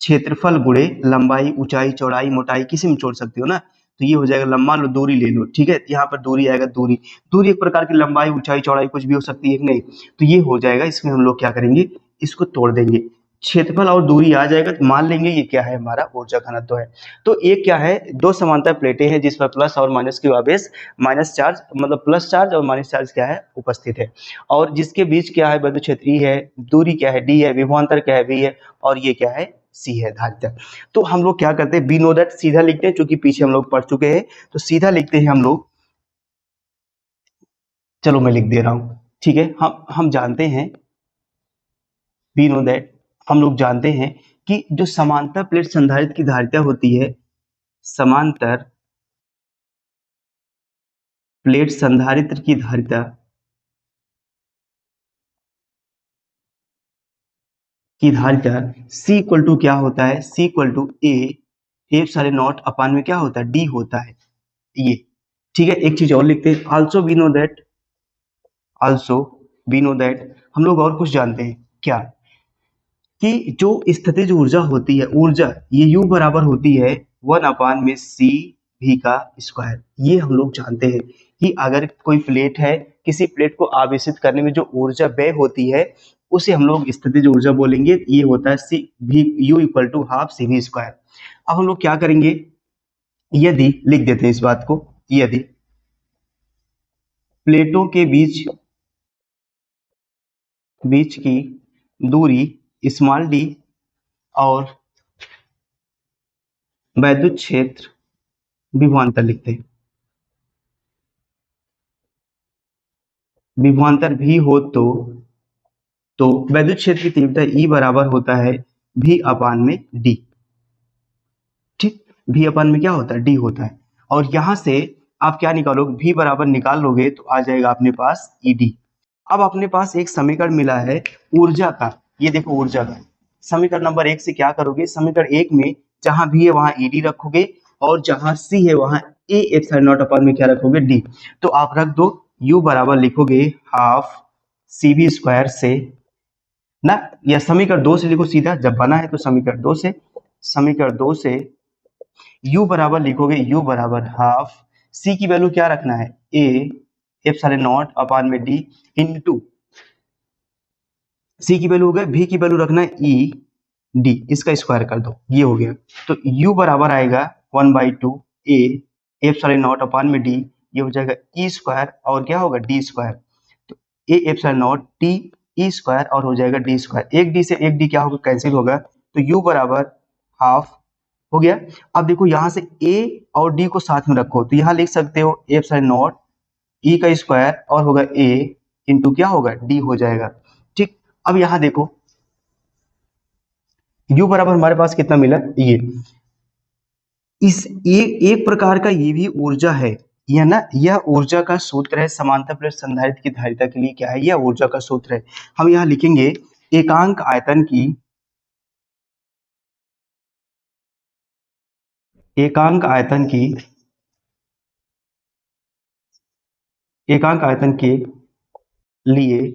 क्षेत्रफल गुणे लंबाई, ऊंचाई, चौड़ाई, मोटाई, किसी में जोड़ सकते हो ना। तो ये हो जाएगा, लंबा लो, दूरी ले लो, ठीक है, यहाँ पर दूरी आएगा, दूरी दूरी एक प्रकार की लंबाई, ऊंचाई, चौड़ाई कुछ भी हो सकती है कि नहीं। तो ये हो जाएगा, इसमें हम लोग क्या करेंगे, इसको तोड़ देंगे, क्षेत्रफल और दूरी आ जाएगा, तो मान लेंगे ये क्या है, हमारा ऊर्जा घनत्व है। तो एक क्या है, दो समांतर प्लेटें हैं जिस पर प्लस और माइनस की आवेश, माइनस चार्ज मतलब प्लस चार्ज और माइनस चार्ज क्या है, उपस्थित है। और जिसके बीच क्या है, वैद्युत क्षेत्र E है, दूरी क्या है, D है, विभवांतर क्या है, V है, और ये क्या है, C है, धारिता। तो हम लोग क्या करते हैं, बी नो दैट सीधा लिखते हैं, क्योंकि पीछे हम लोग पढ़ चुके हैं, तो सीधा लिखते हैं हम लोग। चलो मैं लिख दे रहा हूं, ठीक है। हम जानते हैं, बी नो दैट, हम लोग जानते हैं कि जो समांतर प्लेट संधारित्र की धारिता होती है, समांतर प्लेट संधारित्र की धारिता C इक्वल टू क्या होता है, C इक्वल टू ए सारे नॉट अपान में क्या होता है, D होता है, ये। ठीक है, एक चीज और लिखते हैं, also we know that, also we know that, हम लोग और कुछ जानते हैं क्या, कि जो स्थितिज ऊर्जा होती है, ऊर्जा ये U बराबर होती है 1 में C V का स्क्वायर। ये हम लोग जानते हैं कि अगर कोई प्लेट है, किसी प्लेट को आवेशित करने में जो ऊर्जा व्यय होती है उसे हम लोग स्थितिज ऊर्जा बोलेंगे। ये होता है C V U equal to half C V square. अब हम लोग क्या करेंगे, यदि लिख देते हैं इस बात को, यदि प्लेटों के बीच बीच की दूरी स्मॉल d और वैद्युत क्षेत्र विभवांतर लिखते हैं। विभवांतर भी हो तो वैद्युत क्षेत्र की तीव्रता E बराबर होता है V अपान में D। ठीक, V अपान में क्या होता है, D होता है। और यहां से आप क्या निकालोगे, V बराबर निकाल लोगे तो आ जाएगा अपने पास ED। अब अपने पास एक समीकरण मिला है ऊर्जा का, ये देखो ऊर्जा का समीकरण नंबर 1 से क्या करोगे, समीकरण 1 में जहां V है वहां ED रखोगे और जहां C है वहां A एप्सिलॉन नॉट अपान में क्या रखोगे, D। तो आप रख दो U बराबर लिखोगे हाफ CV स्क्वायर से ना, या समीकरण 2 से लिखो सीधा, जब बना है तो समीकरण 2 से U बराबर लिखोगे, U बराबर हाफ C की वैल्यू क्या रखना है, A एप्सिलॉन नॉट अपान में D इनटू C की वैल्यू हो गया, V की वैल्यू रखना है E D, इसका स्क्वायर कर दो, ये हो गया। तो U बराबर आएगा 1/2 A एप्सिलॉन नॉट अपान में D, ये हो जाएगा E स्क्वायर और क्या होगा D स्क्वायर। तो A epsilon not T E square और हो जाएगा D स्क्वायर, एक D से एक D क्या होगा, कैंसिल होगा। तो U बराबर हाफ हो गया। अब देखो यहाँ से A और D को साथ में रखो तो यहाँ लिख सकते हो एप्सिलॉन नॉट E का स्क्वायर और होगा A इंटू क्या होगा D हो जाएगा। ठीक, अब यहाँ देखो U बराबर हमारे पास कितना मिला, ये एक प्रकार का ये भी ऊर्जा है, यह ना, यह ऊर्जा का सूत्र है समांतर प्लेट संधारित्र की धारिता के लिए, क्या है, यह ऊर्जा का सूत्र है। हम यहाँ लिखेंगे एकांक आयतन की, एकांक आयतन की, एकांक आयतन के लिए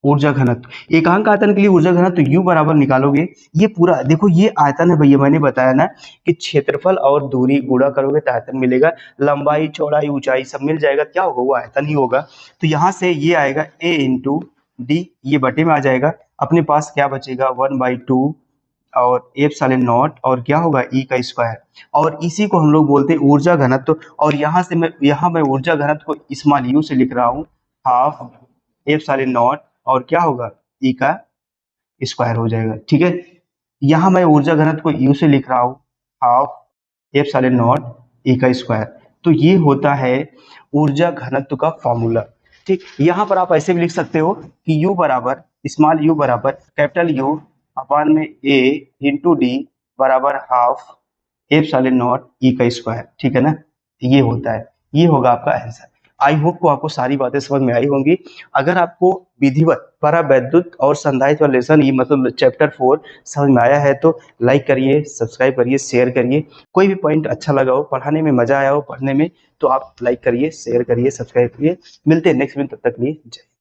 ऊर्जा घनत्व, एकांक आयतन के लिए ऊर्जा घनत्व U बराबर निकालोगे, ये पूरा देखो ये आयतन है भैया, मैंने बताया ना कि क्षेत्रफल और दूरी गुणा करोगे तो आयतन मिलेगा, लंबाई चौड़ाई ऊंचाई सब मिल जाएगा, क्या होगा, वो आयतन ही होगा। तो यहाँ से ये आएगा A इंटू डी, ये बटे में आ जाएगा, अपने पास क्या बचेगा 1/2 और एप्सिलॉन नॉट और क्या होगा E का स्क्वायर, और इसी को हम लोग बोलते हैं ऊर्जा घनत्व। और यहाँ मैं ऊर्जा घनत्व को स्मॉल u से लिख रहा हूँ, हाफ एप्सिलॉन नॉट और क्या होगा E का स्क्वायर हो जाएगा। ठीक है, यहाँ मैं ऊर्जा घनत्व को U से लिख रहा हूँ, हाफ एप्सिलॉन नॉट E का स्क्वायर। तो ये होता है ऊर्जा घनत्व का फॉर्मूला। ठीक, यहाँ पर आप ऐसे भी लिख सकते हो कि U बराबर स्मॉल u बराबर कैपिटल U अपान में A इंटू डी बराबर हाफ एप्सिलॉन नॉट E का स्क्वायर। ठीक है ना, ये होता है, ये होगा आपका आंसर। आई होप को आपको सारी बातें समझ में आई होंगी। अगर आपको विधिवत परावैद्युत और संधारित्र वाला लेसन, ये मतलब चैप्टर 4 समझ में आया है तो लाइक करिए, सब्सक्राइब करिए, शेयर करिए। कोई भी पॉइंट अच्छा लगा हो, पढ़ाने में मजा आया हो पढ़ने में, तो आप लाइक करिए, शेयर करिए, सब्सक्राइब करिए। मिलते हैं नेक्स्ट वीडियो, तब तक लिए जय।